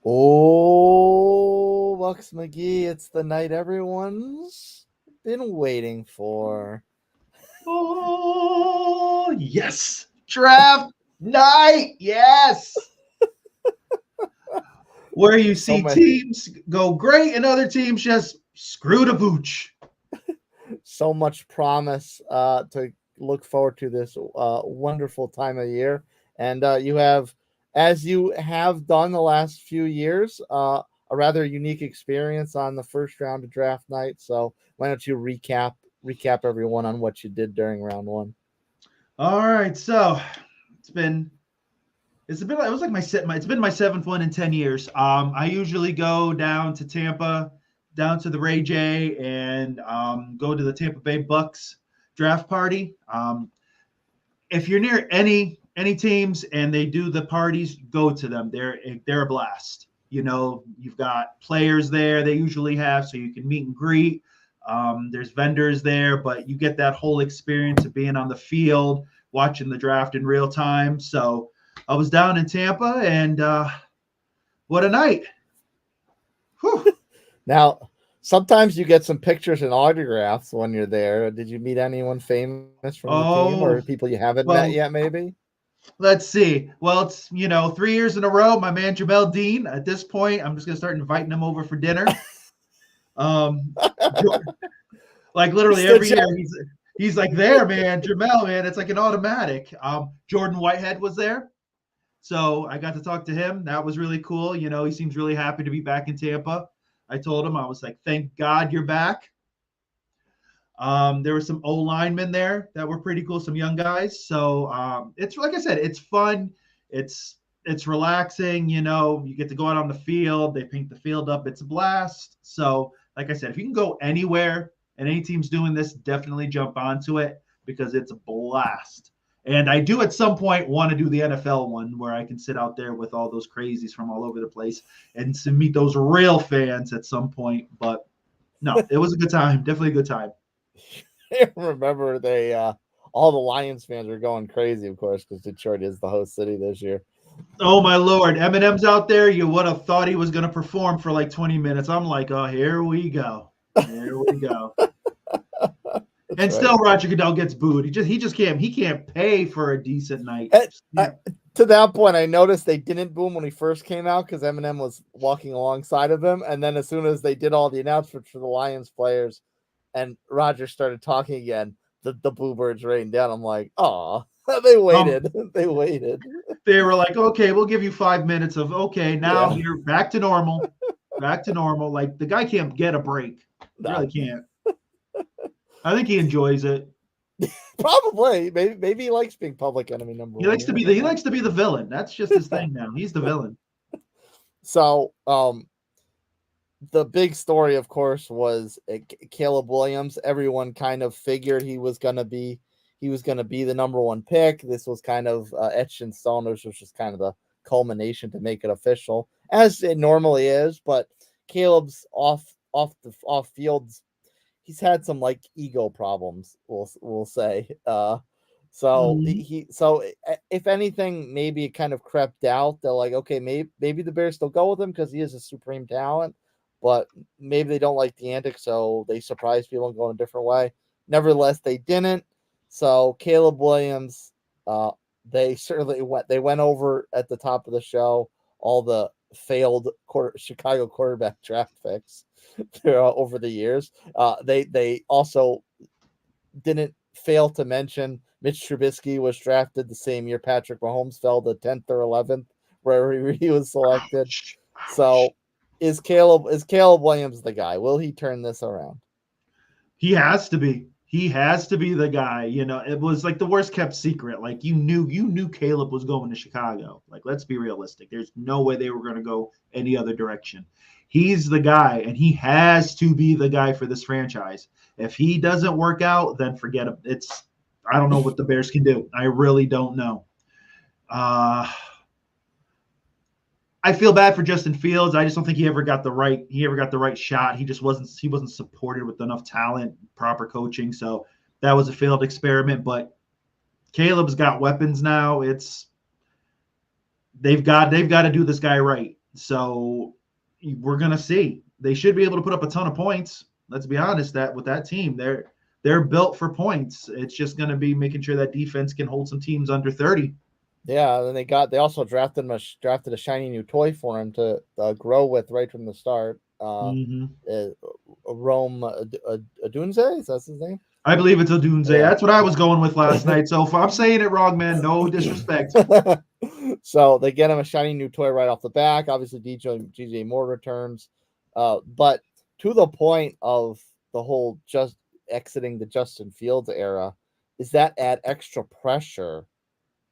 Oh, Bucks McGee, it's the night everyone's been waiting for. Oh, yes. Draft night. Yes. Where you So see many, teams go great and other teams just screw the booch. so much promise to look forward to this wonderful time of year. And you have, as you have done the last few years, a rather unique experience on the first round of draft night. So why don't you recap everyone on what you did during round one? All right. So it was like it's been my seventh one in 10 years. I usually go down to Tampa, down to the Ray J, and go to the Tampa Bay Bucks draft party. If you're near any teams and they do the parties, go to them. They're a blast. You know, you've got players there they usually have, so you can meet and greet. There's vendors there, but you get that whole experience of being on the field, watching the draft in real time. So I was down in Tampa, and what a night! Whew. Now, sometimes you get some pictures and autographs when you're there. Did you meet anyone famous from the team or Oh, people you haven't met well, yet, maybe? let's see. Well, it's 3 years in a row. My man Jamel Dean. At this point, I'm just gonna start inviting him over for dinner. Um, like literally Mr. every Jack. year, he's like there, man. Jamel, man, it's like an automatic. Jordan Whitehead was there, so I got to talk to him. That was really cool. He seems really happy to be back in Tampa. I told him I was like, thank God you're back. There were some O linemen there that were pretty cool, some young guys. So it's like I said, it's fun. It's relaxing. You get to go out on the field. They paint the field up. It's a blast. So like I said, if you can go anywhere and any team's doing this, definitely jump onto it because it's a blast. And I do at some point want to do the NFL one where I can sit out there with all those crazies from all over the place and to meet those real fans at some point. But no, it was a good time. Definitely a good time. I remember they all the Lions fans were going crazy, of course, because Detroit is the host city this year. Oh my lord, Eminem's out there. You would have thought he was going to perform for like 20 minutes. I'm like, oh, here we go, here we go. That's And right. still, Roger Goodell gets booed. He just can't pay for a decent night. To that point, I noticed they didn't boo him when he first came out because Eminem was walking alongside of him, and then as soon as they did all the announcements for the Lions players, and Roger started talking again, the boo birds rained down. I'm like, oh, they Um, waited, they waited. they were like, okay, we'll give you 5 minutes of okay. Now Yeah, you're back to normal, back to normal. Like the guy can't get a break. He really no, can't. I think he enjoys it. probably. Maybe he likes being public enemy number He one. likes You to be never the he know. likes to be the villain. That's just his thing now. He's the villain. So, the big story, of course, was Caleb Williams. Everyone kind of figured he was gonna be the number one pick. This was kind of etched in stone. This was just kind of the culmination to make it official, as it normally is. But Caleb's off fields, he's had some like ego problems. We'll say. So Mhm. if anything, maybe it kind of crept out. They're like, okay, maybe the Bears still go with him because he is a supreme talent, but maybe they don't like the antics, so they surprise people and go in a different way. Nevertheless, they didn't. So Caleb Williams, they certainly went. They went over at the top of the show all the failed Chicago quarterback draft picks over the years. They also didn't fail to mention Mitch Trubisky was drafted the same year Patrick Mahomes fell to 10th or 11th, where he was selected. Ouch. Ouch. So is Caleb Williams the guy? Will he turn this around? He has to be. He has to be the guy. It was like the worst kept secret. Like you knew Caleb was going to Chicago. Like let's be realistic. There's no way they were going to go any other direction. He's the guy, and he has to be the guy for this franchise. If he doesn't work out, then forget it. I don't know what the Bears can do. I really don't know. Uh, I feel bad for Justin Fields. I just don't think he ever got the right shot. He wasn't supported with enough talent, proper coaching. So that was a failed experiment. But Caleb's got weapons now. They've got to do this guy right. So we're gonna see. They should be able to put up a ton of points. Let's be honest, that with that team, they're built for points. It's just gonna be making sure that defense can hold some teams under 30. Yeah, and they also drafted a shiny new toy for him to grow with right from the start. Mm-hmm. Rome Adunze, is that his name? I believe it's Odunze. Yeah. That's what I was going with last night. So if I'm saying it wrong, man, no disrespect. So they get him a shiny new toy right off the back. Obviously, DJ Moore returns, but to the point of the whole just exiting the Justin Fields era, is that add extra pressure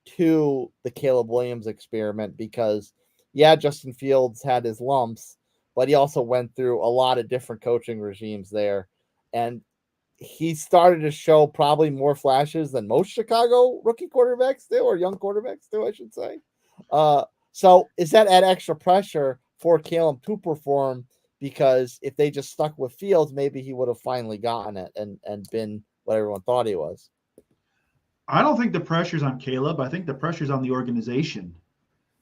to the Caleb Williams experiment? Because yeah, Justin Fields had his lumps, but he also went through a lot of different coaching regimes there, and he started to show probably more flashes than most Chicago rookie quarterbacks do, or young quarterbacks do, I should say. So is that add extra pressure for Caleb to perform? Because if they just stuck with Fields, maybe he would have finally gotten it and been what everyone thought he was. I don't think the pressure's on Caleb. I think the pressure's on the organization.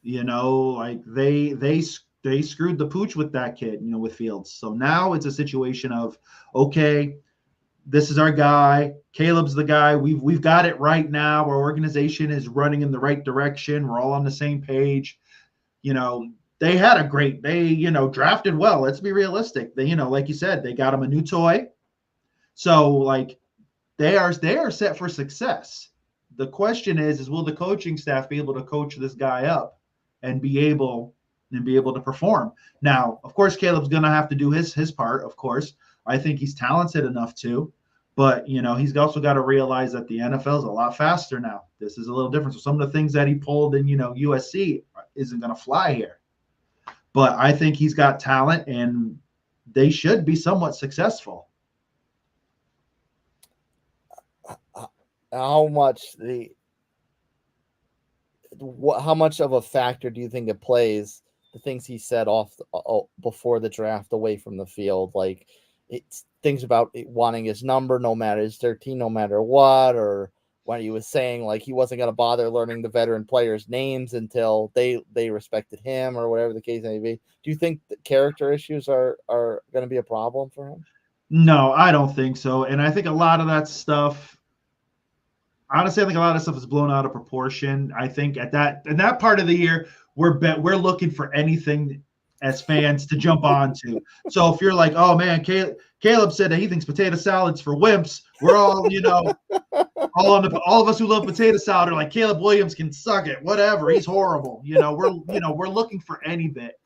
Like they screwed the pooch with that kid, with Fields. So now it's a situation of, okay, this is our guy. Caleb's the guy. We've got it right now. Our organization is running in the right direction. We're all on the same page. They had a great, drafted well. Let's be realistic. They, like you said, they got him a new toy. So like they are set for success. The question is will the coaching staff be able to coach this guy up and be able to perform? Now, of course, Caleb's going to have to do his part, of course. I think he's talented enough to, but he's also got to realize that the NFL is a lot faster now. This is a little different. So some of the things that he pulled in, USC isn't going to fly here. But I think he's got talent, and they should be somewhat successful. How much of a factor do you think it plays, the things he said before the draft away from the field, like it's things about wanting his number no matter his 13 no matter what, or when he was saying like he wasn't going to bother learning the veteran players' names until they respected him, or whatever the case may be? Do you think that character issues are going to be a problem for him? No, I don't think so. And I think a lot of that stuff, honestly, I think a lot of stuff is blown out of proportion. I think in that part of the year, we're looking for anything as fans to jump onto. So if you're like, oh man, Caleb said that he thinks potato salad's for wimps, we're all, all of us who love potato salad are like, Caleb Williams can suck it, whatever, he's horrible. We're looking for any bit.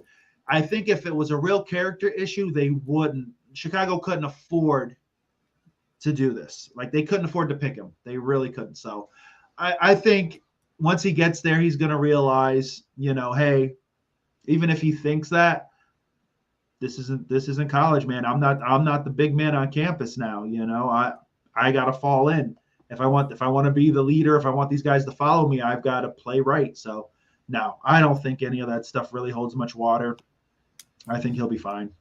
I think if it was a real character issue, Chicago couldn't afford to do this. Like they couldn't afford to pick him. They really couldn't. So I think once he gets there, he's going to realize, hey, even if he thinks that, this isn't college, man. I'm not the big man on campus now. I got to fall in. If I want to be the leader, if I want these guys to follow me, I've got to play right. So no, I don't think any of that stuff really holds much water. I think he'll be fine.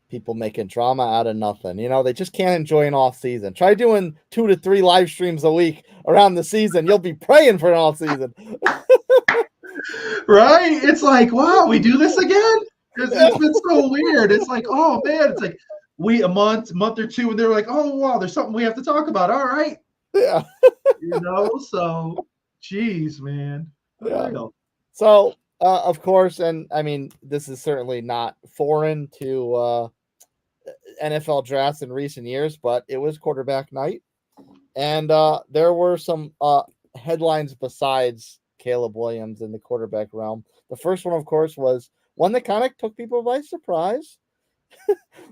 People making drama out of nothing. They just can't enjoy an off season. Try doing 2 to 3 live streams a week around the season. You'll be praying for an off season. Right? It's like, wow, we do this again? It's been so weird. It's like, oh man, it's like a month or two, and they're like, oh wow, there's something we have to talk about. All right. Yeah. So geez, man. Yeah. So of course, and I mean, this is certainly not foreign to NFL drafts in recent years, but it was quarterback night, and there were some headlines besides Caleb Williams in the quarterback realm. The first one, of course, was one that kind of took people by surprise.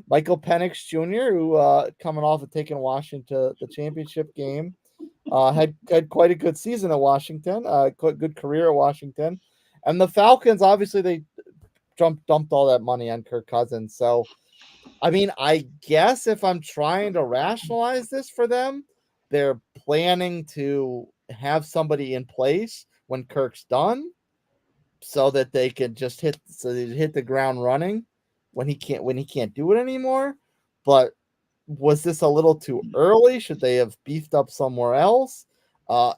Michael Penix Jr., who coming off of taking Washington to the championship game, had quite a good season at Washington, quite good career at Washington. And the Falcons, obviously, they dumped all that money on Kirk Cousins. So, I mean, I guess if I'm trying to rationalize this for them, they're planning to have somebody in place when Kirk's done, so that they can just hit the ground running when he can't do it anymore. But was this a little too early? Should they have beefed up somewhere else?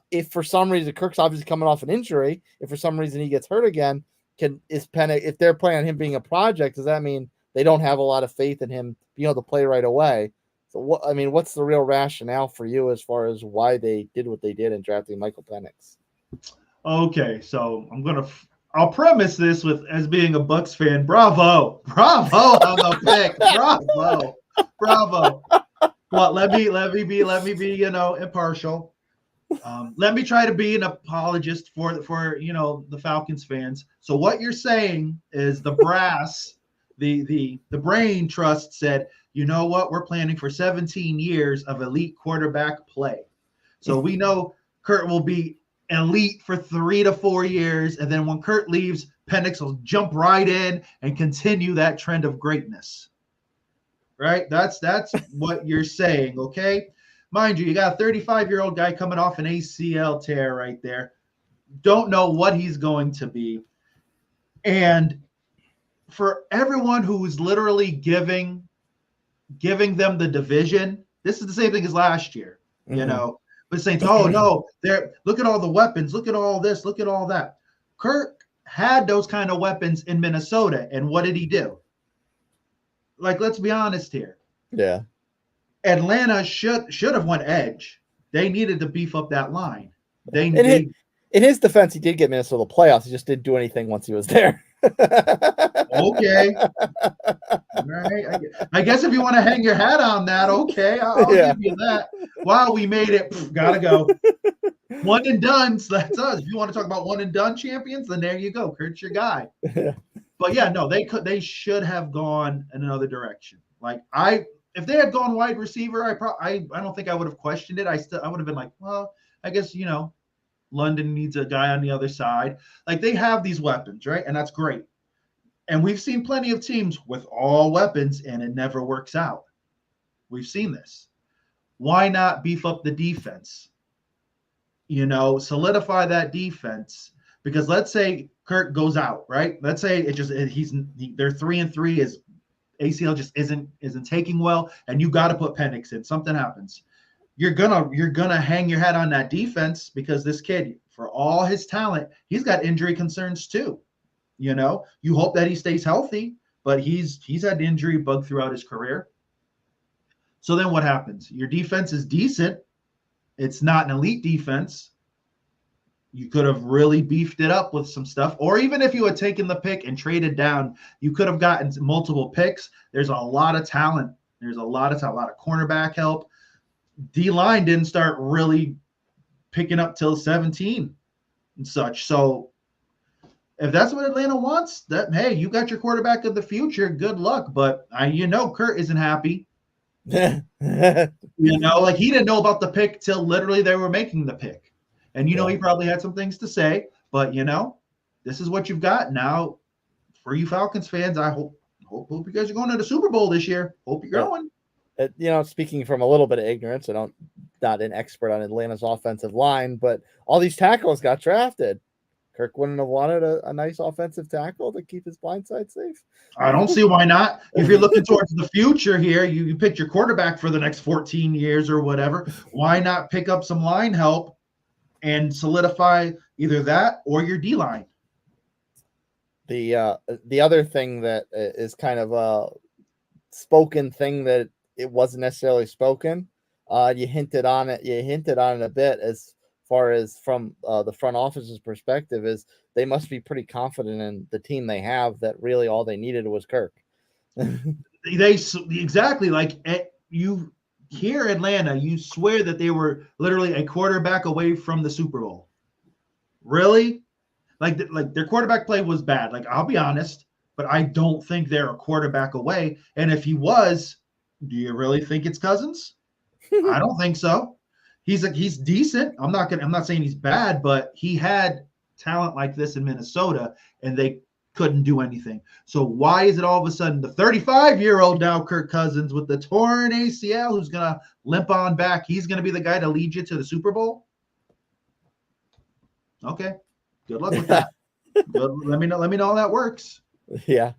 If for some reason Kirk's obviously coming off an injury, if for some reason he gets hurt again, is Penix, if they're planning on him being a project, does that mean they don't have a lot of faith in him being able to play right away? So what's the real rationale for you as far as why they did what they did in drafting Michael Penix? Okay, so I'll premise this with as being a Bucs fan. Bravo on the pick. Bravo. Well, let me be impartial. Let me try to be an apologist for the Falcons fans. So what you're saying is the brass, the brain trust said, you know what, we're planning for 17 years of elite quarterback play. So we know Kurt will be elite for 3 to 4 years, and then when Kurt leaves, Penix will jump right in and continue that trend of greatness. Right? That's what you're saying, okay? Mind you, you got a 35-year-old guy coming off an ACL tear right there. Don't know what he's going to be. And for everyone who is literally giving them the division, this is the same thing as last year, but saying, oh, no, look at all the weapons. Look at all this. Look at all that. Kirk had those kind of weapons in Minnesota, and what did he do? Like, let's be honest here. Yeah. Atlanta should have won edge. They needed to beef up that line. In his defense, he did get Minnesota playoffs. He just didn't do anything once he was there. Okay. All right. I guess if you want to hang your hat on that, okay, I'll give you that. Wow, we made it. Gotta go. One and done. So that's us. If you want to talk about one and done champions, then there you go. Kurt's your guy. But yeah, no, they should have gone in another direction. Like if they had gone wide receiver, I don't think I would have questioned it. I would have been like, well, I guess London needs a guy on the other side. Like, they have these weapons, right? And that's great. And we've seen plenty of teams with all weapons, and it never works out. We've seen this. Why not beef up the defense? Solidify that defense. Because let's say Kirk goes out, right? Let's say they're 3-3. His ACL just isn't taking well, and you got to put Penix in. Something happens. You're gonna hang your hat on that defense because this kid, for all his talent, he's got injury concerns too. You hope that he stays healthy, but he's had injury bug throughout his career. So then what happens? Your defense is decent. It's not an elite defense. You could have really beefed it up with some stuff. Or even if you had taken the pick and traded down, you could have gotten multiple picks. There's a lot of talent. There's a lot of cornerback help. D-line didn't start really picking up till 17 and such. So if that's what Atlanta wants, hey, you got your quarterback of the future. Good luck. But Kurt isn't happy. Like, he didn't know about the pick till literally they were making the pick. And he probably had some things to say, but this is what you've got now. For you Falcons fans, I hope you guys are going to the Super Bowl this year. Hope you're going. Speaking from a little bit of ignorance, not an expert on Atlanta's offensive line, but all these tackles got drafted. Kirk wouldn't have wanted a nice offensive tackle to keep his blind side safe. I don't see why not. If you're looking towards the future here, you picked your quarterback for the next 14 years or whatever. Why not pick up some line help and solidify either that or your D-line? The other thing that is kind of a spoken thing that it wasn't necessarily spoken. You hinted on it a bit as far as from the front office's perspective is they must be pretty confident in the team they have that really all they needed was Kirk. Exactly. Like you here Atlanta, you swear that they were literally a quarterback away from the Super Bowl. Really? Like their quarterback play was bad. Like, I'll be honest, but I don't think they're a quarterback away. And if he was, do you really think it's Cousins? I don't think so. He's decent. I'm not saying he's bad, but he had talent like this in Minnesota, and they couldn't do anything. So why is it all of a sudden the 35-year-old now Kirk Cousins with the torn ACL who's gonna limp on back? He's gonna be the guy to lead you to the Super Bowl? Okay, good luck with that. Let me know how that works. Yeah.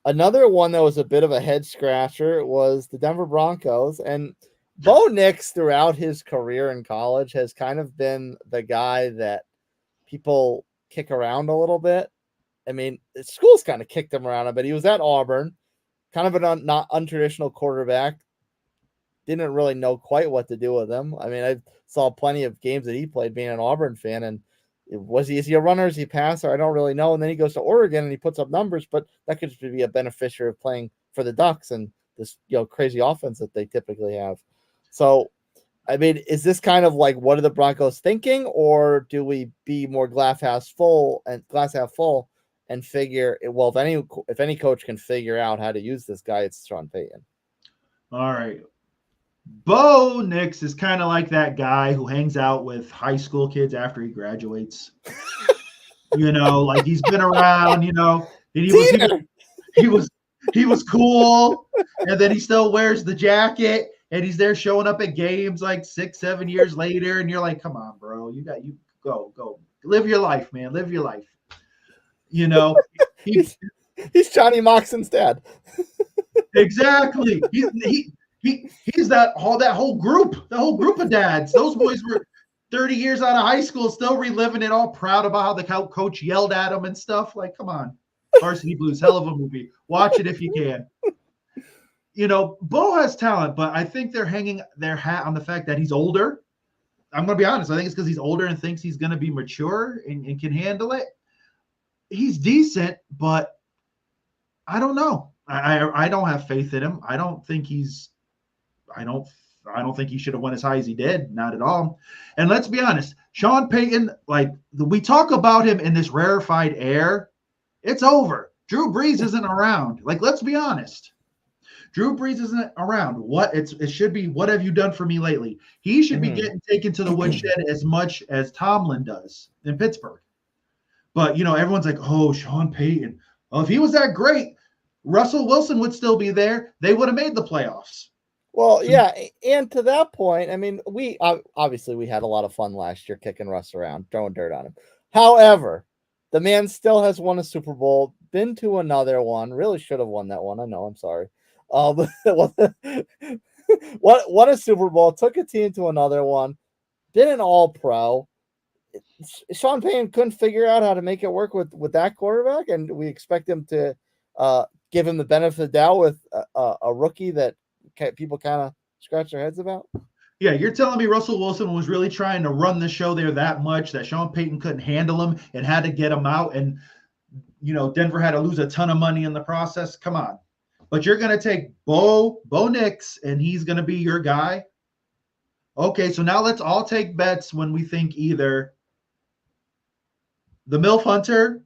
Another one that was a bit of a head scratcher was the Denver Broncos, and Bo Nix throughout his career in college has kind of been the guy that people kick around a little bit. I mean, school's kind of kicked him around a bit. He was at Auburn, kind of an not untraditional quarterback. Didn't really know quite what to do with him. I mean, I saw plenty of games that he played being an Auburn fan, and is he a runner? Is he a passer? I don't really know. And then he goes to Oregon and he puts up numbers, but that could just be a beneficiary of playing for the Ducks and this crazy offense that they typically have. So, I mean, is this kind of like what are the Broncos thinking, or do we be more glass half full and figure well if any coach can figure out how to use this guy, it's Sean Payton. All right. Bo Nix is kind of like that guy who hangs out with high school kids after he graduates. Like he's been around, and he was cool, and then he still wears the jacket, and he's there showing up at games like 6-7 years later, and you're like, come on, bro, you go live your life, man, live your life. He's Johnny Moxon's dad. Exactly. He's that whole group of dads. Those boys were 30 years out of high school, still reliving it, all proud about how the coach yelled at them and stuff. Like, come on. Varsity Blues, hell of a movie. Watch it if you can. Bo has talent, but I think they're hanging their hat on the fact that he's older. I'm going to be honest. I think it's because he's older and thinks he's going to be mature and can handle it. He's decent, but I don't know. I don't have faith in him. I don't think he should have went as high as he did. Not at all. And let's be honest, Sean Payton, we talk about him in this rarefied air. It's over. Drew Brees isn't around. Let's be honest. Drew Brees isn't around. It should be, what have you done for me lately? He should be getting taken to the woodshed as much as Tomlin does in Pittsburgh. But, everyone's like, oh, Sean Payton. Well, if he was that great, Russell Wilson would still be there. They would have made the playoffs. Well, yeah, and to that point, I mean, we obviously we had a lot of fun last year kicking Russ around, throwing dirt on him. However, the man still has won a Super Bowl, been to another one, really should have won that one. I know, I'm sorry. Won a Super Bowl, took a team to another one, been an All-Pro. Sean Payton couldn't figure out how to make it work with that quarterback, and we expect him to give him the benefit of the doubt with a rookie that people kind of scratch their heads about. Yeah, you're telling me Russell Wilson was really trying to run the show there that much that Sean Payton couldn't handle him and had to get him out, and Denver had to lose a ton of money in the process? Come on. But you're going to take Bo Nix, and he's going to be your guy? Okay, so now let's all take bets when we think either the MILF Hunter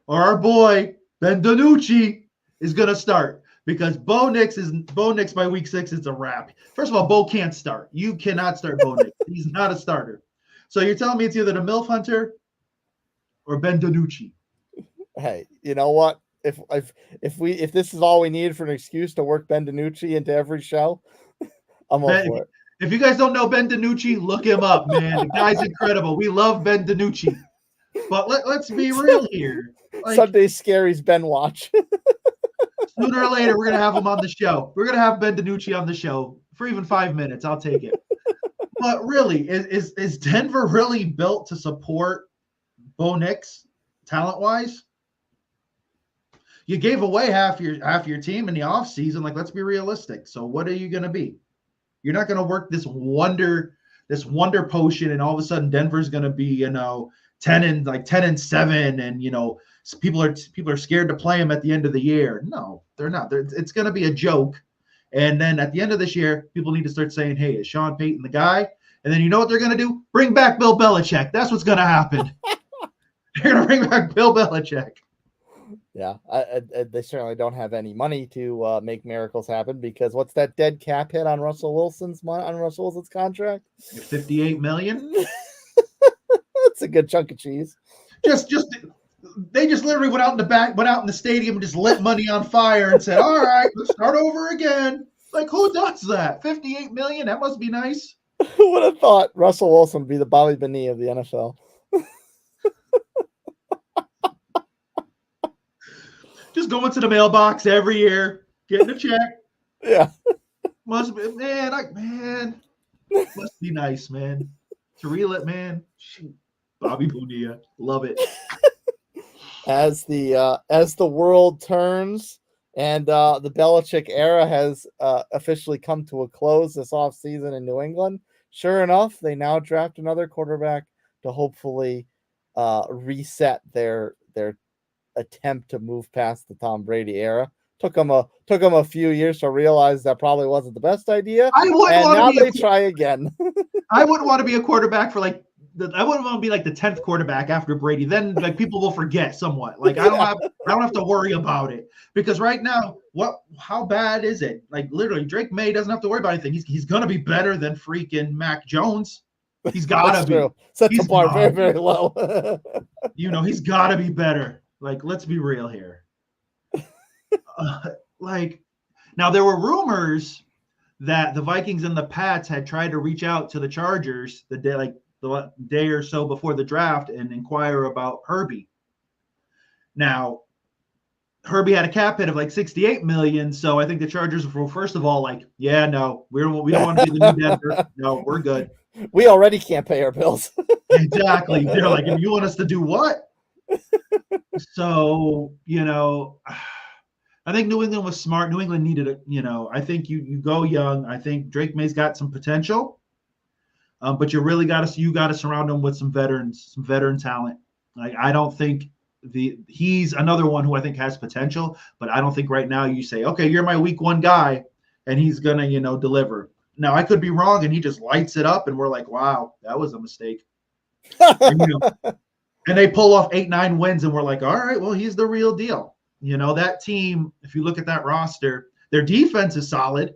or our boy Ben DiNucci is going to start, because Bo Nix by week 6 is a wrap. First of all, Bo can't start. You cannot start Bo Nix. He's not a starter. So you're telling me it's either the MILF Hunter or Ben DiNucci? Hey, you know what? If this is all we need for an excuse to work Ben DiNucci into every show, I'm all for it. If you guys don't know Ben DiNucci, look him up, man. The guy's incredible. We love Ben DiNucci. But let's be real here. Sunday Scaries Ben watch. Sooner or later, we're going to have him on the show. We're going to have Ben DiNucci on the show for even 5 minutes. I'll take it. But really, is Denver really built to support Bo Nix talent-wise? You gave away half your team in the offseason. Let's be realistic. So what are you going to be? You're not going to work this wonder potion, and all of a sudden Denver's going to be 10-7, and people are scared to play him at the end of the year. No, they're not. It's going to be a joke. And then at the end of this year, people need to start saying, hey, is Sean Payton the guy? And then you know what they're going to do? Bring back Bill Belichick. That's what's going to happen. They're going to bring back Bill Belichick. Yeah, they certainly don't have any money to make miracles happen, because what's that dead cap hit on Russell Wilson's contract? $58 million. That's a good chunk of cheese. They just literally went out in the stadium and just lit money on fire and said, all right, let's start over again. Who does that? $58 million? That must be nice. Who would have thought Russell Wilson would be the Bobby Bonilla of the NFL? Just going to the mailbox every year, getting a check. Yeah. Must be, must be nice, man. To reel it, man. Shoot. Bobby Bonilla. Love it. As the world turns and the Belichick era has officially come to a close this offseason in New England, sure enough, they now draft another quarterback to hopefully reset their attempt to move past the Tom Brady era. Took them a few years to realize that probably wasn't the best idea, and now they try again. I wouldn't want to be a quarterback for like I wouldn't want to be like the 10th quarterback after Brady. Then like people will forget somewhat. Like I don't have to worry about it because right now, how bad is it? Like literally, Drake May doesn't have to worry about anything. He's gonna be better than freaking Mac Jones. He's gotta be. Set the bar very, very low. He's gotta be better. Like let's be real here. Like now there were rumors that the Vikings and the Pats had tried to reach out to the Chargers the day or so before the draft and inquire about Herbie. Now, Herbie had a cap hit of like $68 million, so I think the Chargers were first of all like, yeah, no, we don't want to be the new Denver. No, we're good. We already can't pay our bills. Exactly. They're like, and you want us to do what? So, I think New England was smart. New England needed I think you go young. I think Drake May's got some potential, but you really got to surround him with some veteran talent. Like I don't think he's another one who I think has potential, but I don't think right now you say, okay, you're my week one guy, and he's gonna deliver. Now I could be wrong, and he just lights it up, and we're like, wow, that was a mistake. And they pull off 8-9 wins, and we're like, all right, well, he's the real deal. That team, if you look at that roster, their defense is solid.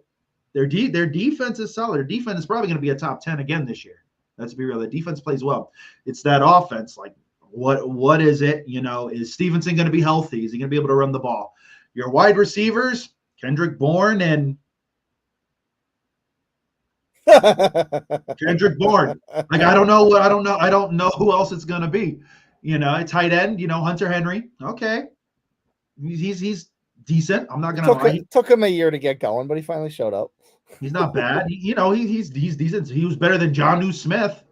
Their defense is solid. Their defense is probably going to be a top 10 again this year. Let's be real. The defense plays well. It's that offense. Like, what is it? Is Stevenson going to be healthy? Is he going to be able to run the ball? Your wide receivers, Kendrick Bourne and Kendrick Bourne. Like, I don't know who else it's going to be. Tight end, Hunter Henry. Okay. He's decent. I'm not gonna lie. Took him a year to get going, but he finally showed up. He's not bad. He's decent. He was better than Jonnu Smith.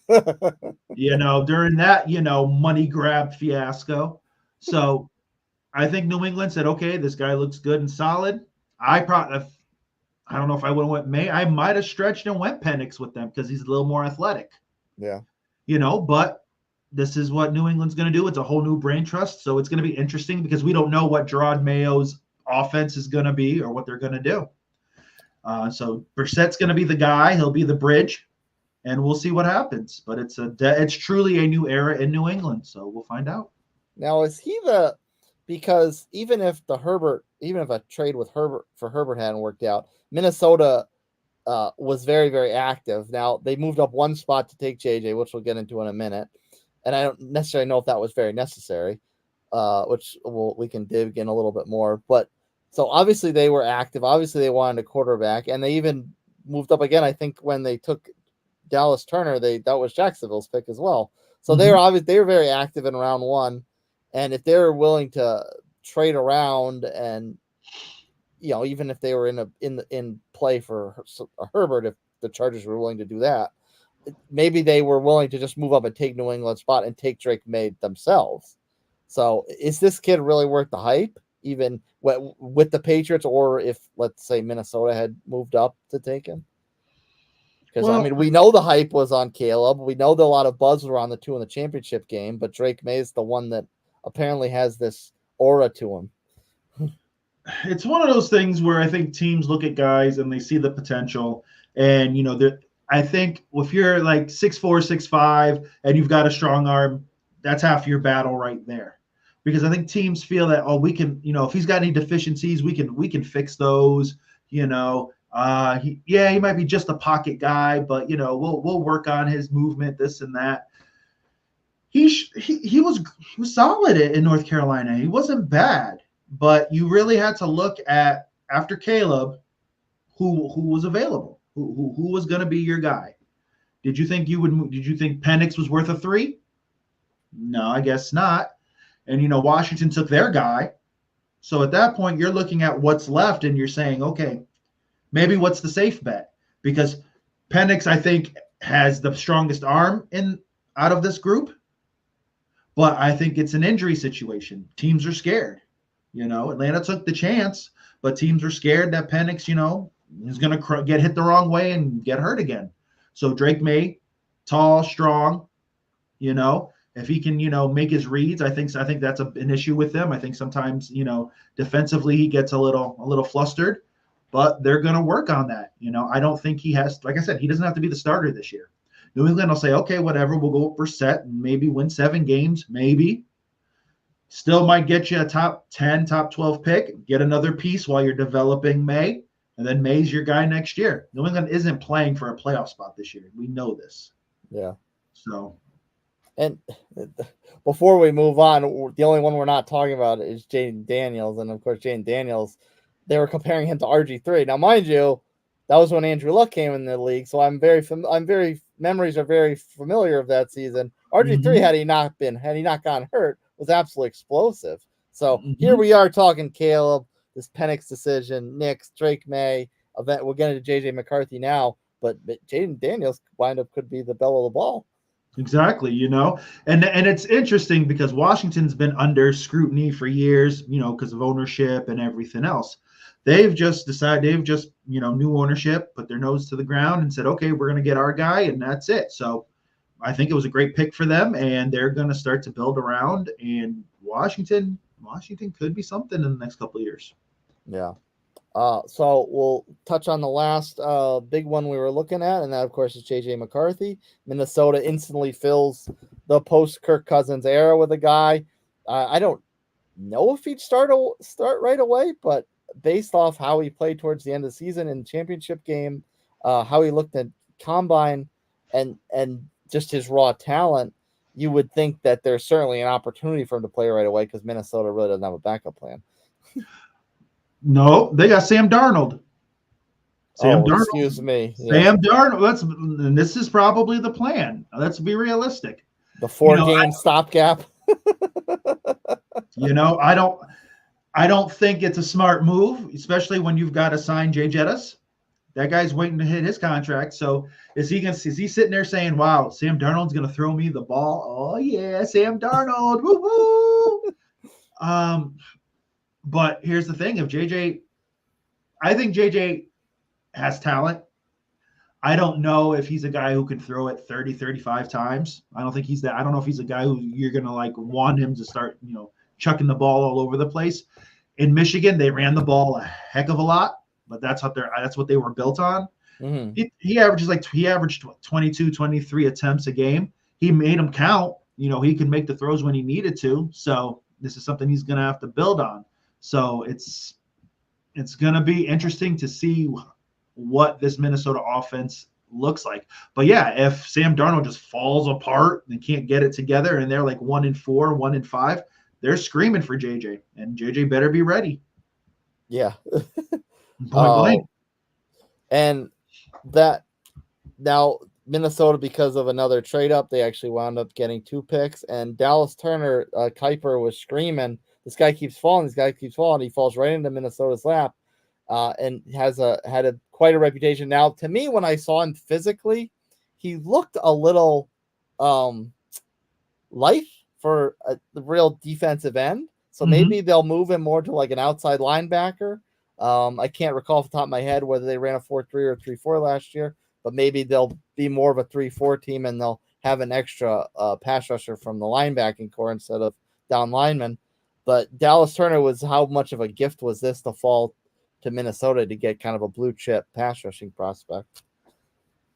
During that money grab fiasco. So I think New England said, okay, this guy looks good and solid. I don't know if I would have went May. I might have stretched and went Penix with them because he's a little more athletic. Yeah. But this is what New England's going to do. It's a whole new brain trust. So it's going to be interesting because we don't know what Gerard Mayo's offense is going to be or what they're going to do. So Brissett's going to be the guy. He'll be the bridge, and we'll see what happens. But it's truly a new era in New England. So we'll find out. Now, is he because even if a trade with Herbert for Herbert hadn't worked out, Minnesota was very, very active. Now, they moved up one spot to take JJ, which we'll get into in a minute. And I don't necessarily know if that was very necessary, which we can dig in a little bit more. But so obviously they were active. Obviously they wanted a quarterback, and they even moved up again. I think when they took Dallas Turner, that was Jacksonville's pick as well. So they were very active in round one. And if they were willing to trade around, and even if they were in play for Herbert, if the Chargers were willing to do that, maybe they were willing to just move up and take New England's spot and take Drake May themselves. So is this kid really worth the hype, even with the Patriots, or if, let's say, Minnesota had moved up to take him? Because, we know the hype was on Caleb. We know that a lot of buzz were on the two in the championship game, but Drake May is the one that apparently has this aura to him. It's one of those things where I think teams look at guys and they see the potential, and, I think if you're like 6'4", 6'5", and you've got a strong arm, that's half your battle right there. Because I think teams feel that, we can, if he's got any deficiencies, we can fix those. He might be just a pocket guy, but we'll work on his movement, this and that. He was solid in North Carolina. He wasn't bad, but you really had to look at, after Caleb, who was available. Who was going to be your guy? Did you think Penix was worth a 3? No, I guess not. And, Washington took their guy. So at that point, you're looking at what's left and you're saying, okay, maybe what's the safe bet? Because Penix, I think, has the strongest arm out of this group, but I think it's an injury situation. Teams are scared. Atlanta took the chance, but teams are scared that Penix, is going to get hit the wrong way and get hurt again. So Drake May, tall, strong, if he can, make his reads, I think that's an issue with him. I think sometimes, defensively he gets a little flustered, but they're going to work on that. I don't think he has, like I said, he doesn't have to be the starter this year. New England will say, okay, whatever, we'll go for set and maybe win 7 games, maybe. Still might get you a top 10, top 12 pick, get another piece while you're developing May, and then May's your guy next year. New England isn't playing for a playoff spot this year. We know this. Yeah. So. And before we move on, the only one we're not talking about is Jaden Daniels. And, of course, Jaden Daniels, they were comparing him to RG3. Now, mind you, that was when Andrew Luck came in the league, so memories are very familiar of that season. RG3, had he not gotten hurt, was absolutely explosive. So here we are talking Caleb, this Penix decision, Knicks, Drake May, event. We're getting to JJ McCarthy now, but Jaden Daniels could be the belle of the ball. Exactly, and it's interesting because Washington's been under scrutiny for years, because of ownership and everything else. They've just new ownership, put their nose to the ground and said, okay, we're going to get our guy, and that's it. So I think it was a great pick for them, and they're going to start to build around. And Washington could be something in the next couple of years. Yeah. So we'll touch on the last big one we were looking at, and that, of course, is J.J. McCarthy. Minnesota instantly fills the post-Kirk Cousins era with a guy. I don't know if he'd start right away, but based off how he played towards the end of the season in the championship game, how he looked at combine, and just his raw talent, you would think that there's certainly an opportunity for him to play right away because Minnesota really doesn't have a backup plan. No, they got Sam Darnold. Darnold. Excuse me. Sam Darnold. And this is probably the plan. Let's be realistic. The 4-game stopgap. I don't think it's a smart move, especially when you've got to sign Jay Jettis. That guy's waiting to hit his contract. So is he sitting there saying, "Wow, Sam Darnold's going to throw me the ball"? Oh yeah, Sam Darnold. Woo-hoo! But here's the thing: I think JJ has talent. I don't know if he's a guy who can throw it 30, 35 times. I don't think he's that. I don't know if he's a guy who you're going to want him to start, chucking the ball all over the place. In Michigan, they ran the ball a heck of a lot, but that's what they were built on. Mm-hmm. He averaged 22, 23 attempts a game. He made them count. He could make the throws when he needed to. So this is something he's going to have to build on. So it's going to be interesting to see what this Minnesota offense looks like. But yeah, if Sam Darnold just falls apart and can't get it together and they're 1-4, 1-5, they're screaming for JJ, and JJ better be ready. Yeah. Point blank. And that now Minnesota, because of another trade up, they actually wound up getting 2 picks, and Dallas Turner, Kuiper was screaming, this guy keeps falling. He falls right into Minnesota's lap, and had quite a reputation. Now, to me, when I saw him physically, he looked a little light for the real defensive end. So maybe they'll move him more to an outside linebacker. I can't recall off the top of my head whether they ran a 4-3 or 3-4 last year, but maybe they'll be more of a 3-4 team and they'll have an extra pass rusher from the linebacking core instead of down linemen. But Dallas Turner how much of a gift was this to fall to Minnesota to get kind of a blue chip pass rushing prospect?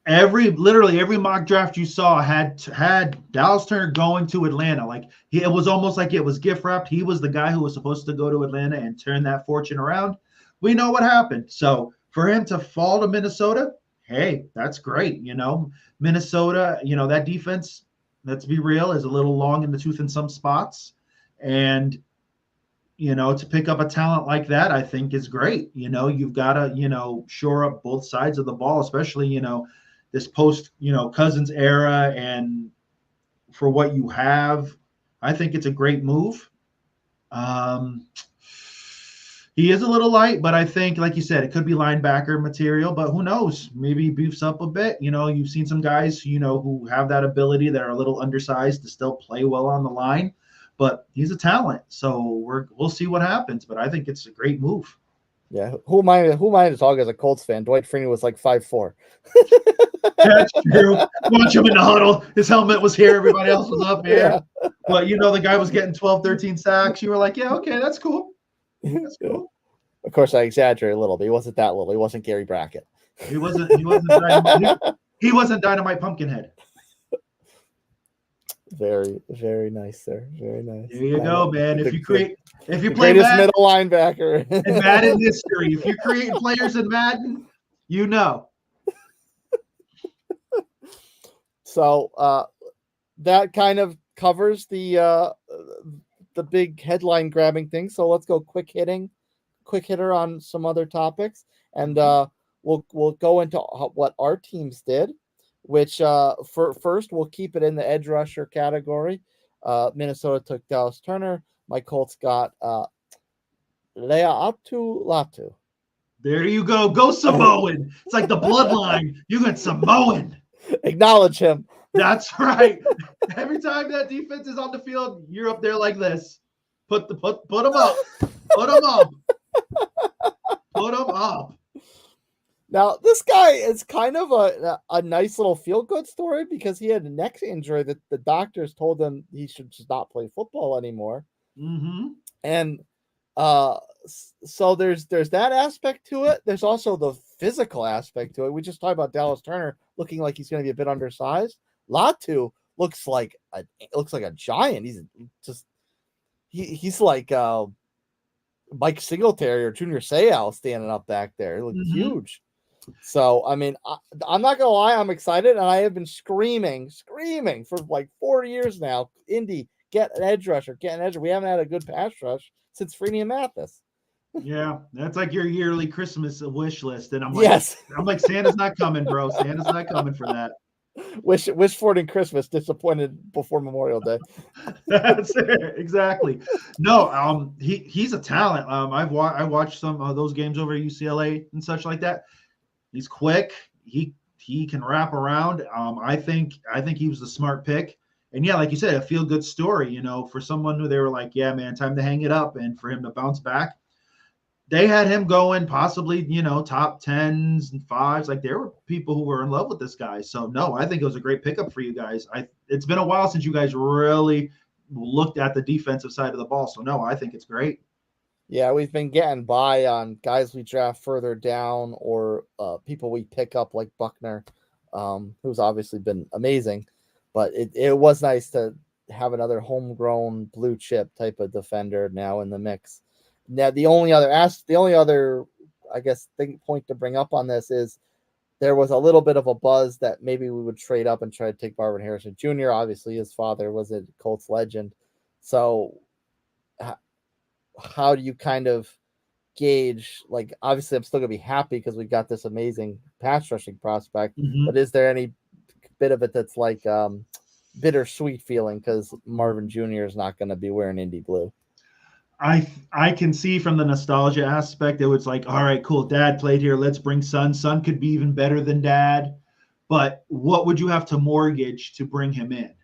Literally every mock draft you saw had Dallas Turner going to Atlanta. It was almost like it was gift wrapped. He was the guy who was supposed to go to Atlanta and turn that fortune around. We know what happened. So for him to fall to Minnesota, hey, that's great. Minnesota, that defense, let's be real, is a little long in the tooth in some spots. And, to pick up a talent like that, I think is great. You've got to, shore up both sides of the ball, especially, this post, Cousins era. And for what you have, I think it's a great move. He is a little light, but I think, like you said, it could be linebacker material, but who knows? Maybe he beefs up a bit. You've seen some guys, who have that ability that are a little undersized to still play well on the line, but he's a talent. So we'll see what happens, but I think it's a great move. Yeah. Who am I to talk as a Colts fan? Dwight Freeney was like 5'4". That's true. Watch him in the huddle. His helmet was here. Everybody else was up here. Yeah. But, the guy was getting 12, 13 sacks. You were like, yeah, okay, that's cool. That's cool. Of course, I exaggerate a little, but he wasn't that little. He wasn't Gary Brackett. He wasn't Dynamite, he wasn't Dynamite Pumpkinhead. Very, very nice, sir. Very nice. There you go, man. If you play greatest Madden, middle linebacker in Madden history, if you're creating players in Madden, So that kind of covers the big headline grabbing thing. So let's go quick hitter on some other topics, and we'll go into what our teams did. Which first we'll keep it in the edge rusher category. Minnesota took Dallas Turner. My Colts got Lea'atu Latu. There you go. Go Samoan. It's like the bloodline. You got Samoan. Acknowledge him. That's right. Every time that defense is on the field, you're up there like this. Put them up. Put them up. Put them up. Now, this guy is kind of a nice little feel-good story because he had a neck injury that the doctors told him he should just not play football anymore. Mm-hmm. And so there's that aspect to it. There's also the physical aspect to it. We just talked about Dallas Turner looking like he's going to be a bit undersized. Latu looks like a giant. He's like Mike Singletary or Junior Seau standing up back there. He looked huge. So, I mean, I'm not going to lie. I'm excited, and I have been screaming for like 4 years now. Indy, get an edge rusher. We haven't had a good pass rush since Freeney and Mathis. Yeah, that's like your yearly Christmas wish list. And I'm like, yes. I'm like, Santa's not coming, bro. Santa's not coming for that. Wish for it in Christmas, disappointed before Memorial Day. That's it. Exactly. No, he's a talent. I watched some of those games over at UCLA and such like that. He's quick. He can wrap around. I think he was the smart pick. And yeah, like you said, a feel good story, for someone who they were like, yeah, man, time to hang it up, and for him to bounce back. They had him going possibly, top 10s and 5s. Like, there were people who were in love with this guy. So no, I think it was a great pickup for you guys. It's been a while since you guys really looked at the defensive side of the ball. So no, I think it's great. Yeah, we've been getting by on guys we draft further down or people we pick up like Buckner, who's obviously been amazing. But it was nice to have another homegrown blue chip type of defender now in the mix. Now, the only other I guess point to bring up on this is there was a little bit of a buzz that maybe we would trade up and try to take Marvin Harrison Jr. Obviously, his father was a Colts legend. So how do you kind of gauge, like, obviously I'm still going to be happy because we got this amazing pass rushing prospect, but is there any bit of it that's like bittersweet feeling because Marvin Jr. is not going to be wearing Indy blue? I can see from the nostalgia aspect, it was like, all right, cool, dad played here, let's bring son. Son could be even better than dad. But what would you have to mortgage to bring him in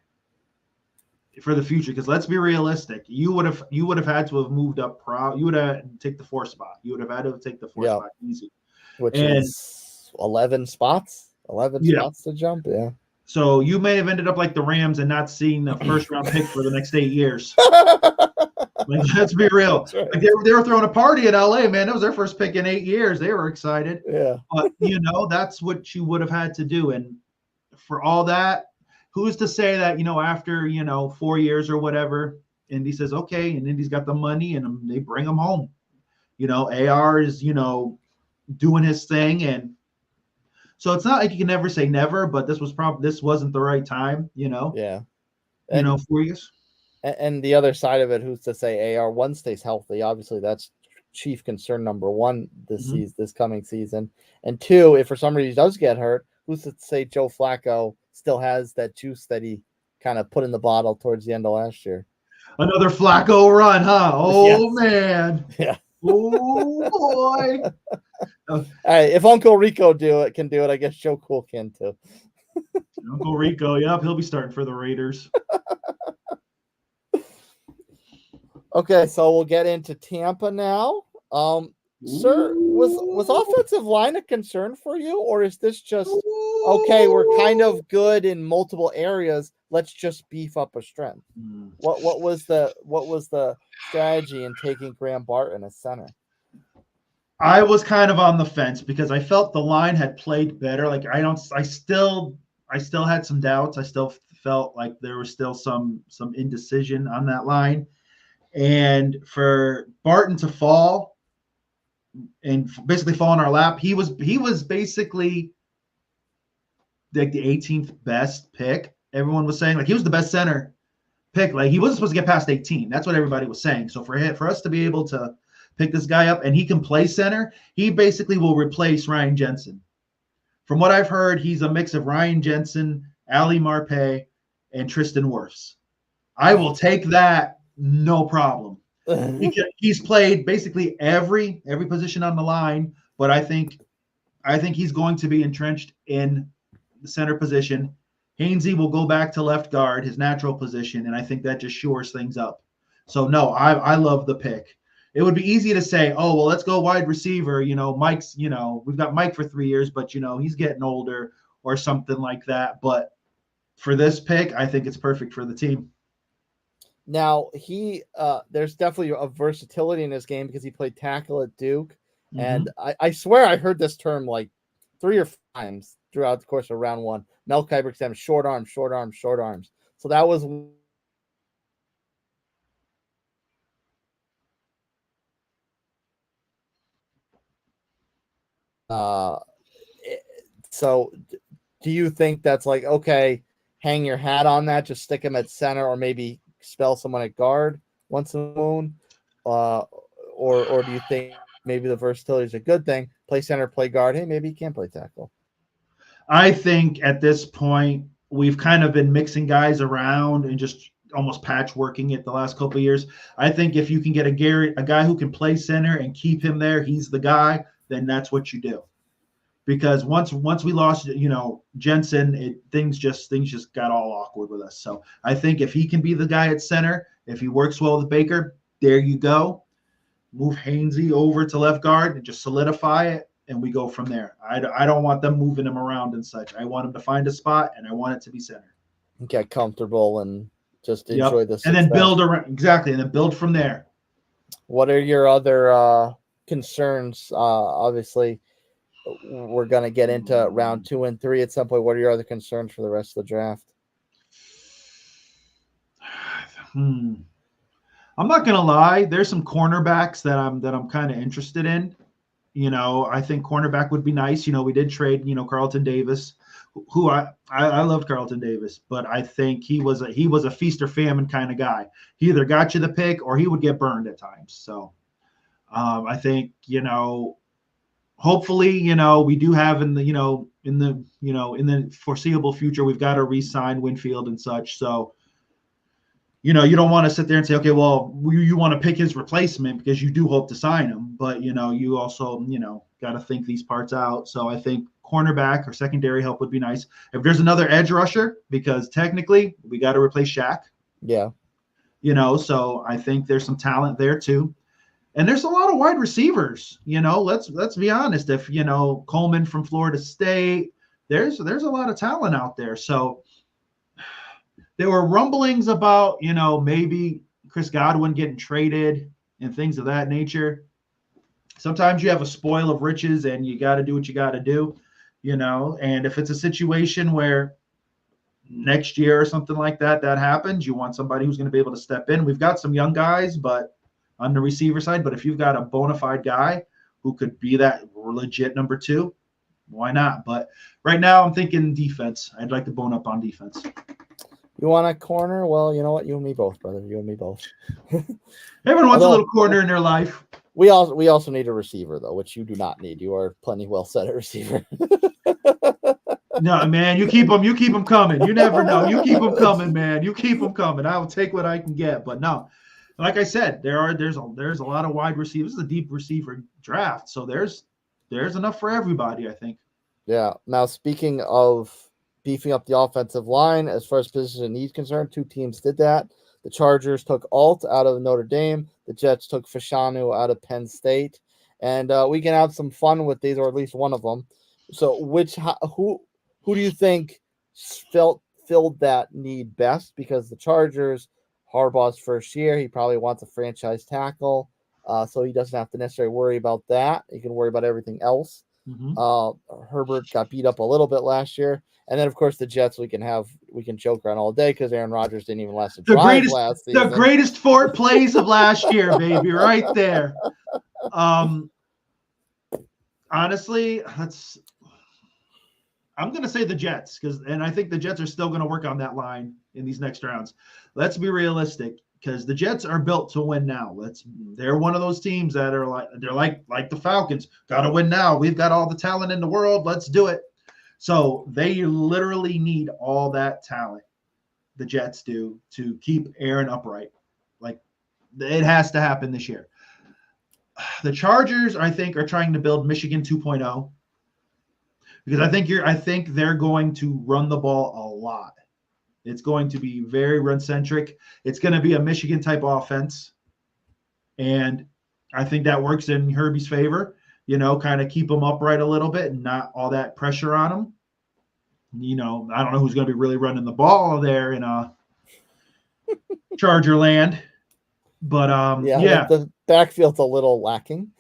for the future? Because let's be realistic. You would have had to have moved up you would have take the 4 spot. You would have had to take the 4 spot easy. Which is 11 spots. 11 spots to jump, yeah. So you may have ended up like the Rams and not seeing the first round pick for the next 8 years. Like, let's be real. Right. Like they were throwing a party in LA, man. That was their first pick in 8 years. They were excited. Yeah. But that's what you would have had to do. And for all that, who's to say that, after 4 years or whatever, Indy says, okay, and Indy's got the money and they bring him home. AR is, doing his thing. And so it's not like you can never say never, but this wasn't the right time, Yeah. 4 years. And the other side of it, who's to say AR1 stays healthy? Obviously, that's chief concern number one this coming season. And 2, if for some reason he does get hurt, who's to say Joe Flacco still has that juice that he kind of put in the bottle towards the end of last year? Another Flacco run, huh? Oh, man. Yeah. Oh boy. Hey, if Uncle Rico can do it, I guess Joe Cool can too. Uncle Rico, yep, he'll be starting for the Raiders. Okay, so we'll get into Tampa now. Sir, was offensive line a concern for you, or is this just okay? We're kind of good in multiple areas. Let's just beef up a strength. What was the strategy in taking Graham Barton as center? I was kind of on the fence because I felt the line had played better. Like I still had some doubts. I still felt like there was still some indecision on that line. And for Barton to fall and basically fall in our lap, he was basically like the 18th best pick. Everyone was saying like he was the best center pick. Like he wasn't supposed to get past 18. That's what everybody was saying. So for us to be able to pick this guy up and he can play center, he basically will replace Ryan Jensen. From what I've heard, he's a mix of Ryan Jensen, Ali Marpet, and Tristan Wirfs. I will take that, no problem. He's played basically every position on the line, but I think he's going to be entrenched in the center position. Hainsey will go back to left guard, his natural position, and I think that just shores things up. So no, I love the pick. It would be easy to say, oh, well, let's go wide receiver. Mike's, we've got Mike for 3 years, but, he's getting older or something like that. But for this pick, I think it's perfect for the team. Now, there's definitely a versatility in his game because he played tackle at Duke. Mm-hmm. And I swear I heard this term like 3 or 4 times throughout the course of round one. Mel Kiper said short arms. So that was so do you think that's like, okay, hang your hat on that, just stick him at center or maybe spell someone at guard once in a moon? Or do you think maybe the versatility is a good thing? Play center, play guard. Hey, maybe he can play tackle. I think at this point, we've kind of been mixing guys around and just almost patchworking it the last couple of years. I think if you can get a guy who can play center and keep him there, he's the guy, then that's what you do. Because once we lost, Jensen, things just got all awkward with us. So I think if he can be the guy at center, if he works well with Baker, there you go. Move Hainsey over to left guard and just solidify it, and we go from there. I don't want them moving him around and such. I want him to find a spot, and I want it to be center. Get comfortable and just enjoy this. And then build around, exactly, and then build from there. What are your other concerns? Obviously, we're going to get into round 2 and 3 at some point. What are your other concerns for the rest of the draft? I'm not going to lie. There's some cornerbacks that I'm kind of interested in. I think cornerback would be nice. We did trade, Carlton Davis, who I loved Carlton Davis, but I think he was a feast or famine kind of guy. He either got you the pick or he would get burned at times. So I think, hopefully, we do have in the foreseeable future, we've got to re-sign Winfield and such. So, you don't want to sit there and say, okay, well, you want to pick his replacement because you do hope to sign him, but you also, got to think these parts out. So I think cornerback or secondary help would be nice. If there's another edge rusher, because technically we got to replace Shaq. Yeah. So I think there's some talent there too. And there's a lot of wide receivers, let's be honest. If, Coleman from Florida State, there's a lot of talent out there. So there were rumblings about, maybe Chris Godwin getting traded and things of that nature. Sometimes you have a spoil of riches and you got to do what you got to do, and if it's a situation where next year or something like that happens, you want somebody who's going to be able to step in. We've got some young guys, but on the receiver side, but if you've got a bona fide guy who could be that legit number 2, why not? But right now I'm thinking defense. I'd like to bone up on defense. You want a corner? Well, you know what? You and me both, brother. You and me both. Everyone wants a little corner in their life. We also need a receiver, though, which you do not need. You are plenty well set at receiver. No, man, you keep them coming. You never know. You keep them coming, man. You keep them coming. I will take what I can get. But no, Like I said, there's a lot of wide receivers. This is a deep receiver draft, so there's enough for everybody, I think. Yeah. Now, speaking of beefing up the offensive line, as far as position and need concerned, two teams did that. The Chargers took Alt out of Notre Dame. The Jets took Fashanu out of Penn State. And we can have some fun with these, or at least one of them. So, who do you think filled that need best? Because the Chargers, Harbaugh's first year, he probably wants a franchise tackle, so he doesn't have to necessarily worry about that. He can worry about everything else. Herbert got beat up a little bit last year, and then of course the Jets we can joke around all day because Aaron Rodgers didn't even last a drive last season. The greatest four plays of last year, baby, right there. Honestly, I'm going to say the Jets and I think the Jets are still going to work on that line in these next rounds. Let's be realistic because the Jets are built to win now. They're one of those teams that are like the Falcons. Got to win now. We've got all the talent in the world. Let's do it. So they literally need all that talent. The Jets do to keep Aaron upright. Like it has to happen this year. The Chargers, I think, are trying to build Michigan 2.0 because I think they're going to run the ball a lot. It's going to be very run-centric. It's going to be a Michigan-type offense. And I think that works in Herbie's favor, kind of keep him upright a little bit and not all that pressure on him. I don't know who's going to be really running the ball there in Charger land. But, the backfield's a little lacking.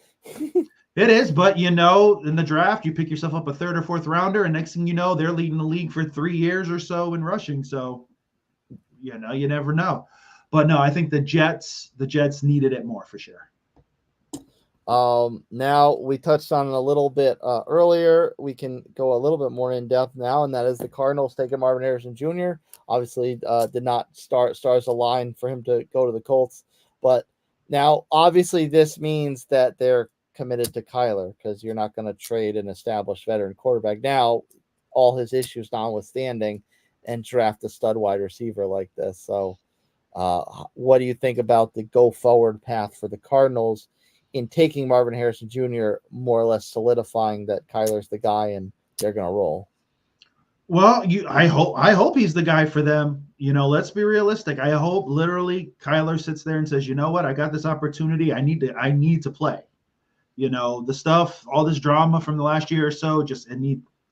It is, but in the draft, you pick yourself up a third or fourth rounder, and next thing you know, they're leading the league for 3 years or so in rushing. So, you never know. But no, I think the Jets needed it more for sure. Now we touched on it a little bit earlier. We can go a little bit more in depth now, and that is the Cardinals taking Marvin Harrison Jr. Obviously, did not start as a line for him to go to the Colts, but now obviously this means that they're committed to Kyler because you're not going to trade an established veteran quarterback now, all his issues notwithstanding, and draft a stud wide receiver like this. So, what do you think about the go forward path for the Cardinals in taking Marvin Harrison Jr., more or less solidifying that Kyler's the guy and they're going to roll? Well, I hope he's the guy for them. Let's be realistic. I hope literally Kyler sits there and says, "You know what? I got this opportunity. I need to play." The stuff, all this drama from the last year or so,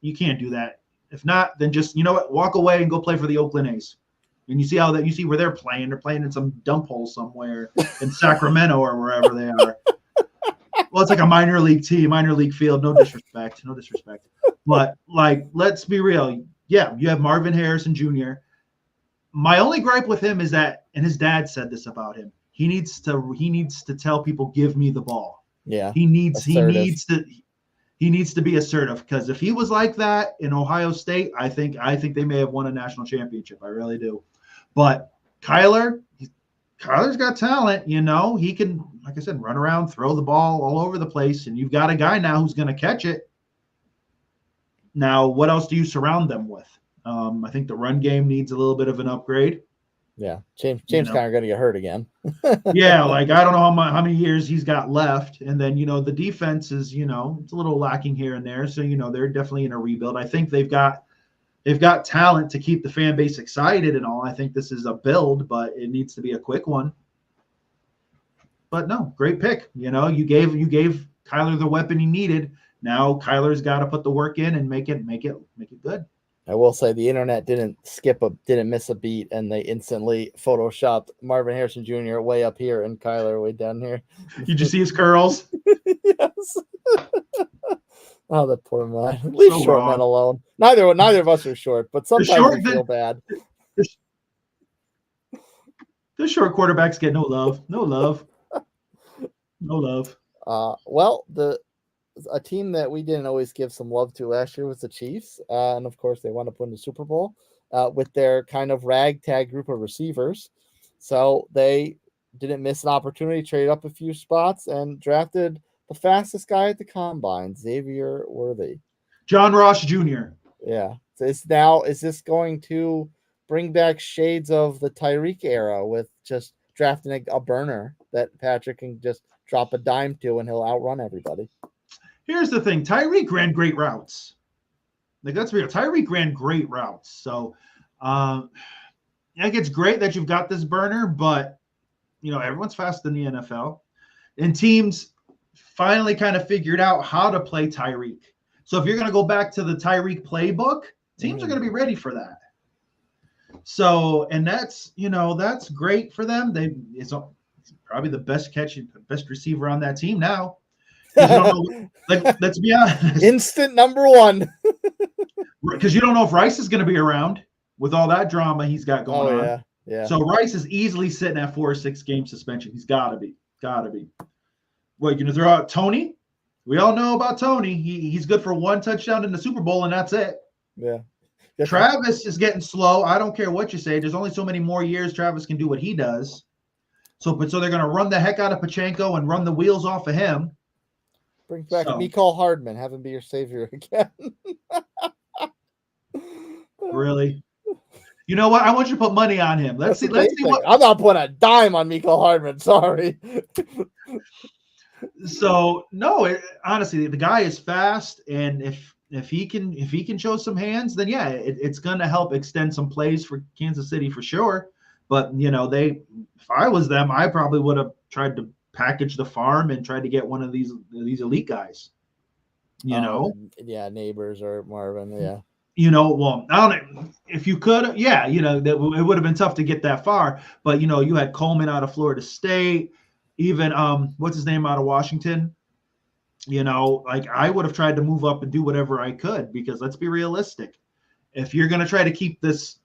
you can't do that. If not, then just, walk away and go play for the Oakland A's. And you see where they're playing. They're playing in some dump hole somewhere in Sacramento or wherever they are. Well, it's like a minor league team, minor league field. No disrespect. But let's be real. Yeah, you have Marvin Harrison Jr. My only gripe with him is that, and his dad said this about him, he needs to tell people, give me the ball. Yeah. He needs to be assertive because if he was like that in Ohio State, I think they may have won a national championship. I really do. But Kyler's got talent, he can, like I said, run around, throw the ball all over the place, and you've got a guy now who's going to catch it. Now, what else do you surround them with? I think the run game needs a little bit of an upgrade. Yeah, James Conner going to get hurt again. Yeah, I don't know how many years he's got left, and then the defense is it's a little lacking here and there. So they're definitely in a rebuild. I think they've got talent to keep the fan base excited and all. I think this is a build, but it needs to be a quick one. But no, great pick. You gave Kyler the weapon he needed. Now Kyler's got to put the work in and make it good. I will say the internet didn't miss a beat, and they instantly photoshopped Marvin Harrison Jr. way up here and Kyler way down here. Did you see his curls? Yes. Oh, that poor man. Leave so short men alone. Neither of us are short, but sometimes we feel bad. The short quarterbacks get no love. No love. No love. Well, a team that we didn't always give some love to last year was the Chiefs. And of course, they wound up winning the Super Bowl with their kind of ragtag group of receivers. So they didn't miss an opportunity, traded up a few spots, and drafted the fastest guy at the combine, Xavier Worthy. John Ross Jr. Yeah. So is this going to bring back shades of the Tyreek era with just drafting a burner that Patrick can just drop a dime to, and he'll outrun everybody. Here's the thing: Tyreek ran great routes. Like, let's be real. Tyreek ran great routes. So, I think it's great that you've got this burner, but everyone's fast in the NFL, and teams finally kind of figured out how to play Tyreek. So if you're going to go back to the Tyreek playbook, teams are going to be ready for that. So, and that's great for them. It's probably the best receiver on that team now. You don't know, like, let's be honest. Instant number one. Because you don't know if Rice is going to be around with all that drama he's got going on. Yeah, yeah. So Rice is easily sitting at 4 or 6 game suspension. He's got to be. What, you're going to throw out Tony? We all know about Tony. He's good for 1 touchdown in the Super Bowl, and that's it. Yeah. Travis is getting slow. I don't care what you say. There's only so many more years Travis can do what he does. So they're going to run the heck out of Pachenko and run the wheels off of him. Bring back Mecole Hardman. Have him be your savior again. Really? You know what? I want you to put money on him. Let's see what. I'm not putting a dime on Mecole Hardman. Sorry. So no, honestly, the guy is fast, and if he can show some hands, then yeah, it's going to help extend some plays for Kansas City for sure. But if I was them, I probably would have tried to package the farm and tried to get one of these elite guys. Yeah, Neighbors or Marvin. Yeah. Well, I don't know if you could. Yeah, it would have been tough to get that far. But you had Coleman out of Florida State. Even what's his name out of Washington? Like, I would have tried to move up and do whatever I could, because let's be realistic. If you're going to try to keep this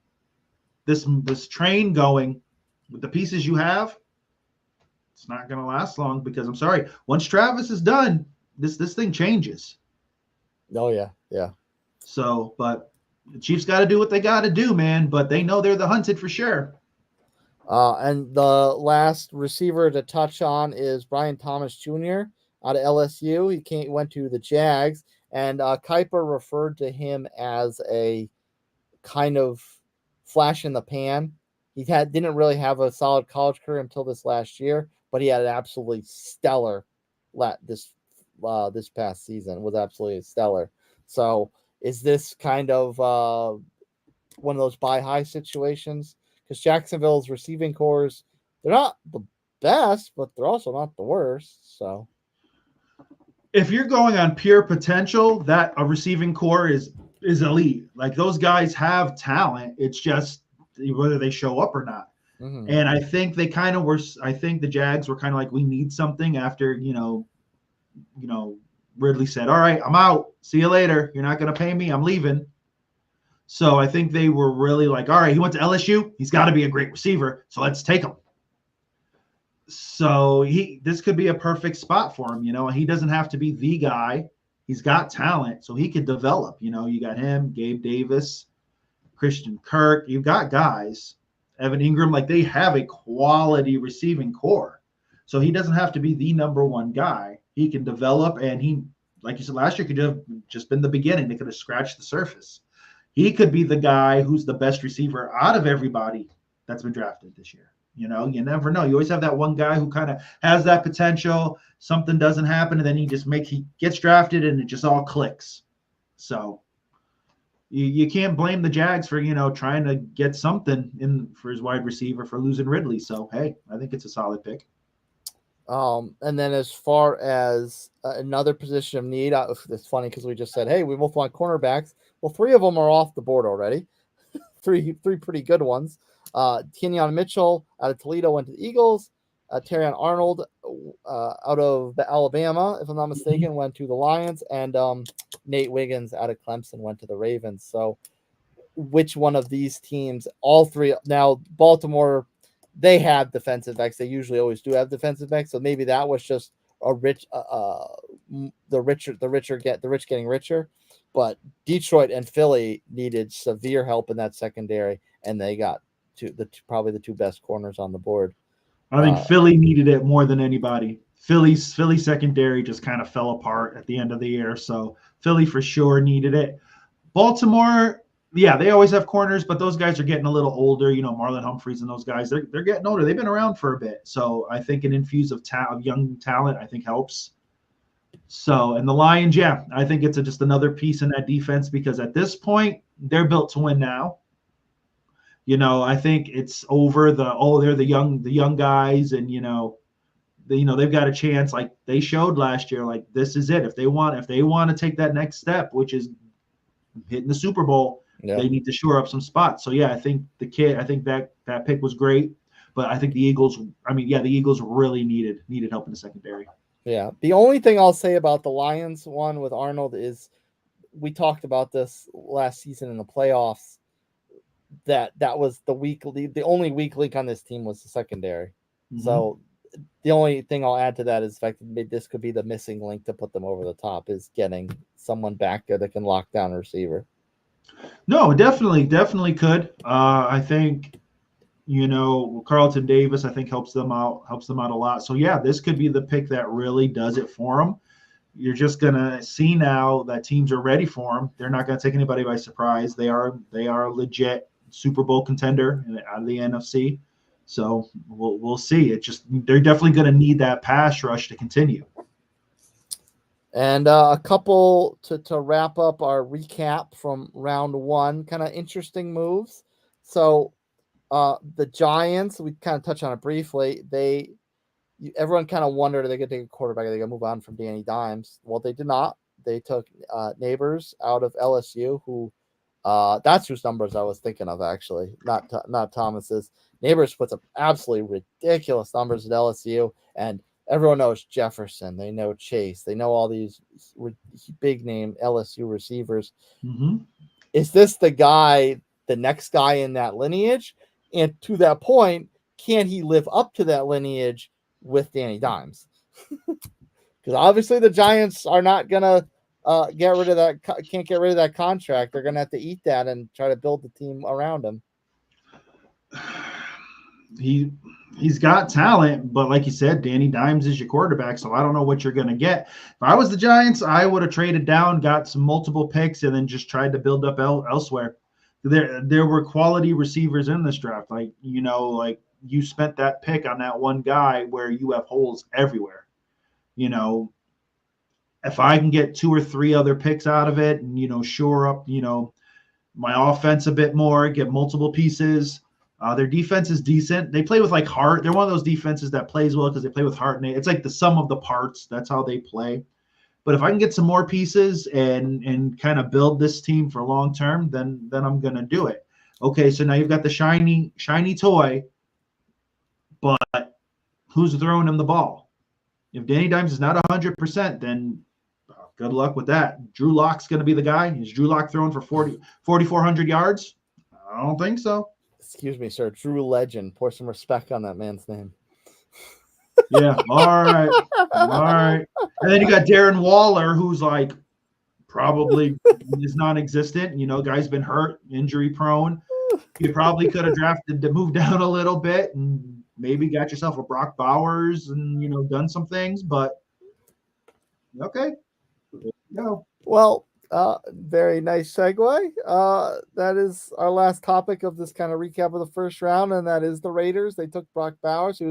train going with the pieces you have, it's not going to last long, because I'm sorry, once Travis is done, this thing changes. Oh yeah, yeah. So, but the Chiefs got to do what they got to do, man. But they know they're the hunted for sure. And the last receiver to touch on is Brian Thomas Jr. out of LSU. He went to the Jags, and Kuiper referred to him as a kind of flash in the pan. He didn't really have a solid college career until this last year, but he had an absolutely stellar this past season. Was absolutely stellar. So is this kind of one of those buy high situations? Because Jacksonville's receiving cores, they're not the best, but they're also not the worst. So if you're going on pure potential, that a receiving core is elite. Like, those guys have talent. It's just whether they show up or not. Mm-hmm. And I think they kind of were. I think the Jags were kind of like, we need something after Ridley said, all right, I'm out. See you later. You're not going to pay me. I'm leaving. So I think they were really like, all right, he went to LSU. He's got to be a great receiver. So let's take him. So this could be a perfect spot for him. He doesn't have to be the guy. He's got talent, so he could develop. You got him, Gabe Davis, Christian Kirk. You've got guys, Evan Ingram. Like, they have a quality receiving core. So he doesn't have to be the number one guy. He can develop, and he, like you said, last year could have just been the beginning. They could have scratched the surface. He could be the guy who's the best receiver out of everybody that's been drafted this year. You never know. You always have that one guy who kind of has that potential. Something doesn't happen, and then he gets drafted, and it just all clicks. So you can't blame the Jags for trying to get something in for his wide receiver for losing Ridley. So hey, I think it's a solid pick. And then as far as another position of need, it's funny because we just said, hey, we both want cornerbacks. Well, 3 of them are off the board already. three pretty good ones. Kenyon Mitchell out of Toledo went to the Eagles. Terrion Arnold out of Alabama, if I'm not mistaken, went to the Lions. And Nate Wiggins out of Clemson went to the Ravens. So which one of these teams, all 3, now Baltimore, they have defensive backs. They usually always do have defensive backs. So maybe that was just a rich, the rich getting richer. But Detroit and Philly needed severe help in that secondary, and they got probably the 2 best corners on the board. I think Philly needed it more than anybody. Philly secondary just kind of fell apart at the end of the year, so Philly for sure needed it. Baltimore, Yeah, they always have corners, but those guys are getting a little older. Marlon Humphreys and those guys, they're getting older. They've been around for a bit. So I think an infuse of young talent, I think helps. So, and the Lions, yeah, I think it's just another piece in that defense because at this point, they're built to win now. I think it's over they're the young guys, and they've got a chance like they showed last year. Like this is it. If they want to take that next step, which is hitting the Super Bowl, they need to shore up some spots. So yeah, I think that pick was great, but I think the Eagles really needed help in the secondary. Yeah. The only thing I'll say about the Lions one with Arnold is we talked about this last season in the playoffs. That was the only weak link on this team was the secondary. Mm-hmm. So the only thing I'll add to that is the fact that this could be the missing link to put them over the top is getting someone back there that can lock down a receiver. No, definitely could. I think, Carlton Davis, I think helps them out a lot. So yeah, this could be the pick that really does it for them. You're just gonna see now that teams are ready for them. They're not gonna take anybody by surprise. They are a legit Super Bowl contender out of the NFC. So we'll see. They're definitely gonna need that pass rush to continue. And a couple to wrap up our recap from round one, kind of interesting moves. So the Giants, we kind of touched on it briefly. Everyone kind of wondered, are they going to take a quarterback? Are they going to move on from Danny Dimes? Well, they did not. They took Neighbors out of LSU, who that's whose numbers I was thinking of, actually, not Thomas's. Neighbors puts up absolutely ridiculous numbers at LSU, and everyone knows Jefferson. They know Chase. They know all these big name LSU receivers. Mm-hmm. Is this the next guy in that lineage? And to that point, can he live up to that lineage with Danny Dimes? Because obviously the Giants are not going to get rid of that. Can't get rid of that contract. They're going to have to eat that and try to build the team around him. He's got talent, but like you said, Danny Dimes is your quarterback, so I don't know what you're going to get. If I was the Giants, I would have traded down, got some multiple picks, and then just tried to build up elsewhere. There were quality receivers in this draft. Like you spent that pick on that one guy where you have holes everywhere. If I can get 2 or 3 other picks out of it and, shore up, my offense a bit more, get multiple pieces. Their defense is decent. They play with heart. They're one of those defenses that plays well because they play with heart. And it's like the sum of the parts. That's how they play. But if I can get some more pieces and kind of build this team for long term, then I'm going to do it. Okay, so now you've got the shiny toy, but who's throwing him the ball? If Danny Dimes is not 100%, then good luck with that. Drew Lock's going to be the guy. Is Drew Lock throwing for 4,400 yards? I don't think so. Excuse me, sir. Drew Legend. Pour some respect on that man's name. Yeah. All right. And then you got Darren Waller, who's probably is non-existent. Guy's been hurt, injury prone. You probably could have drafted to move down a little bit and maybe got yourself a Brock Bowers and done some things. But okay. No. Well, very nice segue. That is our last topic of this kind of recap of the first round, and that is the Raiders. They took Brock Bowers,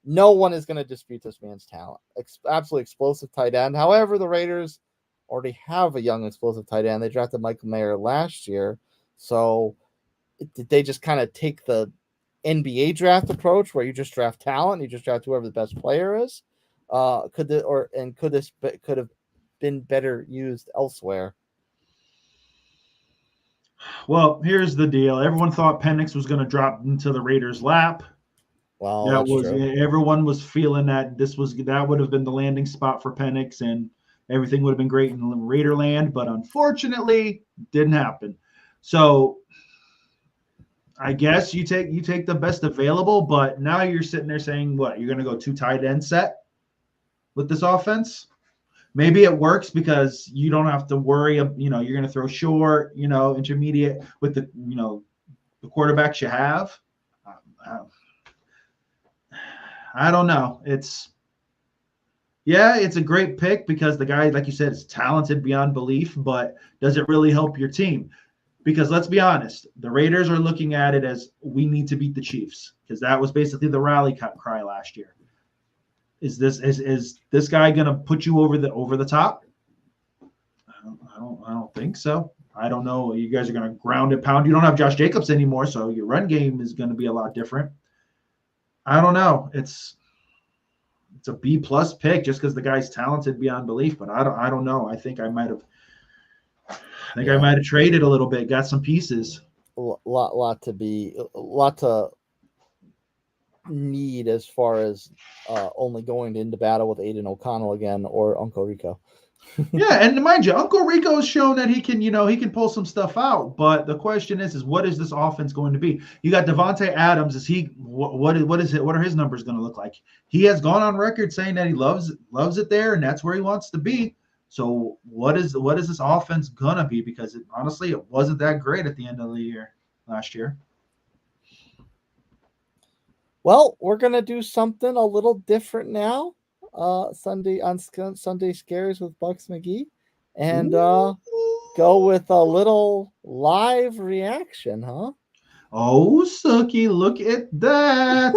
no one is going to dispute this man's talent. Absolutely explosive tight end. However, the Raiders already have a young explosive tight end. They drafted Michael Mayer last year. So did they just kind of take the NBA draft approach where you just draft talent, you just draft whoever the best player is? Could this have been better used elsewhere? Well, here's the deal. Everyone thought Penix was going to drop into the Raiders' lap. Well, everyone was feeling that that would have been the landing spot for Penix, and everything would have been great in Raiderland. But unfortunately, didn't happen. So I guess you take the best available. But now you're sitting there saying, what? You're going to go 2 tight end set with this offense? Maybe it works because you don't have to worry. You're going to throw short, intermediate with the quarterbacks you have. I don't know. It's a great pick because the guy, like you said, is talented beyond belief, but does it really help your team? Because let's be honest, the Raiders are looking at it as we need to beat the Chiefs because that was basically the rally cry last year. Is this guy going to put you over the top? I don't think so. I don't know. You guys are going to ground and pound. You don't have Josh Jacobs anymore, so your run game is going to be a lot different. I don't know. It's a B+ pick just because the guy's talented beyond belief, but I don't know. I think I might have traded a little bit, got some pieces. A lot to need as far as only going into battle with Aiden O'Connell again or Uncle Rico. Yeah, and mind you, Uncle Rico has shown that he can pull some stuff out. But the question is what is this offense going to be? You got Devontae Adams. Is he what is it? What are his numbers going to look like? He has gone on record saying that he loves it there, and that's where he wants to be. So what is this offense gonna be? Because honestly, it wasn't that great at the end of the year last year. Well, we're gonna do something a little different now. Sunday Scaries with Buccs McGee, and go with a little live reaction, huh? Oh, Suki, look at that!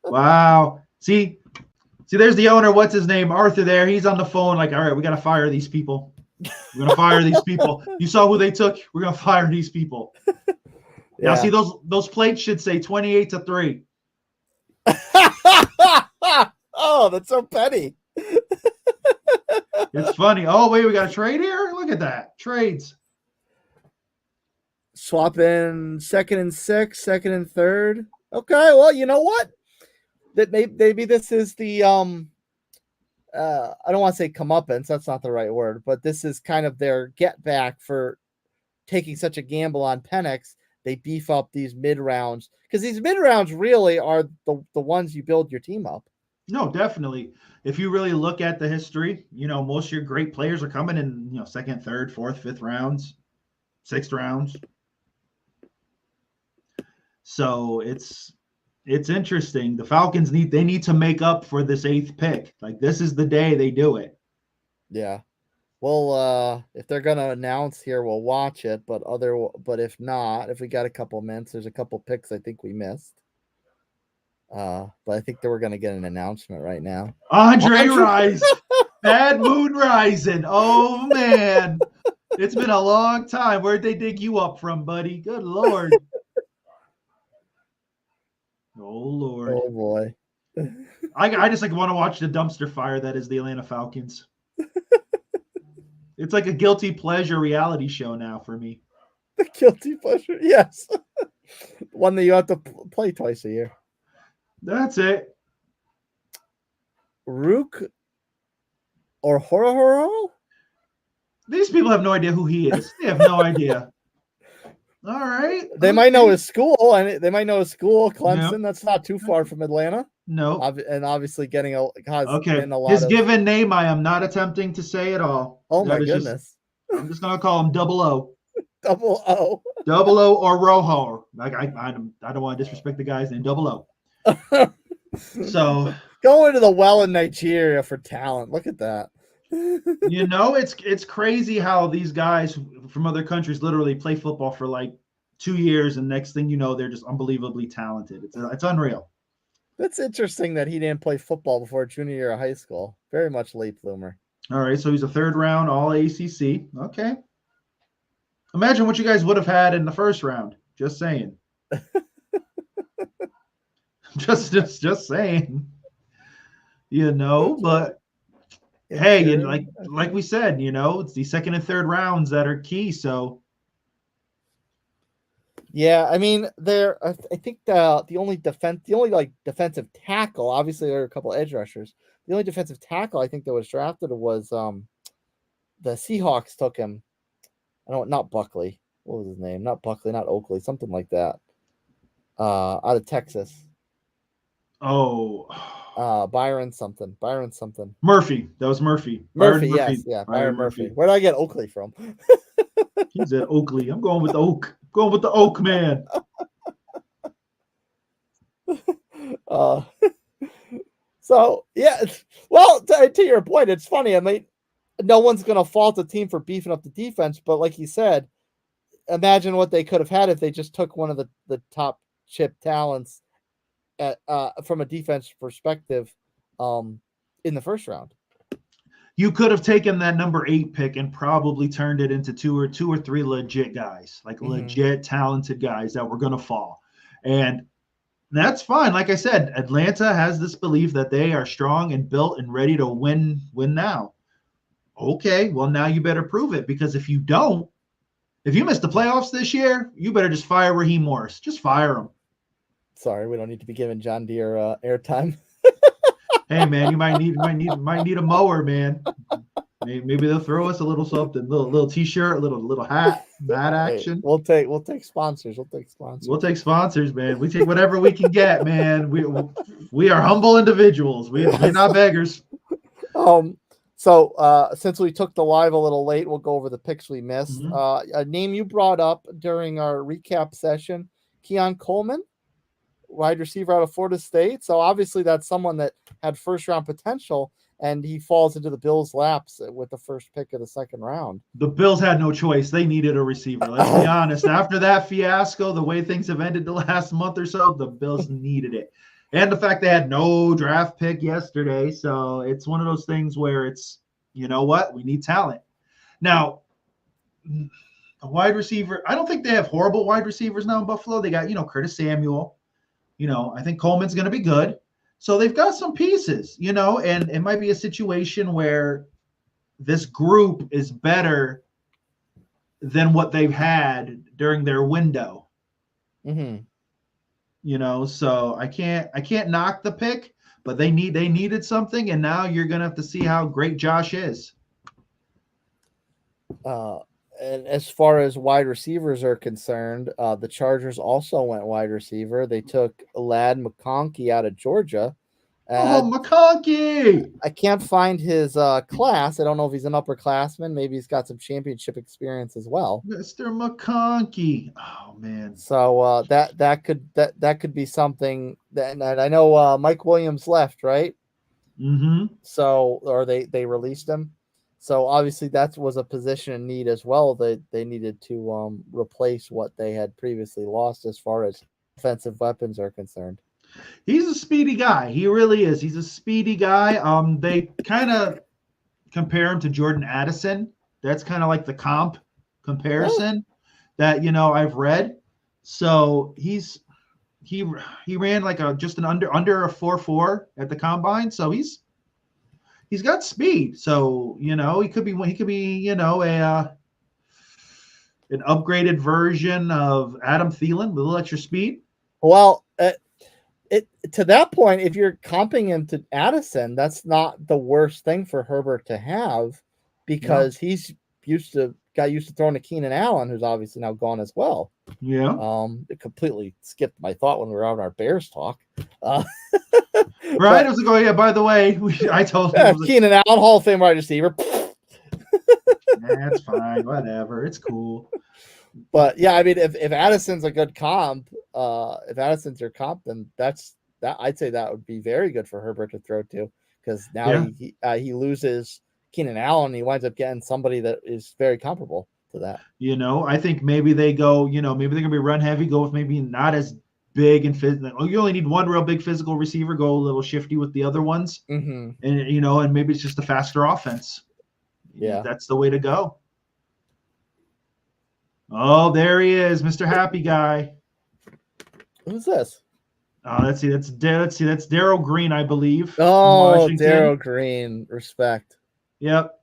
Wow. See, there's the owner. What's his name? Arthur there. He's on the phone like, all right, we got to fire these people. We're going to fire these people. You saw who they took. We're going to fire these people. Yeah. Now, see, those plates should say 28-3. Oh, that's so petty. It's funny. Oh, wait, we got a trade here? Look at that. Trades. Swap in 2nd and 6, 2nd and 3rd. Okay, well, you know what? That maybe this is the I don't want to say comeuppance, that's not the right word, but this is kind of their get back for taking such a gamble on Penix. They beef up these mid rounds because these mid rounds really are the ones you build your team up. No, definitely. If you really look at the history, most of your great players are coming in, 2nd, 3rd, 4th, 5th rounds, 6th rounds. So it's interesting. The Falcons need to make up for this 8th pick. Like, this is the day they do it. Yeah. Well, if they're gonna announce here, we'll watch it. But if not, if we got a couple minutes, there's a couple picks I think we missed. But I think that we're gonna get an announcement right now. Andre Rice, Bad Moon Rising. Oh man, it's been a long time. Where'd they dig you up from, buddy? Good Lord. Oh Lord. Oh boy. I just want to watch the dumpster fire that is the Atlanta Falcons. It's like a guilty pleasure reality show now for me. The guilty pleasure, yes. One that you have to play twice a year. That's it. Rook or Horo? These people have no idea who he is. They have no idea. All right. They might know his school, and they might know his school, Clemson. Yep. That's not too far from Atlanta. No. And obviously getting a lot his given name, I am not attempting to say at all. Oh, my goodness. I'm just going to call him Double O. Double O. Double O or Rojo. Like I don't want to disrespect the guy's name. Double O. So going to the well in Nigeria for talent. Look at that. It's crazy how these guys from other countries literally play football for like 2 years, and next thing you know, they're just unbelievably talented. It's unreal. That's interesting that he didn't play football before junior year of high school. Very much late bloomer. All right, so he's a 3rd round All ACC. Okay. Imagine what you guys would have had in the 1st round. Just saying. just saying. But hey, like we said, it's the 2nd and 3rd rounds that are key. So yeah, I mean, I think the only defensive tackle. Obviously, there are a couple edge rushers. The only defensive tackle I think that was drafted was the Seahawks took him. Not Buckley. What was his name? Not Buckley, not Oakley, something like that. Out of Texas. Oh. Byron something. Murphy. That was Murphy. Murphy, yes. Yeah, Byron Murphy. Where did I get Oakley from? He's at Oakley. I'm going with the Oak. Going with the Oak, man. So, yeah. Well, to your point, it's funny. I mean, no one's going to fault the team for beefing up the defense, but like you said, imagine what they could have had if they just took one of the top chip talents at from a defense perspective in the first round. You could have taken that number 8 pick and probably turned it into two or three legit guys, like legit talented guys that were going to fall. And that's fine. Like I said, Atlanta has this belief that they are strong and built and ready to win now. Okay, well, now you better prove it, because if you don't, if you miss the playoffs this year, you better just fire Raheem Morris. Just fire him. Sorry, we don't need to be giving John Deere airtime. Hey man, you might need a mower, man. Maybe they'll throw us a little something, little t-shirt, a little hat, that action. Hey, we'll take sponsors. We'll take sponsors, man. We take whatever we can get, man. We are humble individuals. We're not beggars. So since we took the live a little late, we'll go over the picks we missed. A name you brought up during our recap session, Keon Coleman, wide receiver out of Florida State. So obviously that's someone that had first round potential, and he falls into the Bills' laps with the first pick of the second round. The Bills had no choice. They needed a receiver. Let's be honest. After that fiasco, the way things have ended the last month or so, the Bills needed it. And the fact they had no draft pick yesterday. So it's one of those things where it's, you know what? We need talent. Now, a wide receiver, I don't think they have horrible wide receivers now in Buffalo. They got, Curtis Samuel. I think Coleman's going to be good. So they've got some pieces, and it might be a situation where this group is better than what they've had during their window. So I can't knock the pick, but they needed something, and now you're going to have to see how great Josh is. And as far as wide receivers are concerned, the Chargers also went wide receiver. They took Ladd McConkey out of Georgia. McConkey! I can't find his class. I don't know if he's an upperclassman. Maybe he's got some championship experience as well. Mr. McConkey. Oh man. So that could be something that, and I know Mike Williams left, right? So, or they released him. So obviously that was a position in need as well. They needed to replace what they had previously lost as far as offensive weapons are concerned. He's a speedy guy. He really is. He's a speedy guy. They kind of compare him to Jordan Addison. That's kind of like the comparison that I've read. So he ran like just an under a 4.4 at the combine. So he's got speed. So he could be an upgraded version of Adam Thielen with a little extra speed. Well, to that point, if you're comping him to Addison, that's not the worst thing for Herbert to have, because he's got used to throwing to Keenan Allen, who's obviously now gone as well. Yeah. It completely skipped my thought when we were on our Bears talk. Right. I was like, oh yeah, by the way, I told him Keenan Allen, Hall of Fame wide receiver. That's fine. Whatever. It's cool. But yeah, I mean, if Addison's a good comp, if Addison's your comp, then that's I'd say that would be very good for Herbert to throw to, because now he loses Keenan Allen, and he winds up getting somebody that is very comparable to that. I think maybe they go, maybe they're gonna be run heavy, go with maybe not as big and physical. You only need one real big physical receiver, go a little shifty with the other ones, and and maybe it's just a faster offense. Yeah, that's the way to go. Oh, there he is, Mr. Happy Guy. Who's this? Let's see. That's Darryl Green, I believe. Oh, Darryl Green. Respect. Yep.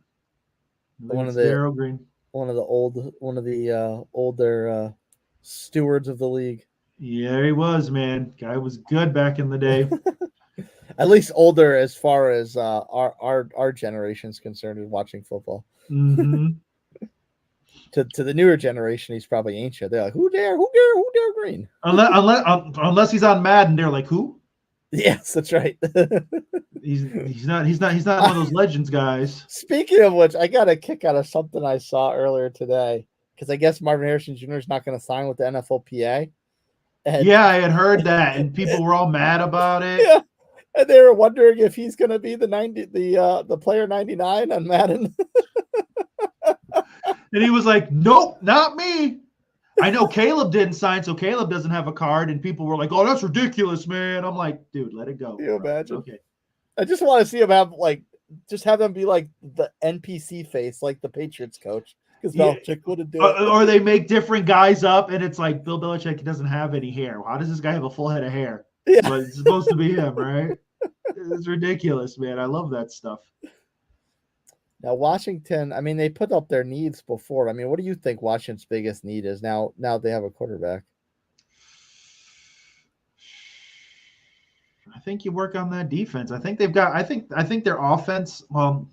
Darryl Green. One of the older stewards of the league. Yeah, he was, man. Guy was good back in the day. At least older as far as our generation is concerned in watching football. To the newer generation, he's probably ancient. They're like, who Darryl Green? Unless he's on Madden, they're like, who? Yes, that's right. he's not one of those legends guys. Speaking of which, I got a kick out of something I saw earlier today, because I guess Marvin Harrison Jr. is not going to sign with the NFLPA. And, yeah, I had heard that, and people were all mad about it. Yeah, and they were wondering if he's going to be the player 99 on Madden. And he was like, nope, not me. I know Caleb didn't sign, so Caleb doesn't have a card, and people were like, "Oh, that's ridiculous, man." I'm like, dude, let it go. Can you imagine? Okay. I just want to see him have just have them be like the NPC face, like the Patriots coach, because Belichick wouldn't do it. Or they make different guys up, and it's like Bill Belichick doesn't have any hair. How does this guy have a full head of hair? Yeah. But it's supposed to be him, right? It's ridiculous, man. I love that stuff. Now, Washington, I mean, they put up their needs before. I mean, what do you think Washington's biggest need is now they have a quarterback? I think you work on that defense. I think they've got. I think their offense. Well,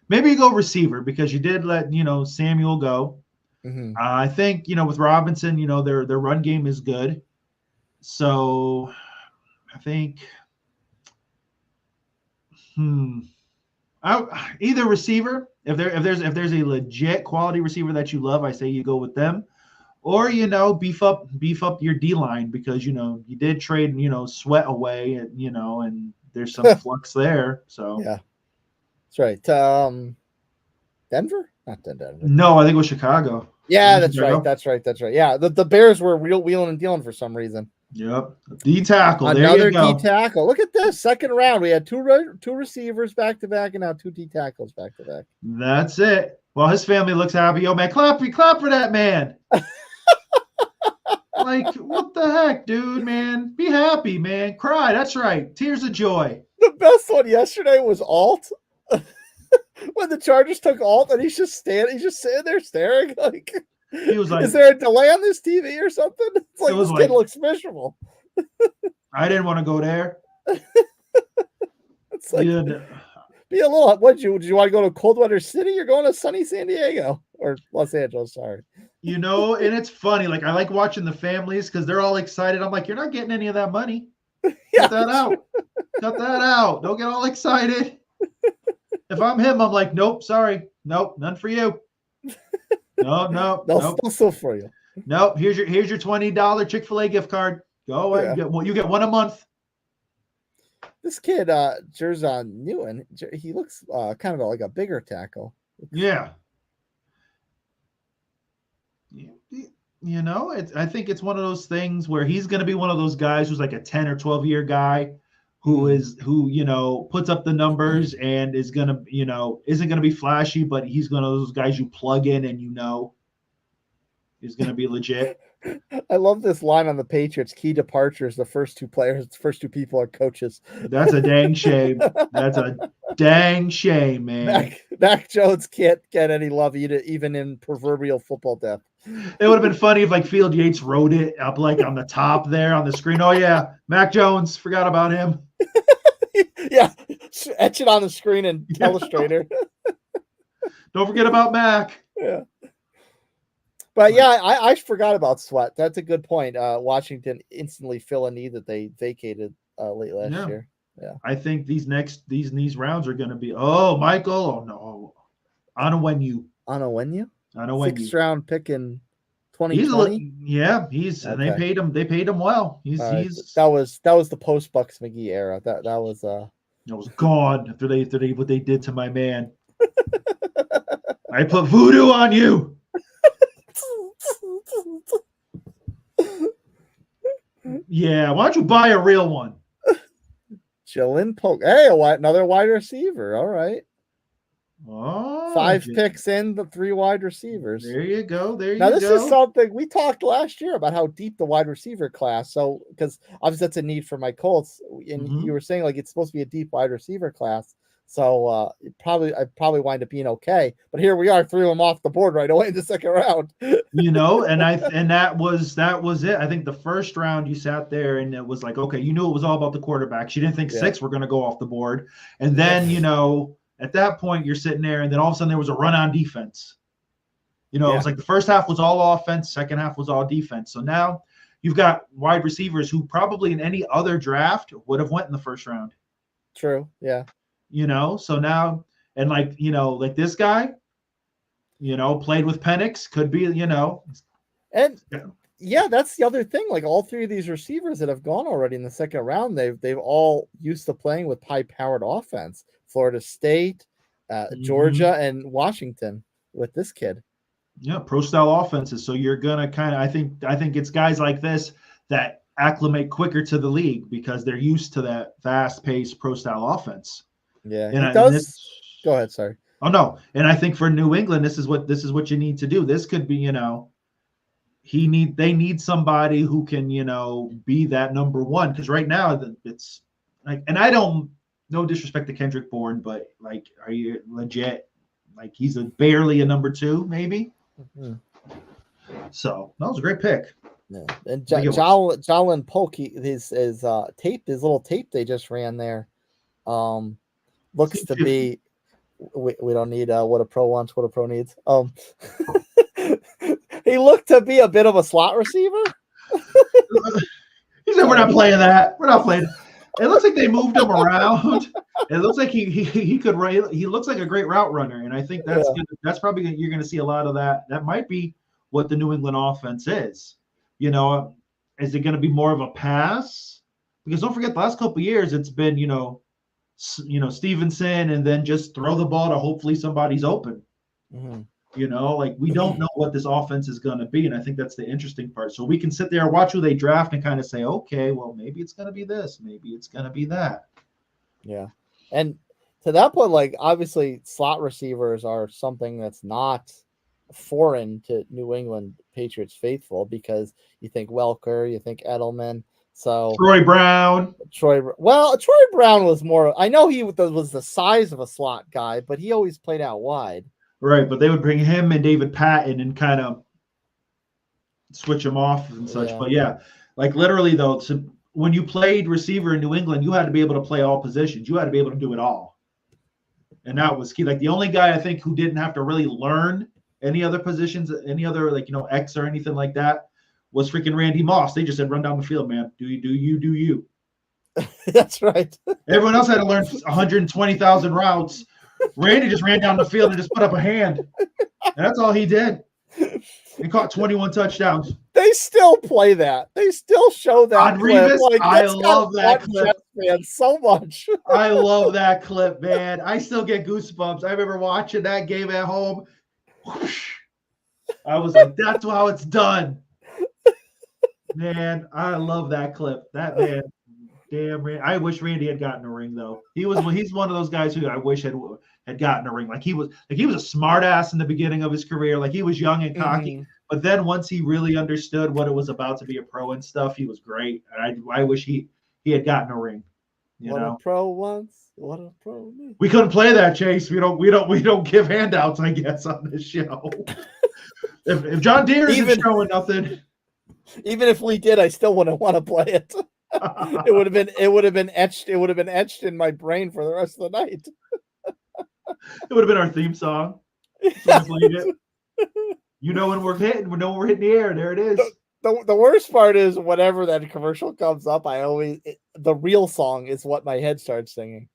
maybe you go receiver because you did let Samuel go. Mm-hmm. I think with Robinson, their run game is good. So I think either receiver. If there's a legit quality receiver that you love, I say you go with them. Or beef up your D line because you did trade Sweat away and there's some flux there. So yeah, that's right. Denver, not Denver. No, I think it was Chicago. Yeah, that's right. That's right. Yeah, the Bears were wheeling and dealing for some reason. Yep, D tackle. Another D tackle. Look at this second round. We had two receivers back to back, and now two D tackles back to back. That's it. Well, his family looks happy. Yo, man, clap for that man. Like, what the heck, dude, man? Be happy, man. Cry. That's right. Tears of joy. The best one yesterday was Alt. When the Chargers took Alt, and he's just sitting there staring. Like, he was like, "Is there a delay on this TV or something?" It's like this kid looks miserable. I didn't want to go there. It's like, be a little. Would you want to go to cold weather city? You're going to sunny San Diego or Los Angeles. Sorry. And it's funny. Like, I like watching the families because they're all excited. I'm like, you're not getting any of that money. Yeah. Cut that out. Cut that out. Don't get all excited. If I'm him, I'm like, nope, sorry. Nope, none for you. No. Still for you. Nope. Here's your $20 Chick-fil-A gift card. Go away. Yeah. You get one a month. This kid, Jerzon Newton, he looks kind of like a bigger tackle. Yeah. I think it's one of those things where he's going to be one of those guys who's like a 10 or 12-year guy who puts up the numbers and is going to, isn't going to be flashy, but he's one of those guys you plug in and is going to be legit. I love this line on the Patriots. Key departures, the first two people are coaches. That's a dang shame. That's a dang shame, man. Mac Jones can't get any love even in proverbial football depth. It would have been funny if Field Yates wrote it up like on the top there on the screen. Oh yeah, Mac Jones, forgot about him. Yeah, etch it on the screen in Illustrator. Don't forget about Mac. Yeah. But yeah, I forgot about Sweat. That's a good point. Washington instantly fill a need that they vacated late last year. Yeah. I think these rounds are going to be. Oh, Michael. Oh no. Onwenu. 6th round pick in 2020. And they paid him well. That was the post Bucks McGee era. That was gone after what they did to my man. I put voodoo on you. Yeah, why don't you buy a real one? Jalen Polk. Hey, another wide receiver. All right. Oh, 5 picks in, the 3 wide receivers. There you go. Now, this is something we talked last year about how deep the wide receiver class. So, because obviously that's a need for my Colts, and you were saying like it's supposed to be a deep wide receiver class. So I'd probably wind up being okay. But here we are, 3 of them off the board right away in the second round. And that was it. I think the first round you sat there and it was like, okay, you knew it was all about the quarterbacks. You didn't think 6 were going to go off the board. And then, at that point you're sitting there and then all of a sudden there was a run on defense. It was like the first half was all offense, second half was all defense. So now you've got wide receivers who probably in any other draft would have went in the first round. True. Yeah. So now, and like this guy, played with Penix, could be, And that's the other thing. Like all 3 of these receivers that have gone already in the second round, they've all used to playing with high-powered offense. Florida State, Georgia, and Washington with this kid. Yeah, pro style offenses. So you're gonna kind of, I think it's guys like this that acclimate quicker to the league because they're used to that fast paced pro style offense. Yeah, And, he and this, does. Go ahead. Sorry. oh no, and I think for New England, this is what you need to do. This could be, they need somebody who can, be that number one. Because right now it's like, and I don't, no disrespect to Kendrick Bourne, but like, are you legit? Like he's barely a number two, maybe. Mm-hmm. So that was a great pick. Yeah. And Jalen Polk, his little tape they just ran there, looks to be. We don't need what a pro wants, what a pro needs. He looked to be a bit of a slot receiver. He said, "We're not playing that. We're not playing." It looks like they moved him around. It looks like he could run. He looks like a great route runner, and I think that's probably you're going to see a lot of that. That might be what the New England offense is. Is it going to be more of a pass? Because don't forget, the last couple of years it's been Stevenson, and then just throw the ball to hopefully somebody's open. Mm-hmm. Like we don't know what this offense is going to be, and I think that's the interesting part. So we can sit there and watch who they draft and kind of say, okay, well maybe it's going to be this, maybe it's going to be that. Yeah, and to that point, like obviously slot receivers are something that's not foreign to New England Patriots faithful, because you think Welker, you think Edelman. So Troy Brown was more. I know he was the size of a slot guy, but he always played out wide. Right, but they would bring him and David Patton and kind of switch them off and such. Yeah. But yeah, like literally though, so when you played receiver in New England, you had to be able to play all positions. You had to be able to do it all, and that was key. Like the only guy I think who didn't have to really learn any other positions, any other X or anything like that, was freaking Randy Moss. They just said, run down the field, man. Do you. That's right. Everyone else had to learn 120,000 routes. Randy just ran down the field and just put up a hand. And that's all he did. He caught 21 touchdowns. They still play that. They still show that clip. I love that clip. Man, so much. I love that clip, man. I still get goosebumps. I remember watching that game at home. Whoosh. I was like, that's how it's done. Man, I love that clip. That man, damn, I wish Randy had gotten a ring though. He's one of those guys who I wish had gotten a ring. Like he was a smart ass in the beginning of his career. Like he was young and cocky, but then once he really understood what it was about to be a pro and stuff, he was great. And I wish he had gotten a ring. What a pro wants, what a pro needs. We couldn't play that, Chase. We don't give handouts, I guess, on this show. if John Deere isn't showing nothing. Even if we did, I still wouldn't want to play it. It would have been etched in my brain for the rest of the night. It would have been our theme song. When we're hitting the air. There it is. The worst part is whenever that commercial comes up, the real song is what my head starts singing.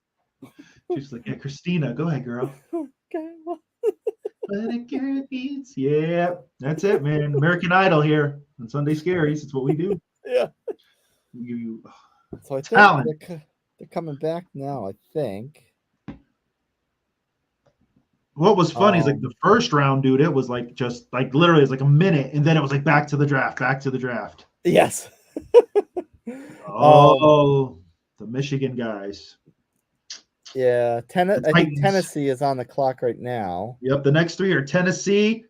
She's like, yeah, Christina, go ahead, girl. Okay. Yeah, that's it, man. American Idol here on Sunday Scaries. It's what we do. Yeah. So I think they're coming back now, I think. What was funny is like the first round, dude, it was like just like literally it's like a minute, and then it was like back to the draft. Yes. The Michigan guys. Yeah, I think Tennessee is on the clock right now. Yep, the next three are Tennessee,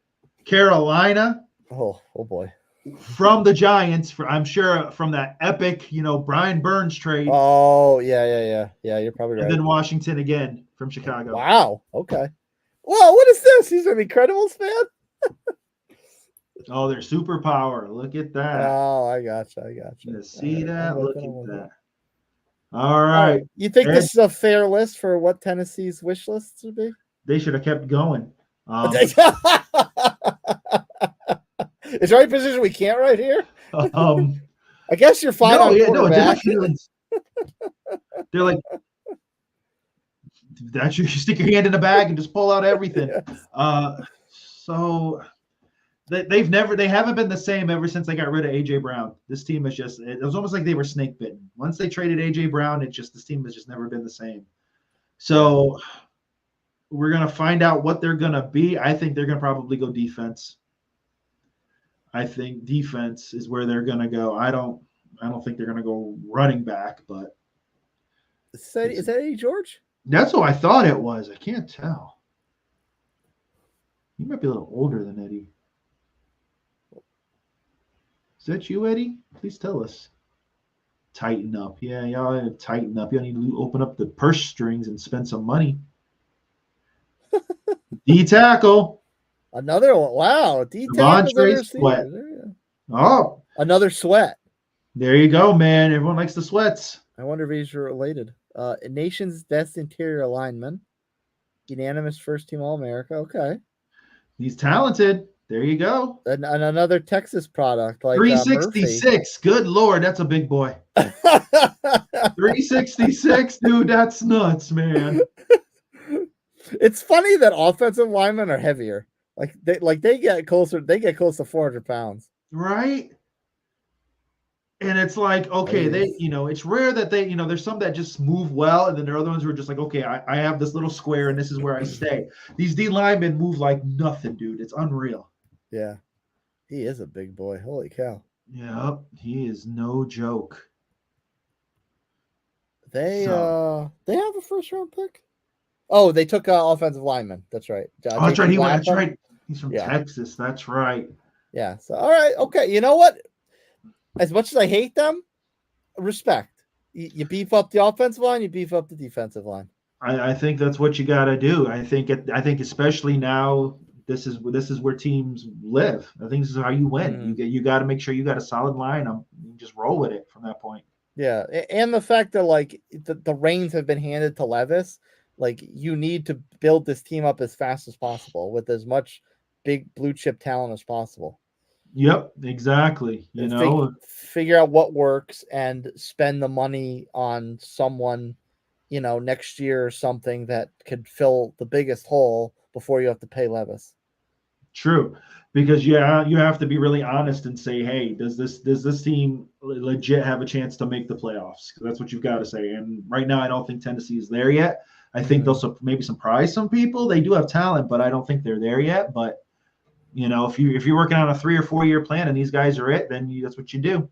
Carolina. Oh boy. From the Giants, I'm sure from that epic, Brian Burns trade. Oh, yeah. You're probably right. And then Washington again from Chicago. Wow. Okay. Well, what is this? He's an Incredibles fan? Oh, their superpower. Look at that. Oh, I gotcha. You see that? Look at that. All right. You think this is a fair list for what Tennessee's wish lists would be? They should have kept going. Is there any position we can't right here? I guess you're fine on quarterback. They're like, that's you stick your hand in the bag and just pull out everything. Yes. So they haven't been the same ever since they got rid of AJ Brown. This team is just, it was almost like they were snake bitten. Once they traded AJ Brown, this team has just never been the same. So we're going to find out what they're going to be. I think they're going to probably go defense. I think defense is where they're going to go. I don't think they're going to go running back, but Is that Eddie George? that's what I thought it was. I can't tell. You might be a little older than Eddie. Is that you, Eddie? Please tell us. Tighten up. Yeah, y'all tighten up. Y'all need to open up the purse strings and spend some money. D tackle. Another one. Wow. D tackle. Sweat. Oh. Another Sweat. There you go, man. Everyone likes the Sweats. I wonder if he's related. Nation's best interior lineman. Unanimous first team All-America. Okay. He's talented. There you go. And another Texas product like 366. Good Lord, that's a big boy. 366, dude, that's nuts, man. It's funny that offensive linemen are heavier. They get closer to 400 pounds. Right? And it's like, okay, it's rare that there's some that just move well, and then there are other ones who are just like, okay, I have this little square and this is where I stay. These D linemen move like nothing, dude. It's unreal. Yeah. He is a big boy. Holy cow. Yep, he is no joke. They have a first round pick? Oh, they took offensive lineman. That's right. That's right. That's right. He's from Texas. That's right. Yeah. So all right. Okay. You know what? As much as I hate them, respect. You beef up the offensive line, you beef up the defensive line. I think that's what you got to do. I think especially now, this is where teams live. I think this is how you win. You got to make sure you got a solid line. You just roll with it from that point. Yeah, and the fact that the reins have been handed to Levis, you need to build this team up as fast as possible with as much big blue chip talent as possible. Yep, exactly. Figure out what works and spend the money on someone, next year or something that could fill the biggest hole before you have to pay Levis. True, because you have to be really honest and say, hey, does this team legit have a chance to make the playoffs? Because that's what you've got to say. And right now, I don't think Tennessee is there yet. I think they'll maybe surprise some people. They do have talent, but I don't think they're there yet. But if you're working on a 3 or 4 year plan and these guys are it, then that's what you do.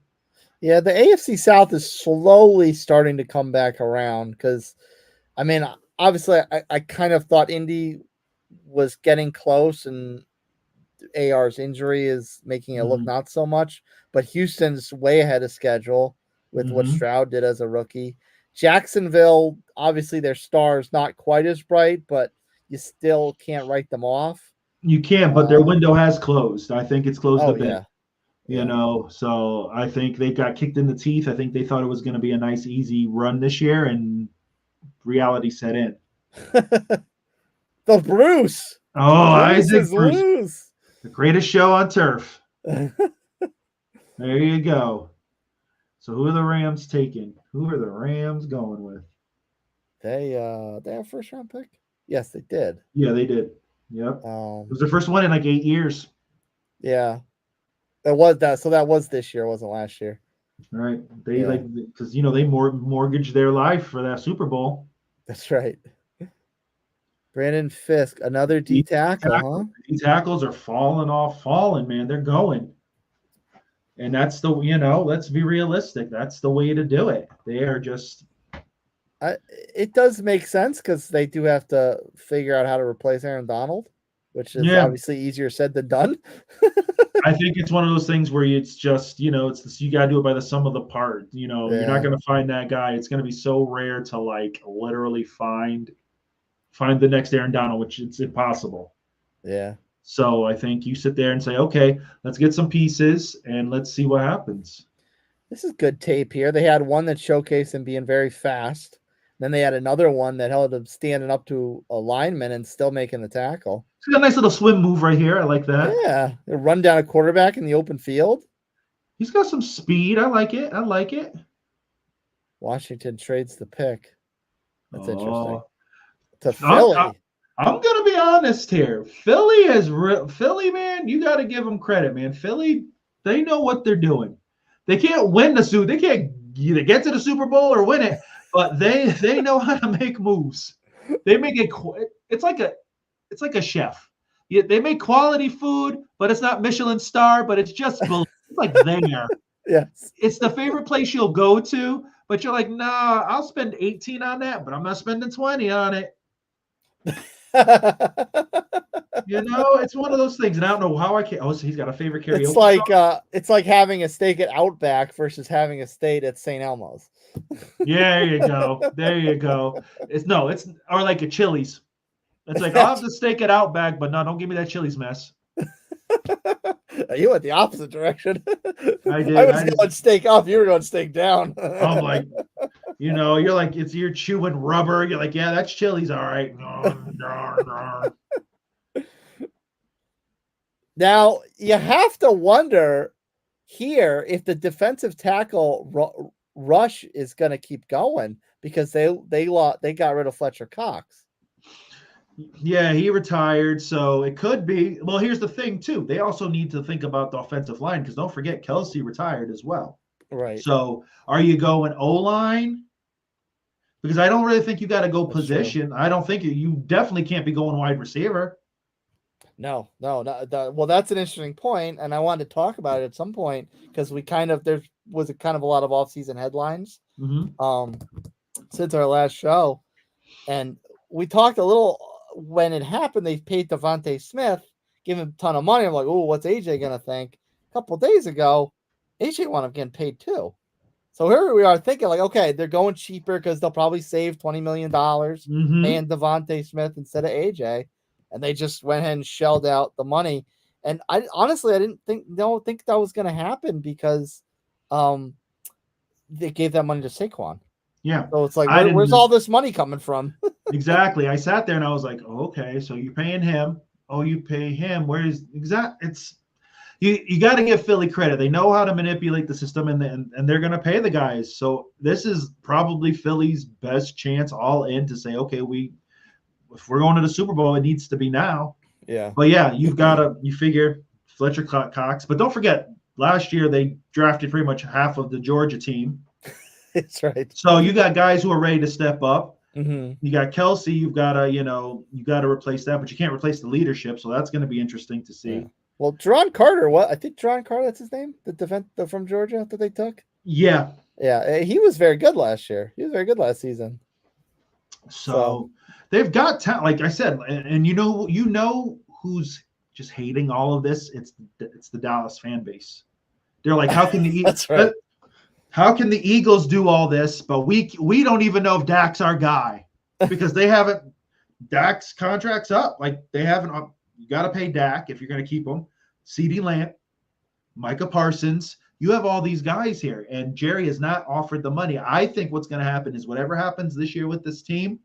Yeah, the AFC South is slowly starting to come back around because, obviously, I kind of thought Indy was getting close, and AR's injury is making it look not so much. But Houston's way ahead of schedule with what Stroud did as a rookie. Jacksonville, obviously, their star's not quite as bright, but you still can't write them off. You can't, but their window has closed. I think it's closed a bit. Yeah. So I think they got kicked in the teeth. I think they thought it was going to be a nice, easy run this year, and reality set in. The Bruce. Isaac Bruce. The greatest show on turf. There you go. So who are the Rams taking? Who are the Rams going with? They have first round pick? Yes, they did. Yeah, they did. Yep. It was their first one in 8 years. Yeah. It was that. So that was this year, wasn't last year. Right. Because they mortgaged their life for that Super Bowl. That's right. Brandon Fisk, another D tackle, huh? D tackles are falling, man. They're going. And that's let's be realistic. That's the way to do it. They are just. It does make sense because they do have to figure out how to replace Aaron Donald, which is obviously easier said than done. I think it's one of those things where it's just, you got to do it by the sum of the part. You're not going to find that guy. It's going to be so rare to literally find the next Aaron Donald, which it's impossible. Yeah. So I think you sit there and say, okay, let's get some pieces and let's see what happens. This is good tape here. They had one that showcased him being very fast. Then they had another one that held him standing up to a lineman and still making the tackle. He's got a nice little swim move right here. I like that. Yeah. They run down a quarterback in the open field. He's got some speed. I like it. Washington trades the pick. That's interesting. To Philly. I'm going to be honest here. Philly, man, you got to give them credit, man. Philly, they know what they're doing. They can't win the Super. They can't either get to the Super Bowl or win it, but they know how to make moves. They make it. It's like a chef. they make quality food, but it's not Michelin star, but it's just like there. Yes. It's the favorite place you'll go to, but you're like, nah, I'll spend 18 on that, but I'm not spending 20 on it. It's one of those things, and I don't know how I can. Oh, so he's got a favorite karaoke. It's like having a steak at Outback versus having a steak at St. Elmo's. Yeah, there you go. There you go. It's or like a Chili's. It's like, I'll have the steak at Outback, but no, don't give me that Chili's mess. You went the opposite direction. I did. I was going steak up. You were going steak down. I'm like, you're like, you're chewing rubber. You're like, yeah, that's Chili's. All right. Now, you have to wonder here if the defensive tackle rush is going to keep going because they got rid of Fletcher Cox. Yeah, he retired, so it could be. Well, here's the thing, too. They also need to think about the offensive line because don't forget, Kelsey retired as well. Right. So are you going O-line? Because I don't really think you got to go position. True. I don't think you definitely can't be going wide receiver. No. Well, that's an interesting point, and I wanted to talk about it at some point because there was a kind of a lot of offseason headlines since our last show, and we talked a little when it happened. They paid Devontae Smith, gave him a ton of money. I'm like, oh, what's AJ gonna think? A couple of days ago, AJ wound up getting paid too. So here we are thinking like, okay, they're going cheaper because they'll probably save $20 million paying Devontae Smith instead of AJ. And they just went ahead and shelled out the money. And I honestly, I didn't think that was going to happen because they gave that money to Saquon. Yeah. So it's like, where's all this money coming from? Exactly. I sat there and I was like, oh, okay, so you're paying him. Oh, you pay him. Where's it's you got to give Philly credit. They know how to manipulate the system and they're going to pay the guys. So this is probably Philly's best chance all in to say, okay, if we're going to the Super Bowl, it needs to be now. Yeah. But yeah, you figure Fletcher Cox. But don't forget, last year they drafted pretty much half of the Georgia team. That's right. So you got guys who are ready to step up. Mm-hmm. You got Kelsey. You've got to, you got to replace that, but you can't replace the leadership. So that's going to be interesting to see. Yeah. Well, Jerron Carter, I think Jerron Carter, that's his name, the defense from Georgia that they took. Yeah. Yeah. He was very good last year. He was very good last season. So they've got talent, like I said, and you know who's just hating all of this? It's the Dallas fan base. They're like, how can the That's right. How can the Eagles do all this, but we don't even know if Dak's our guy because they haven't. Dak's contract's up. Like they haven't. You got to pay Dak if you're going to keep him. CeeDee Lamb, Micah Parsons. You have all these guys here, and Jerry has not offered the money. I think what's going to happen is whatever happens this year with this team,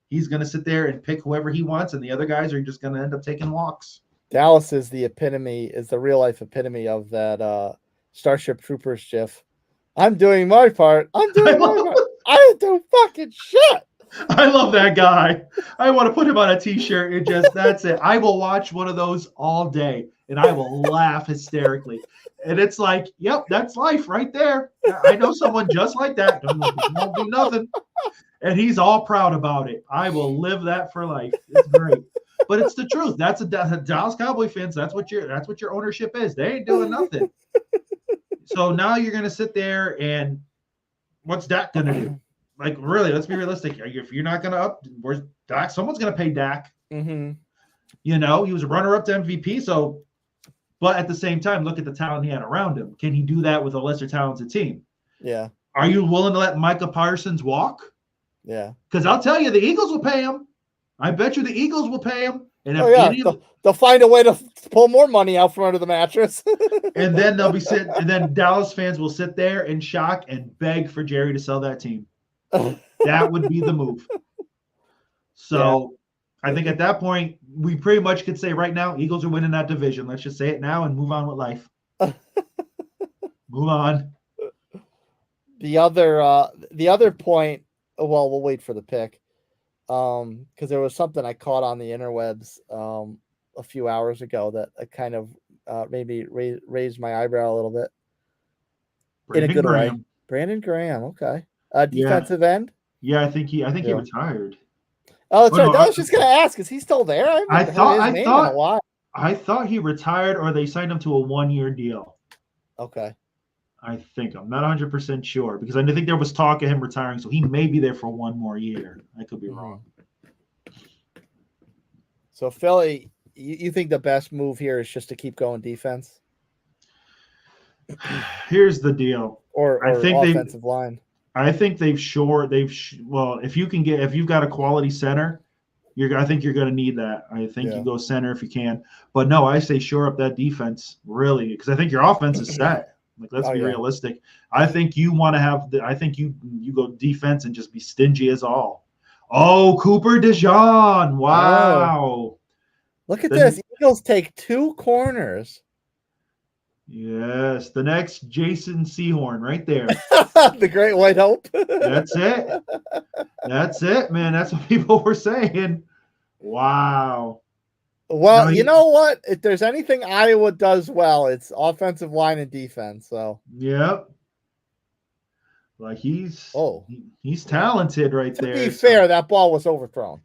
he's going to sit there and pick whoever he wants, and the other guys are just going to end up taking walks. Dallas is the real life epitome of that Starship Troopers gif. I'm doing my part. I didn't do fucking shit. I love that guy. I want to put him on a t-shirt. That's it. I will watch one of those all day and I will laugh hysterically. And it's like, yep, that's life right there. I know someone just like that. Don't do nothing. And he's all proud about it. I will live that for life. It's great. But it's the truth. That's a Dallas Cowboy fans. That's what your ownership is. They ain't doing nothing. So now you're going to sit there and what's Dak going to do? Like, really, let's be realistic. If you're not going to where's Dak? Someone's going to pay Dak. Mm-hmm. He was a runner-up to MVP. So, but at the same time, look at the talent he had around him. Can he do that with a lesser talented team? Yeah. Are you willing to let Micah Parsons walk? Yeah. Because I'll tell you, the Eagles will pay him. I bet you the Eagles will pay him. And they'll find a way to pull more money out from under the mattress. And then they'll be and then Dallas fans will sit there in shock and beg for Jerry to sell that team. That would be the move. So I think at that point, we pretty much could say right now, Eagles are winning that division. Let's just say it now and move on with life. Move on. The other point, well, we'll wait for the pick. Because there was something I caught on the interwebs a few hours ago that I kind of made me raise my eyebrow a little bit. Brandon in a good Graham. way. Brandon Graham, okay. Defensive end? Yeah, I think he retired. Oh, that's right. I was just gonna ask, is he still there? I haven't heard his name in a while. I thought he retired or they signed him to a 1-year deal. Okay. I think. I'm not 100% sure because I think there was talk of him retiring, so he may be there for one more year. I could be wrong. So Philly, you think the best move here is just to keep going defense? Here's the deal. Or offensive line. I think well, if you've got a quality center, I think you're going to need that. I think you go center if you can. But no, I say shore up that defense really because I think your offense is set. Like let's be realistic. I think you want to have I think you go defense and just be stingy as all. Oh, Cooper DeJean. Wow. Oh. Look at this. Eagles take 2 corners. Yes, the next Jason Sehorn right there. The Great White Hope. That's it. That's it, man. That's what people were saying. Wow. Well, you know what? If there's anything Iowa does well, it's offensive line and defense. So. Yep. Like he's talented right there. To be fair, that ball was overthrown.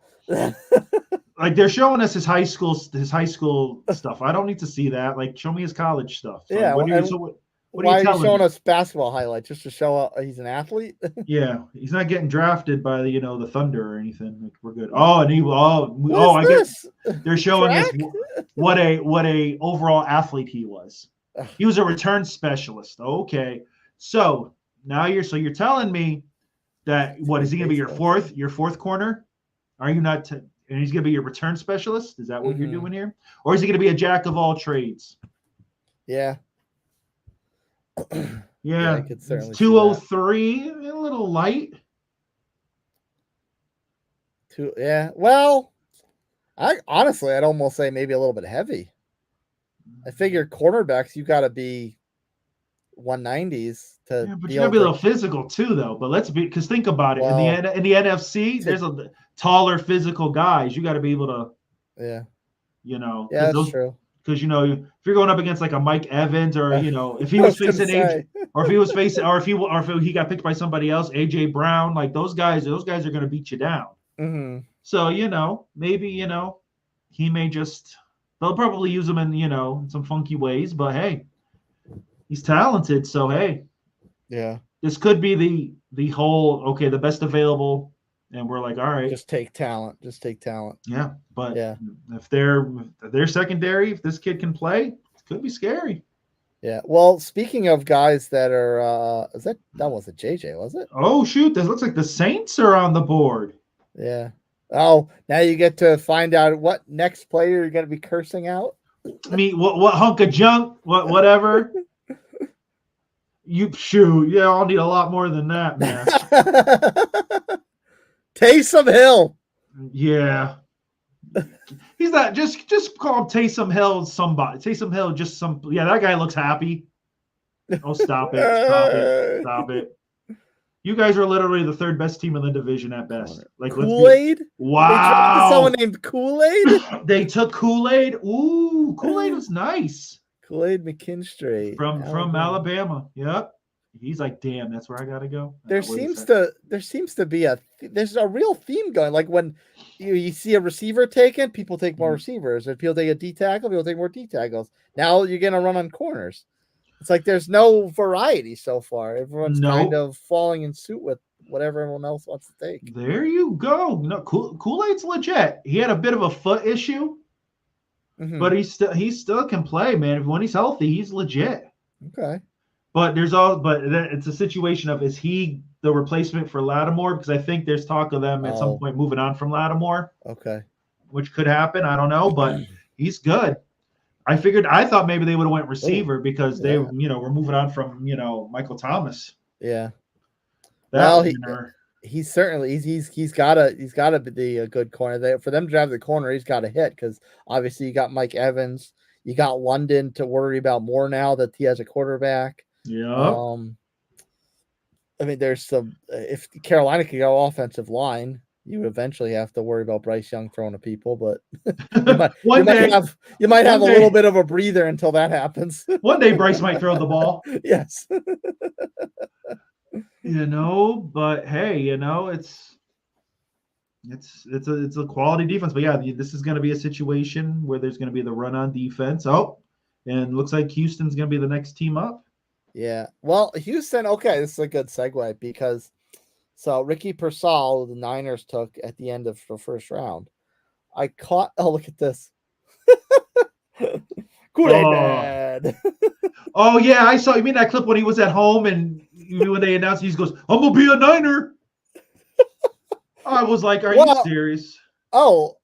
Like they're showing us his high school stuff. I don't need to see that. Like show me his college stuff. So yeah. What are you showing us basketball highlights just to show he's an athlete? Yeah, he's not getting drafted by the Thunder or anything. Like we're good. Oh, and they're showing us what a overall athlete he was. He was a return specialist. Okay, so now you're telling me that what is he going to be your fourth corner? Are you not? And he's going to be your return specialist? Is that what you're doing here? Or is he going to be a jack of all trades? Yeah. Yeah. It's 203, a little light. Yeah. Well, I'd almost say maybe a little bit heavy. I figure cornerbacks, you got to be 190s to. Yeah, but you got to be a little physical too, though. But because think about it. Well, in the NFC, there's a taller physical guys. You got to be able to. Yeah. Yeah, that's true. Because if you're going up against like a Mike Evans or if he was facing AJ, or if he got picked by somebody else, AJ Brown, like those guys are going to beat you down. Mm-hmm. So maybe he may they'll probably use him in some funky ways, but hey, he's talented. So hey, this could be the whole the best available. And we're like, all right, just take talent. Yeah, but if they're secondary, if this kid can play, it could be scary. Yeah. Well, speaking of guys that are, that wasn't JJ, was it? Oh shoot! This looks like the Saints are on the board. Yeah. Oh, now you get to find out what next player you're going to be cursing out. What hunk of junk? Whatever. I'll need a lot more than that, man. Taysom Hill. Yeah. He's not just call him Taysom Hill somebody. Taysom Hill that guy looks happy. Oh, stop it. You guys are literally the third best team in the division at best. Like Kool-Aid? Wow. They drafted someone named Kool-Aid? They took Kool-Aid. Ooh, Kool-Aid was nice. Kool-Aid McKinstry. From Alabama. Yep. He's like, damn, that's where I gotta go. There seems to be there's a real theme going. Like when you see a receiver taken, people take more receivers. If people take a D tackle, people take more D tackles. Now you're gonna run on corners. It's like there's no variety so far. Everyone's kind of falling in suit with whatever everyone else wants to take. There you go. No, Kool-Aid's legit. He had a bit of a foot issue, but he still can play, man. When he's healthy, he's legit. Okay. But it's a situation of, is he the replacement for Lattimore? Because I think there's talk of them at some point moving on from Lattimore. Okay. Which could happen. I don't know, but he's good. I thought maybe they would have went receiver because they, were moving on from, Michael Thomas. Yeah. He's certainly he's got to be a good corner. For them to have the corner, he's got to hit because obviously you got Mike Evans, you got London to worry about more now that he has a quarterback. Yeah. There's some. If Carolina could go offensive line, you would eventually have to worry about Bryce Young throwing to people. But you might have a little bit of a breather until that happens. One day Bryce might throw the ball. Yes. But hey, It's a quality defense, but yeah, this is going to be a situation where there's going to be the run on defense. Oh, and looks like Houston's going to be the next team up. Yeah. Well, Houston. Okay, this is a good segue because so Ricky Pearsall, the Niners took at the end of the first round. I caught. Oh, look at this. Kool-Aid Man. Oh yeah, I saw. You mean that clip when he was at home and when they announced he goes, "I'm gonna be a Niner." I was like, "Are you serious?" Oh,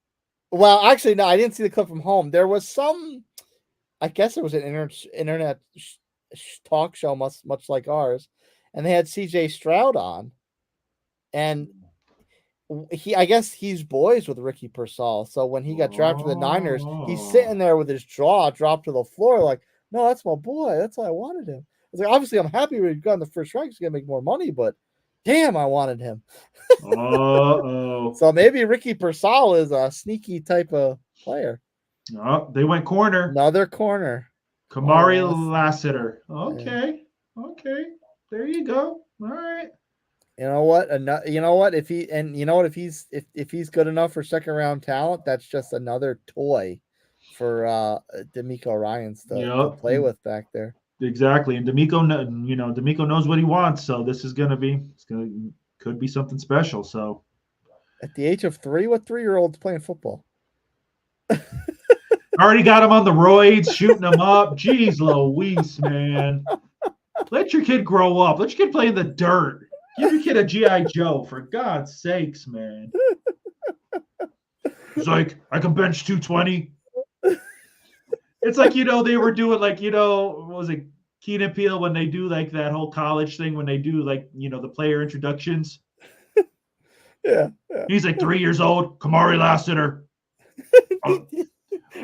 well, actually, no, I didn't see the clip from home. There was some. I guess it was an internet talk show, much like ours, and they had C.J. Stroud on, and I guess he's boys with Ricky Pearsall. So when he got drafted to the Niners, he's sitting there with his jaw dropped to the floor, like, "No, that's my boy. That's why I wanted him." I was like, obviously, I'm happy we got in the first round. He's gonna make more money, but damn, I wanted him. So maybe Ricky Pearsall is a sneaky type of player. Oh, they went corner. Another corner. Kamari Lassiter. Okay. Okay. There you go. All right. You know what? If he's good enough for second round talent, that's just another toy for DeMeco Ryans to play with back there. Exactly. And DeMeco knows what he wants, so this is could be something special. So at the age of 3, what 3-year-old's playing football? Already got him on the roids, shooting him up. Jeez Louise, man. Let your kid grow up. Let your kid play in the dirt. Give your kid a G.I. Joe, for God's sakes, man. It's like, I can bench 220. It's like, they were doing like, what was it, Keen and Peele, when they do like that whole college thing, when they do like, the player introductions. Yeah. He's like 3 years old. Kamari Lassiter.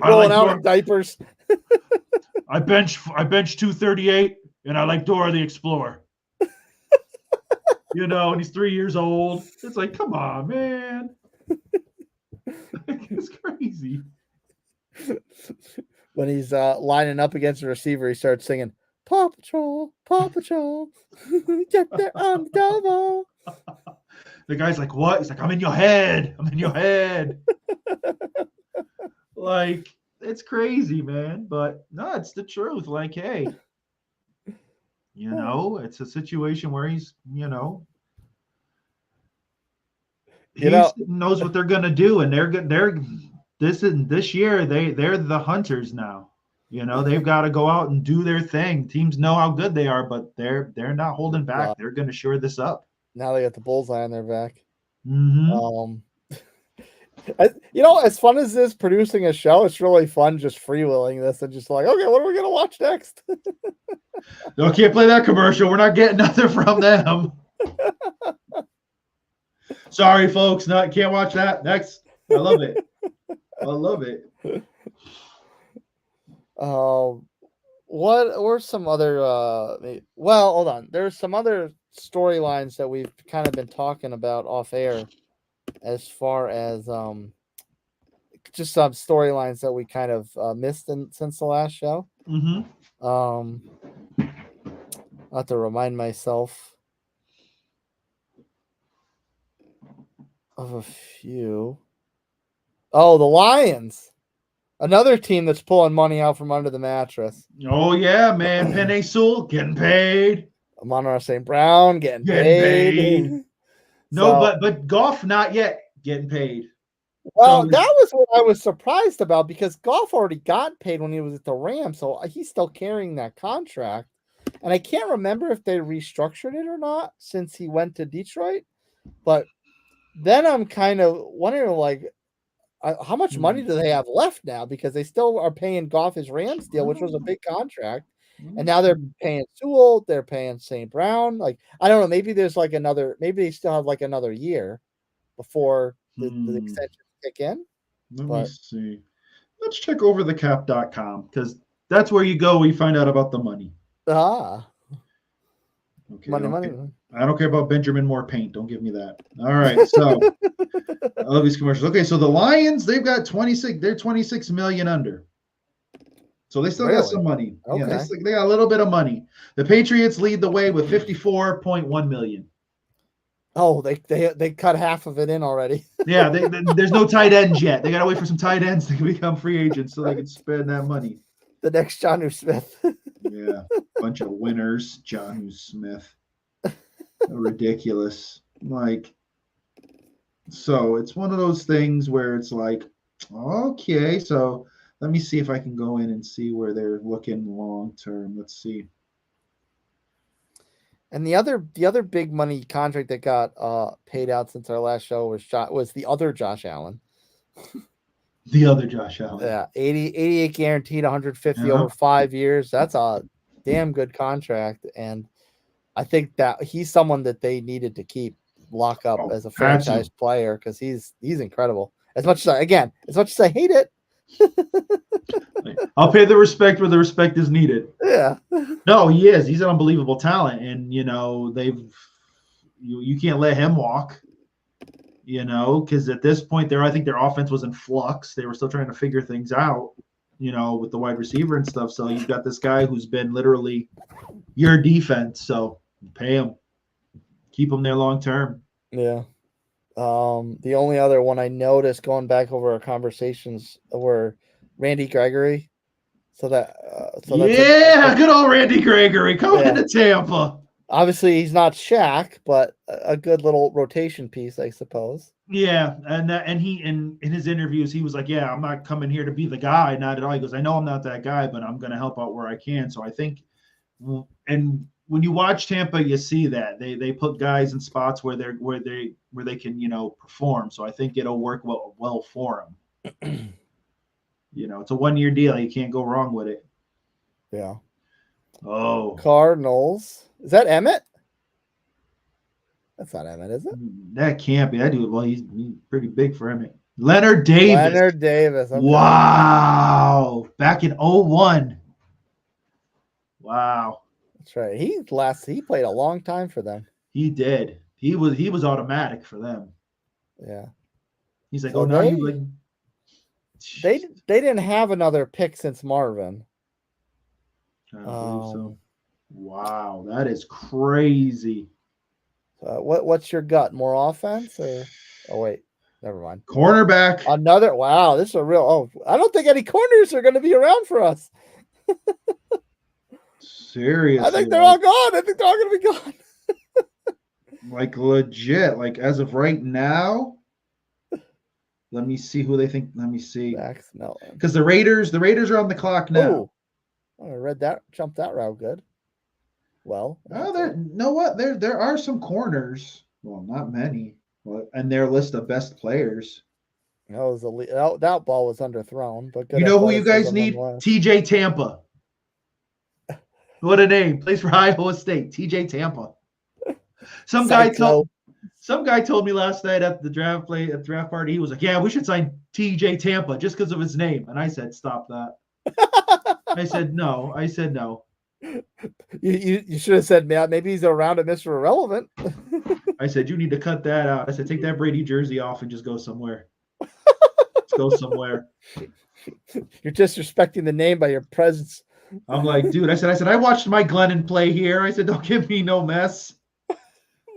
Rolling out in diapers. I bench 238, and I like Dora the Explorer. And he's 3 years old. It's like, come on, man. It's crazy. When he's lining up against a receiver, he starts singing, "Paw Patrol, Paw Patrol, get there on the double." The guy's like, "What?" He's like, "I'm in your head. I'm in your head." Like, it's crazy, man. But no, it's the truth. Like, hey, it's a situation where he's, he knows what they're gonna do, and they're this year they're the hunters now. They've got to go out and do their thing. Teams know how good they are, but they're not holding back. They're going to shore this up. Now they got the bullseye on their back. Mm-hmm. As fun as this producing a show, it's really fun just freewheeling this and just like, okay, what are we gonna watch next? No, can't play that commercial. We're not getting nothing from them. Sorry, folks. Can't watch that. Next. I love it. I love it. What were some other hold on. There's some other storylines that we've kind of been talking about off air as far as just some storylines that we kind of missed since the last show. Mm-hmm. I'll have to remind myself of a few. Oh, the Lions. Another team that's pulling money out from under the mattress. Oh, yeah, man. Penei Sewell getting paid. Amon-Ra St. Brown getting paid. No, but Goff not yet getting paid. Well, that was what I was surprised about because Goff already got paid when he was at the Rams, so he's still carrying that contract. And I can't remember if they restructured it or not since he went to Detroit. But then I'm kind of wondering, like, how much money do they have left now? Because they still are paying Goff his Rams deal, which was a big contract. And now they're paying Sewell, they're paying St. Brown. Like, I don't know, maybe there's like maybe they still have like another year before the extension kick in. Let me see. Let's check overthecap.com because that's where you go when you find out about the money. Okay, money. I don't care about Benjamin Moore paint. Don't give me that. All right, so I love these commercials. Okay, so the Lions, they've got 26. They're 26 million under. So they still got some money. Okay. Yeah, they got a little bit of money. The Patriots lead the way with 54.1 million. Oh, they cut half of it in already. Yeah, there's no tight ends yet. They got to wait for some tight ends to become free agents so they can spend that money. The next Jonnu Smith. Yeah, bunch of winners. Jonnu Smith. Ridiculous. Like, so it's one of those things where it's like, okay, so let me see if I can go in and see where they're looking long term. Let's see. And the other big money contract that got paid out since our last show was the other Josh Allen. The other Josh Allen. Yeah, 88 guaranteed, 150 over 5 years. That's a damn good contract, and I think that he's someone that they needed to lock up as a franchise player because he's incredible. As much as I hate it, I'll pay the respect where the respect is needed. Yeah. No, he is. He's an unbelievable talent, and you can't let him walk. Because at this point, I think their offense was in flux. They were still trying to figure things out, with the wide receiver and stuff. So you've got this guy who's been literally your defense. So pay him, keep him there long term. Yeah. The only other one I noticed going back over our conversations were Randy Gregory. Good old Randy Gregory coming into Tampa. Obviously, he's not Shaq, but a good little rotation piece, I suppose. Yeah, and he in his interviews he was like, "Yeah, I'm not coming here to be the guy, not at all." He goes, "I know I'm not that guy, but I'm going to help out where I can." So I think, and when you watch Tampa, you see that they put guys in spots where they can perform. So I think it'll work well for him. It's a 1-year deal. You can't go wrong with it. Yeah. Oh, Cardinals. Is that Emmett? That's not Emmett, is it? That can't be. Well, he's pretty big for Emmett. Leonard Davis. Okay. Wow. Back in 2001. Wow. That's right. He played a long time for them. He did. He was automatic for them. Yeah. He's like, so now you like. They didn't have another pick since Marvin. I believe so. Wow, that is crazy. What's your gut? More offense or? Oh wait, never mind. Cornerback. Another. Wow, this is a real. Oh, I don't think any corners are going to be around for us. Seriously, I think they're all gone. I think they're all going to be gone. Like legit. Like as of right now. Let me see who they think. Let me see. Because the Raiders are on the clock now. Oh, I read that. Jumped that route good. Well, there are some corners. Well, not many. And their list of best players. That ball was underthrown, but good. You know who you guys need? TJ Tampa. What a name! Plays for Iowa State. TJ Tampa. Some guy told me last night at the draft party. He was like, "Yeah, we should sign TJ Tampa just because of his name." And I said, "Stop that." I said no. You should have said, "Man, maybe he's around at Mr. Irrelevant." I said, "You need to cut that out." I said, "Take that Brady jersey off and just go somewhere." Let's go somewhere. You're disrespecting the name by your presence. I'm like, dude. I said, I watched Mike Glennon play here. I said, don't give me no mess.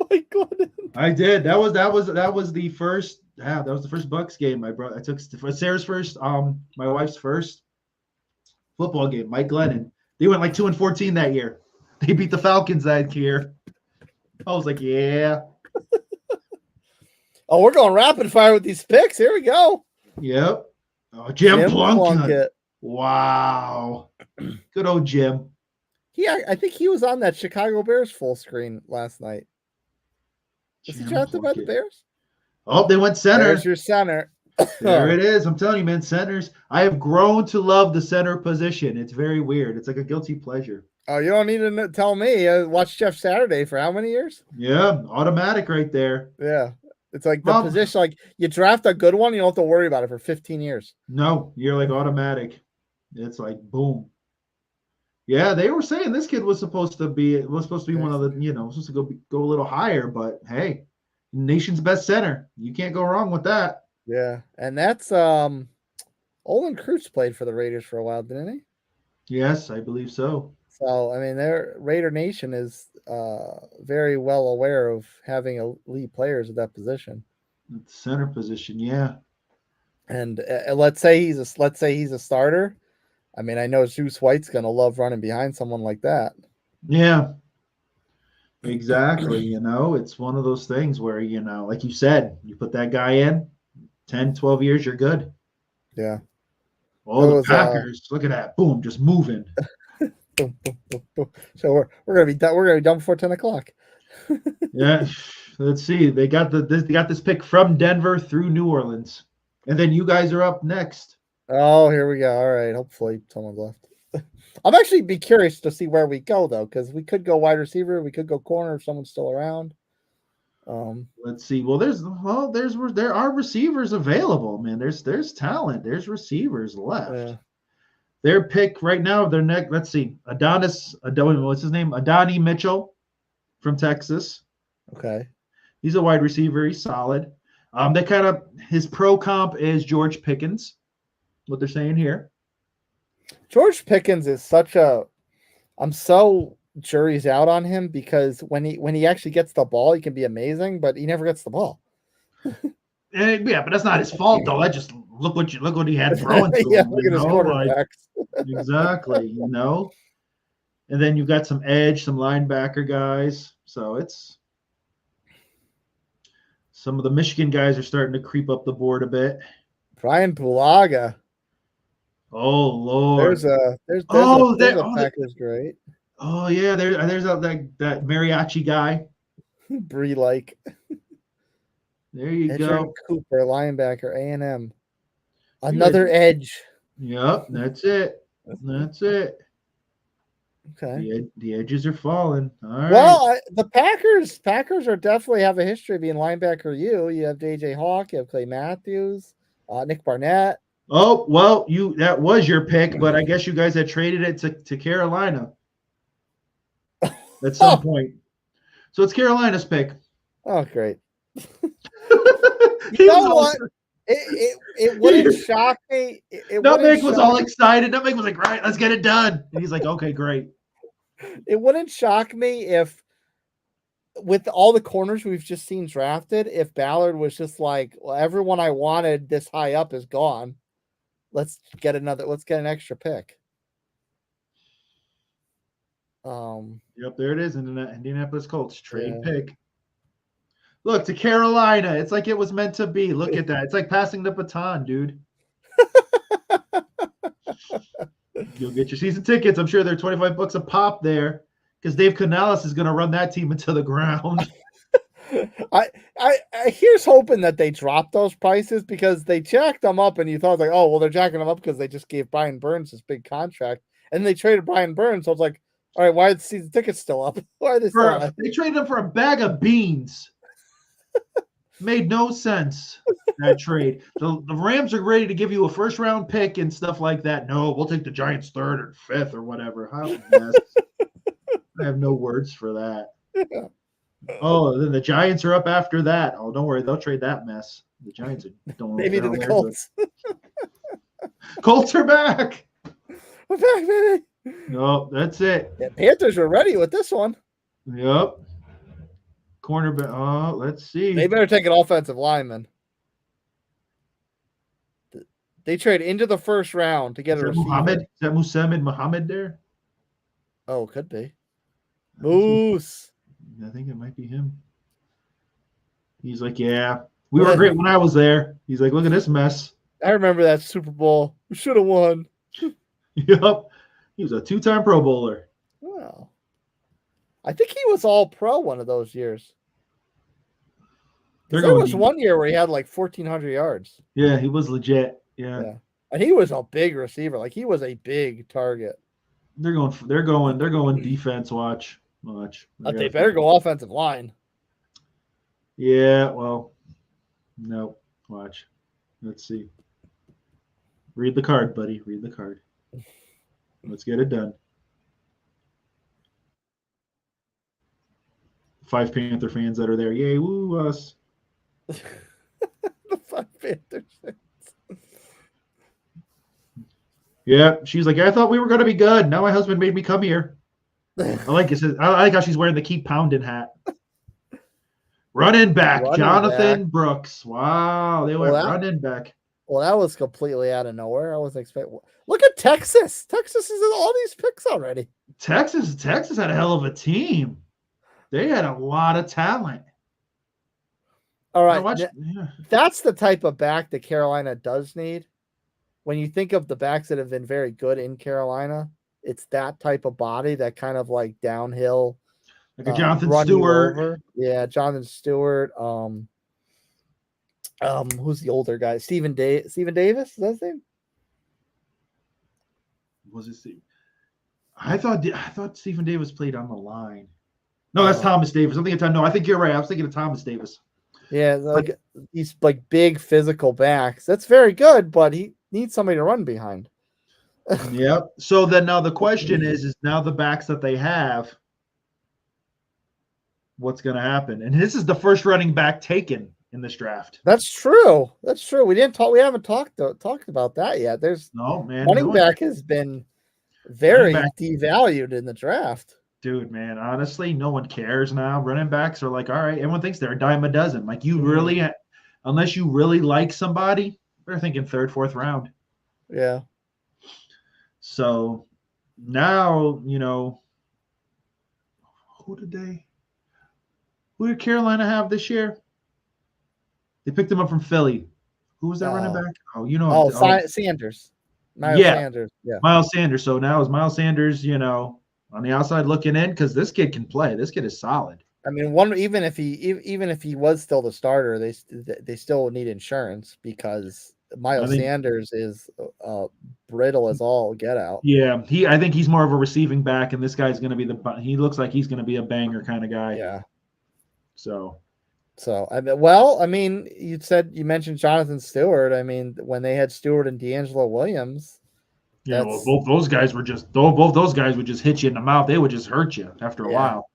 Mike Glennon. I did. That was the first. Yeah, that was the first Bucs game. I took Sarah's first. My wife's first football game. Mike Glennon. They went like 2-14 that year. They beat the Falcons that year. I was like, yeah. Oh, we're going rapid fire with these picks. Here we go. Yep. Oh, Jim Plunkett. Wow. Good old Jim. I think he was on that Chicago Bears full screen last night. Was he drafted by the Bears? Oh, they went center. There's your center. There it is. I'm telling you, man, centers. I have grown to love the center position. It's very weird. It's like a guilty pleasure. Oh, you don't need to tell me. I watched Jeff Saturday for how many years? Yeah, automatic right there. Yeah. It's like the position, like you draft a good one, you don't have to worry about it for 15 years. No, you're like automatic. It's like boom. Yeah, they were saying this kid was supposed to be one of the, supposed to go a little higher, but hey, nation's best center. You can't go wrong with that. Yeah, and that's Olin Kreutz played for the Raiders for a while, didn't he? Yes, I believe so. So I mean, their Raider Nation is very well aware of having elite players at that position. At the center position, yeah. And let's say he's a starter. I mean, I know Juice White's gonna love running behind someone like that. Yeah, exactly. It's one of those things where, like you said, you put that guy in 10, 12 years, you're good. Yeah. Oh, the Packers, look at that. Boom, just moving. Boom, boom, boom, boom. So we're gonna be done. We're gonna be done before 10 o'clock. Yeah. Let's see. They got this pick from Denver through New Orleans. And then you guys are up next. Oh, here we go. All right. Hopefully someone's left. I'm actually be curious to see where we go though, because we could go wide receiver, we could go corner if someone's still around. Let's see. Well, there are receivers available, man. There's talent. There's receivers left. Yeah. Their pick right now, their neck. Let's see. What's his name? Adonai Mitchell from Texas. Okay. He's a wide receiver. He's solid. His pro comp is George Pickens. What they're saying here. George Pickens is I'm so jury's out on him because when he actually gets the ball, he can be amazing, but he never gets the ball. Yeah, but that's not his fault though. I just look what he had throwing to yeah, him. look at his quarterbacks. Exactly. And then you've got some edge, some linebacker guys. So it's some of the Michigan guys are starting to creep up the board a bit. Brian Bulaga. Oh Lord. There's a Packers great. Oh yeah, there's that mariachi guy. Bree like. There you go. Cooper, linebacker, A&M. Another edge. Yep, that's it. That's it. Okay. The edges are falling. All right. Well, the Packers are definitely have a history of being linebacker. You have DJ Hawk, you have Clay Matthews, Nick Barnett. Oh, well, that was your pick, but I guess you guys had traded it to Carolina at some point. So it's Carolina's pick. Oh, great. You know what? It wouldn't shock me. Nutmeg was all excited. Nutmeg was like, right, let's get it done. And he's like, okay, great. It wouldn't shock me if, with all the corners we've just seen drafted, if Ballard was just like, well, everyone I wanted this high up is gone. Let's get an extra pick. Yep, there it is. Indianapolis Colts trade pick. Look, to Carolina. It's like it was meant to be. Look at that. It's like passing the baton, dude. You'll get your season tickets. I'm sure they're $25 a pop there because Dave Canales is going to run that team into the ground. I here's hoping that they drop those prices because they jacked them up and you thought like, oh, well, they're jacking them up because they just gave Brian Burns this big contract and they traded Brian Burns. So it's like, all right, why are the season tickets still up? Why are they still up? They traded him for a bag of beans. Made no sense, that trade. The Rams are ready to give you a first-round pick and stuff like that. No, we'll take the Giants third or fifth or whatever. I have no words for that. Yeah. Oh, then the Giants are up after that. Oh, don't worry. They'll trade that mess. The Giants don't maybe to the Colts. Colts are back. We're back, baby. No, that's it. Yeah, Panthers are ready with this one. Yep. Cornerback. Oh, let's see. They better take an offensive lineman. They trade into the first round to get a receiver. Muhammad? Is that Muhammad Muhammad there? Oh, could be. Moose. I think it might be him. He's like, yeah, we were great when I was there. He's like, look at this mess. I remember that Super Bowl. We should have won. Yep. He was a 2-time Pro Bowler. Wow. I think he was all pro one of those years. There was one year where he had like 1,400 yards. Yeah, he was legit. Yeah. And he was a big receiver. Like he was a big target. They're going defense. Watch. But they better go offensive line. Yeah, well, no. Watch. Let's see. Read the card, buddy. Read the card. Let's get it done. 5 Panther fans that are there. Yay, woo, us. The 5 Panther fans. Yeah, she's like, I thought we were going to be good. Now my husband made me come here. I like it. I like how she's wearing the keep pounding hat. Running back, Running back. Jonathan Brooks. Wow, they Well, went running back. that was completely out of nowhere. I wasn't expecting. Look at Texas. Texas is in all these picks already. Texas had a hell of a team. They had a lot of talent. All right, that's the type of back that Carolina does need. When you think of the backs that have been very good in Carolina, it's that type of body, that kind of like downhill, like a Jonathan run Stewart. You over. Yeah, Jonathan Stewart. Who's the older guy? Stephen Davis. Is that his name? Was it Steve? I thought Stephen Davis played on the line. No, that's Thomas Davis. I think you're right. I was thinking of Thomas Davis. Yeah, like these like big physical backs. That's very good, but he needs somebody to run behind. Yep. So then now the question is now the backs that they have, what's going to happen? And this is the first running back taken in this draft. That's true. We haven't talked about that yet. There's running back has been very devalued in the draft. Dude, man, honestly, no one cares now. Running backs are like, all right, everyone thinks they're a dime a dozen. Like you really, unless you really like somebody, they're thinking third, fourth round. Yeah. So now, who did Carolina have this year? They picked him up from Philly. Who was that running back? Sanders. Sanders. Yeah. Miles Sanders. So now is Miles Sanders, on the outside looking in, because this kid can play. This kid is solid. I mean, even if he was still the starter, they still need insurance because Miles Sanders is brittle as all get out. Yeah, I think he's more of a receiving back, and this guy's going to be he looks like he's going to be a banger kind of guy. Yeah. So I mean, you mentioned Jonathan Stewart. I mean, when they had Stewart and D'Angelo Williams. Both those guys would just hit you in the mouth. They would just hurt you after a while.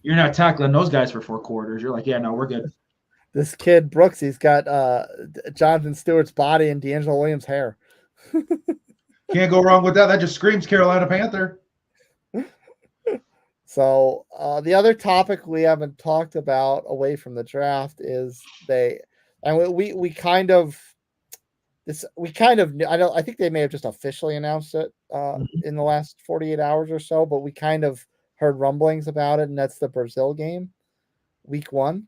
You're not tackling those guys for 4 quarters. You're like, yeah, no, we're good. This kid Brooks, he's got Jonathan Stewart's body and D'Angelo Williams' hair. Can't go wrong with that. That just screams Carolina Panther. So the other topic we haven't talked about away from the draft is I think they may have just officially announced it in the last 48 hours or so, but we kind of heard rumblings about it, and that's the Brazil game, week 1.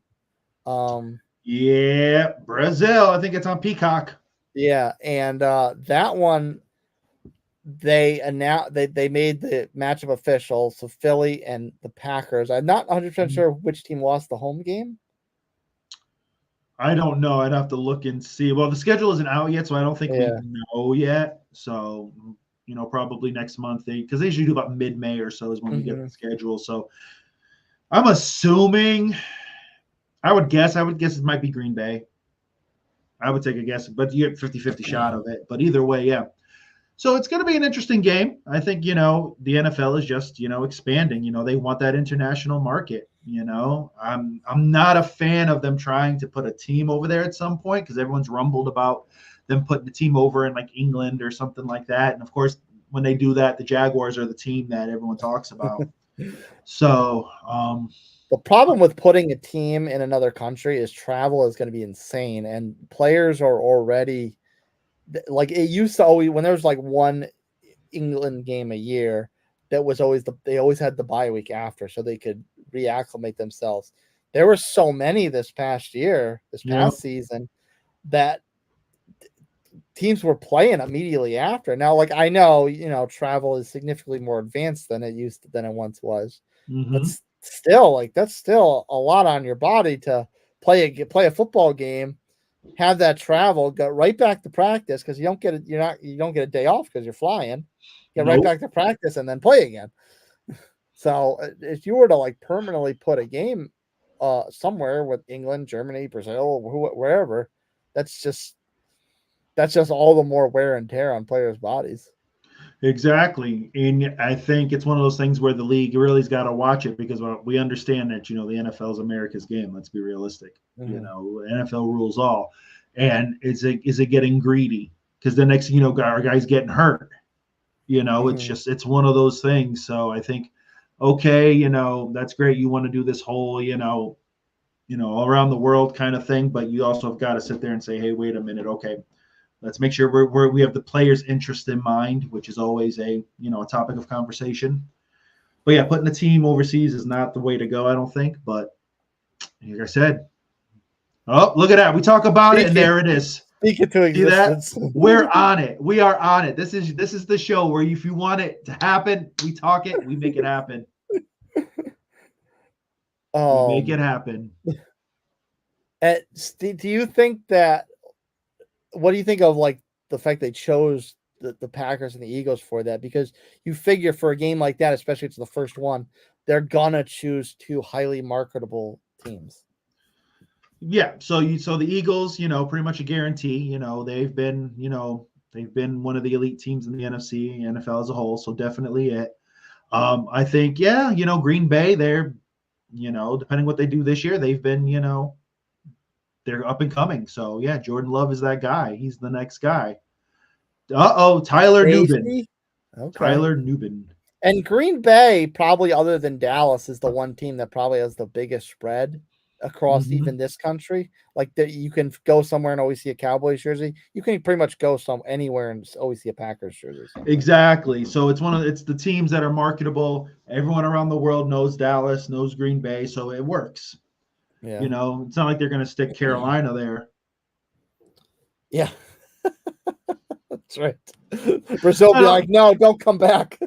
Yeah, Brazil. I think it's on Peacock. Yeah, and that one, they announced they made the matchup official. So Philly and the Packers. I'm not 100% sure which team lost the home game. I don't know. I'd have to look and see. Well, the schedule isn't out yet, so I don't think we know yet. So, probably next month because they usually do about mid-May or so is when we get the schedule. So, I'm assuming. I would guess it might be Green Bay. I would take a guess, but you get 50-50 shot of it. But either way, yeah. So it's going to be an interesting game. I think, the NFL is just, expanding. They want that international market. I'm not a fan of them trying to put a team over there at some point because everyone's rumbled about them putting the team over in like England or something like that. And of course, when they do that, the Jaguars are the team that everyone talks about. So the problem with putting a team in another country is travel is going to be insane. And players are already like it used to always when there was like one England game a year, that was always they always had the bye week after so they could reacclimate themselves. There were so many this past season that teams were playing immediately after. Now, like I know, travel is significantly more advanced than it once was. But still, like that's still a lot on your body to play a football game, have that travel, go right back to practice because you don't get a day off because you're flying. Get right back to practice and then play again. So if you were to like permanently put a game somewhere with England, Germany, Brazil, wherever, that's just all the more wear and tear on players' bodies. Exactly. And I think it's one of those things where the league really's got to watch it because we understand that, the NFL is America's game. Let's be realistic. NFL rules all. And is it getting greedy? Because the next, our guy's getting hurt. It's one of those things. So I think okay, that's great. You want to do this whole, all around the world kind of thing, but you also have got to sit there and say, hey, wait a minute, okay, let's make sure we have the players' interest in mind, which is always a topic of conversation. But yeah, putting the team overseas is not the way to go, I don't think. But like I said, oh, look at that. We talk about it, and there it is. Speak it to See existence. that? We're on it. We are on it. This is the show where if you want it to happen, we talk it, we make it happen. We make it happen. Do you think that? What do you think of like the fact they chose the Packers and the Eagles for that? Because you figure for a game like that, especially it's the first one, they're gonna choose two highly marketable teams. Yeah. So the Eagles, pretty much a guarantee. They've been one of the elite teams in the NFC, NFL as a whole. So definitely it. I think, yeah, Green Bay, they're, depending what they do this year, they've been, they're up and coming. So yeah, Jordan Love is that guy. He's the next guy. Tyler Nubin. Okay. Tyler Nubin. And Green Bay, probably other than Dallas, is the one team that probably has the biggest spread across even this country. Like that, you can go somewhere and always see a Cowboys jersey. You can pretty much go anywhere and always see a Packers jersey. Exactly. So it's the teams that are marketable. Everyone around the world knows Dallas, knows Green Bay, so it works. Yeah. It's not like they're going to stick Carolina there. Yeah. That's right. Brazil be like, no, don't come back.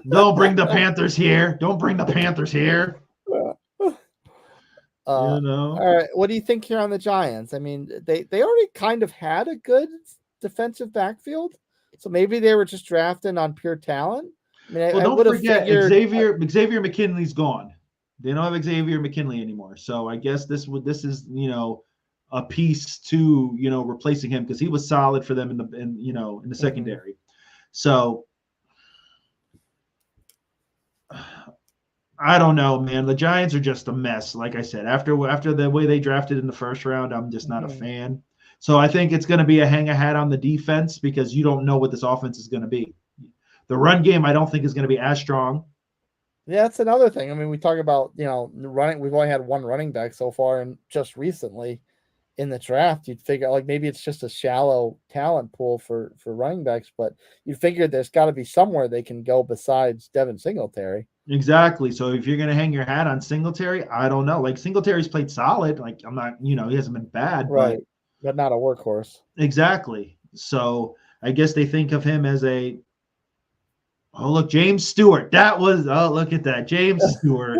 Don't bring the Panthers here. Don't bring the Panthers here. All right. What do you think here on the Giants? I mean, they already kind of had a good defensive backfield, so maybe they were just drafting on pure talent. I mean, well, don't forget Xavier McKinley's gone. They don't have Xavier McKinley anymore. So I guess this is a piece to replacing him because he was solid for them in the secondary. So I don't know, man. The Giants are just a mess. Like I said, after the way they drafted in the first round, I'm just not a fan. So I think it's going to be a hang a hat on the defense because you don't know what this offense is going to be. The run game, I don't think is going to be as strong. Yeah, that's another thing. I mean, we talk about running. We've only had one running back so far, and just recently in the draft, you'd figure like maybe it's just a shallow talent pool for running backs, but you figure there's got to be somewhere they can go besides Devin Singletary. Exactly. So if you're going to hang your hat on Singletary, I don't know. Like Singletary's played solid. Like I'm not, he hasn't been bad, right? But not a workhorse. Exactly. So I guess they think of him as a. Oh, look, James Stewart. Look at that. James Stewart.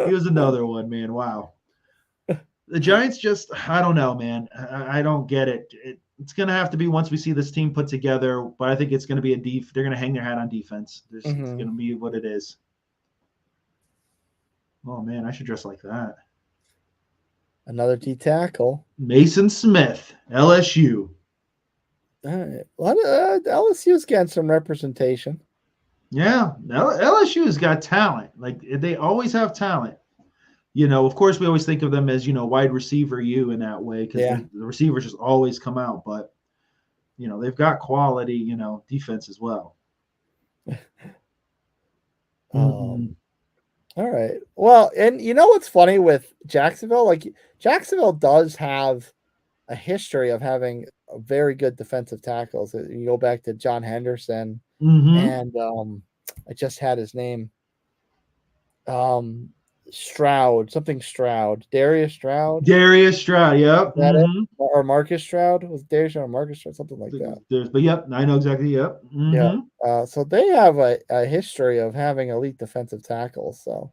He was another one, man. Wow. The Giants just, I don't know, man. I don't get it. It's going to have to be once we see this team put together, but I think it's going to be they're going to hang their hat on defense. It's going to be what it is. Oh, man, I should dress like that. Another D tackle. Mason Smith, LSU. All right. LSU's getting some representation. Yeah, LSU's got talent. Like they always have talent. Of course, we always think of them as wide receiver in that way because the receivers just always come out. But they've got quality defense as well. All right. Well, and what's funny with Jacksonville? Like Jacksonville does have a history of having a very good defensive tackles. You go back to John Henderson. And I just had his name. Stroud, Darius Stroud. Yep. Or Marcus Stroud. Was Darius Stroud or Marcus Stroud, something like that. But yep, I know exactly. Yep. Yeah. So they have a history of having elite defensive tackles. So.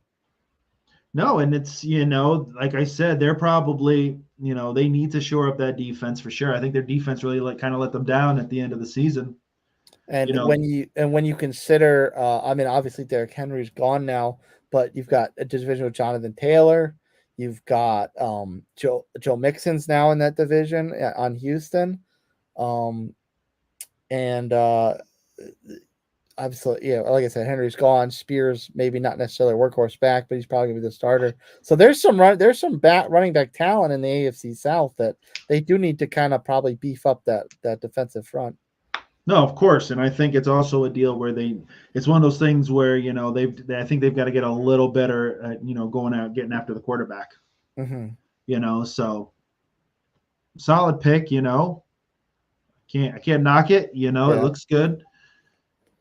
No, and it's like I said, they're probably they need to shore up that defense for sure. I think their defense really kind of let them down at the end of the season. And when you consider, I mean, obviously Derrick Henry's gone now, but you've got a division with Jonathan Taylor. You've got Joe Mixon's now in that division on Houston, and obviously, like I said, Henry's gone. Spears maybe not necessarily a workhorse back, but he's probably gonna be the starter. So there's some running back talent in the AFC South that they do need to kind of probably beef up that defensive front. No, of course, and I think it's also a deal where it's one of those things where I think they've got to get a little better at going out getting after the quarterback. Mm-hmm. So solid pick. I can't knock it. It Yeah. looks good,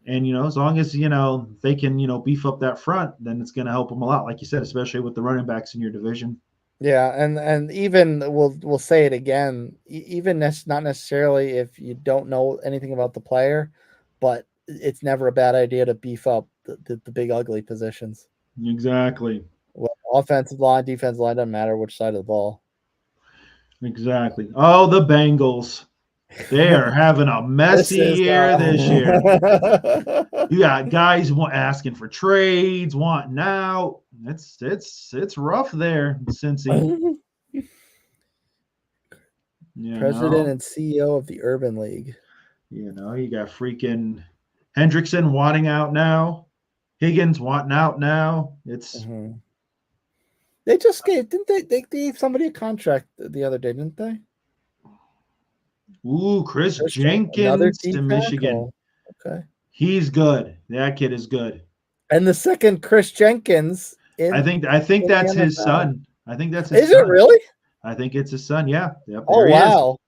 and as long as they can beef up that front, then it's going to help them a lot, like you said, especially with the running backs in your division. Yeah, and even we'll say it again, even not necessarily if you don't know anything about the player, but it's never a bad idea to beef up the big ugly positions. Exactly. Well, offensive line, defensive line, doesn't matter which side of the ball. Exactly. Oh, the Bengals. They are having a messy year this year. You got guys asking for trades, wanting out. It's rough there, Cincy. President and CEO of the Urban League. You got freaking Hendrickson wanting out now. Higgins wanting out now. It's They just didn't they gave somebody a contract the other day, didn't they? Chris Jenkins to Michigan. Okay. He's good. That kid is good. And the second Chris Jenkins I think that's his son. I think that's his son. Is it really? I think it's his son. Yeah. Yep, oh wow. Is.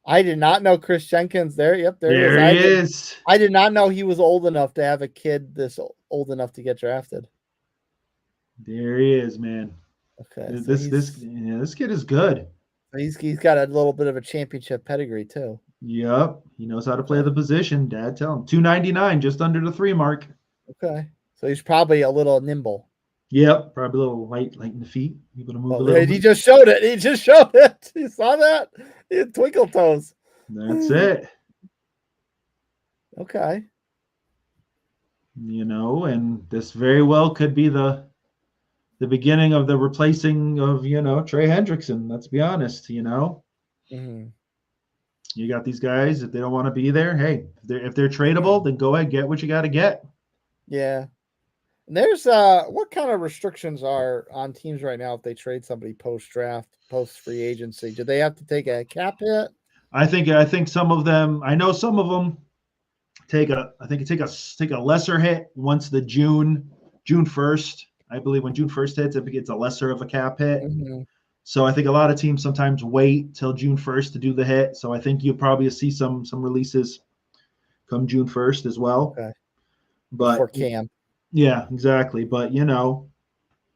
I did not know Chris Jenkins there. Yep, there he is. I did not know he was old enough to have a kid this old enough to get drafted. There he is, man. Okay. This kid is good. He's got a little bit of a championship pedigree too. Yep. He knows how to play the position. Dad tell him. 299, just under the 3 mark. Okay. So he's probably a little nimble. Yep, probably a little light in the feet. He's gonna move a little. He just showed it. You saw that? He had twinkle toes. That's it. Okay. And this very well could be the beginning of the replacing of Trey Hendrickson. Let's be honest. Mm-hmm. You got these guys. If they don't want to be there, hey, if they're tradable, then go ahead, get what you got to get. Yeah. There's what kind of restrictions are on teams right now if they trade somebody post draft, post free agency? Do they have to take a cap hit? I think some of them. I know some of them take a lesser hit once the June 1st. I believe when June 1st hits, it's a lesser of a cap hit. Mm-hmm. So I think a lot of teams sometimes wait till June 1st to do the hit. So I think you'll probably see some releases come June 1st as well. Okay. But for camp. Yeah, exactly. But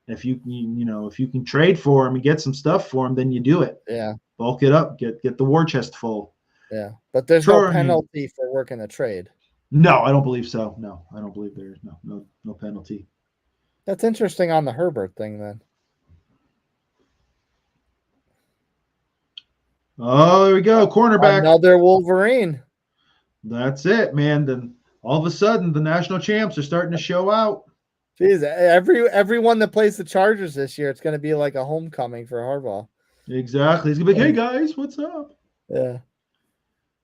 if you can trade for him and get some stuff for him, then you do it. Yeah. Bulk it up, get the war chest full. Yeah. But there's no penalty for working a trade. No, I don't believe so. No, I don't believe there's no penalty. That's interesting on the Herbert thing then. Oh, there we go. Cornerback. Another Wolverine. That's it, man. Then all of a sudden, the national champs are starting to show out. Jeez, everyone that plays the Chargers this year, it's going to be like a homecoming for Harbaugh. Exactly. He's going to be like, hey, guys, what's up? Yeah.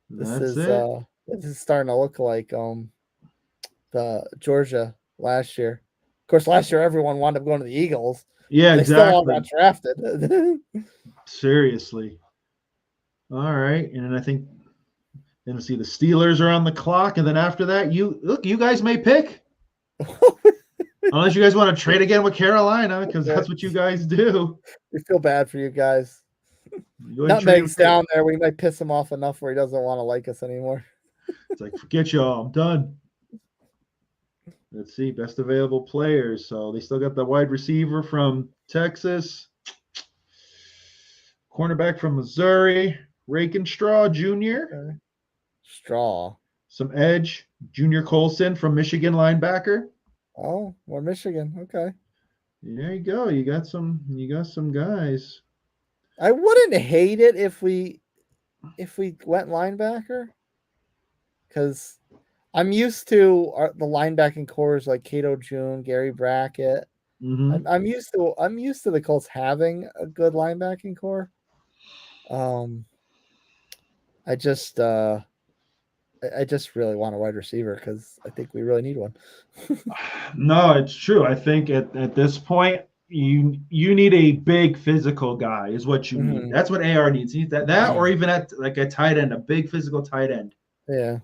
This is starting to look like the Georgia last year. Of course, last year, everyone wound up going to the Eagles. Yeah, they exactly. Still all got drafted. Seriously. All right. And then I think let's see, the Steelers are on the clock, and then after that, you guys may pick. Unless you guys want to trade again with Carolina, because that's what you guys do. We feel bad for you guys. Nutmeg's down there. We might piss him off enough where he doesn't want to like us anymore. It's like, forget y'all. I'm done. Let's see, best available players. So they still got the wide receiver from Texas, cornerback from Missouri, Rakenstraw Jr. Okay. Straw. Some edge, Junior Colson from Michigan, linebacker. Oh, we're Michigan. Okay. There you go. You got some guys. I wouldn't hate it if we went linebacker, because I'm used to the linebacking cores like Cato June, Gary Brackett. Mm-hmm. I'm used to the Colts having a good linebacking core. I just really want a wide receiver because I think we really need one. No, it's true. I think at this point, you need a big physical guy is what you need. That's what AR needs. He needs that or even at like a tight end, a big physical tight end. Yeah.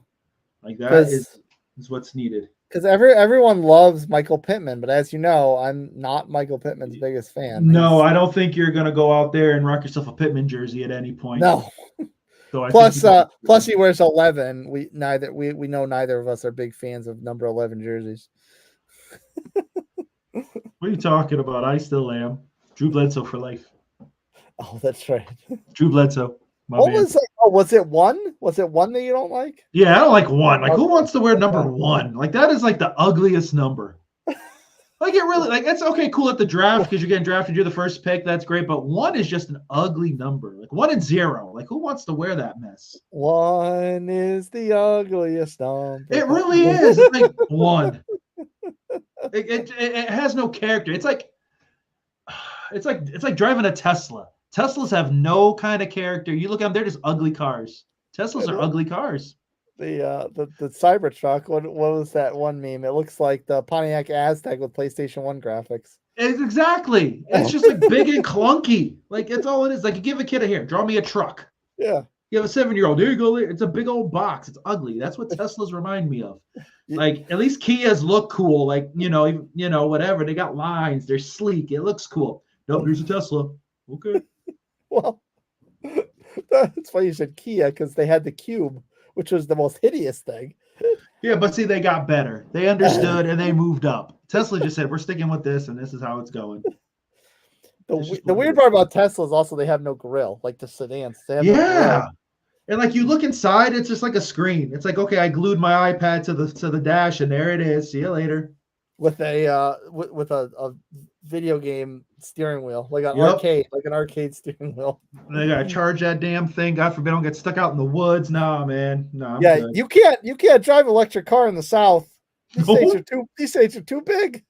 Like that is what's needed. Because everyone loves Michael Pittman, but as you know, I'm not Michael Pittman's biggest fan. No, I don't think you're gonna go out there and rock yourself a Pittman jersey at any point. No. So I plus, think plus he wears 11. We know neither of us are big fans of number 11 jerseys. What are you talking about? I still am. Drew Bledsoe for life. Oh, that's right. Drew Bledsoe. What man. Was it? Oh, was it 1? Was it 1 that you don't like? Yeah, I don't like 1. Like, who wants to wear number 1? Like, that is like the ugliest number. Like, it really, like, it's okay, cool at the draft because you're getting drafted, you're the first pick, that's great. But 1 is just an ugly number. Like 1 and 0. Like, who wants to wear that mess? 1 is the ugliest number. It really is. It's like 1. It has no character. It's like driving a Tesla. Teslas have no kind of character. You look at them; they're just ugly cars. Teslas are ugly cars. The Cybertruck. What was that one meme? It looks like the Pontiac Aztek with PlayStation 1 graphics. Exactly. It's just like big and clunky. Like it's all it is. Like you give a kid draw me a truck. Yeah. You have a 7-year-old. There you go. It's a big old box. It's ugly. That's what Teslas remind me of. Like at least Kias look cool. Like whatever. They got lines. They're sleek. It looks cool. Nope. Here's a Tesla. Okay. Well, that's why you said Kia, because they had the Cube, which was the most hideous thing. Yeah, but see, they got better. They understood and they moved up. Tesla just said, we're sticking with this, and this is how it's going. The weird part about Tesla is also they have no grill, like the sedans. They have no grill. And like you look inside, it's just like a screen. It's like, okay, I glued my iPad to the dash, and there it is. See you later. With a video game steering wheel, like an arcade steering wheel. And they gotta charge that damn thing. God forbid, I don't get stuck out in the woods. Nah, man. No, I'm good. You can't drive an electric car in the South. These states are too big.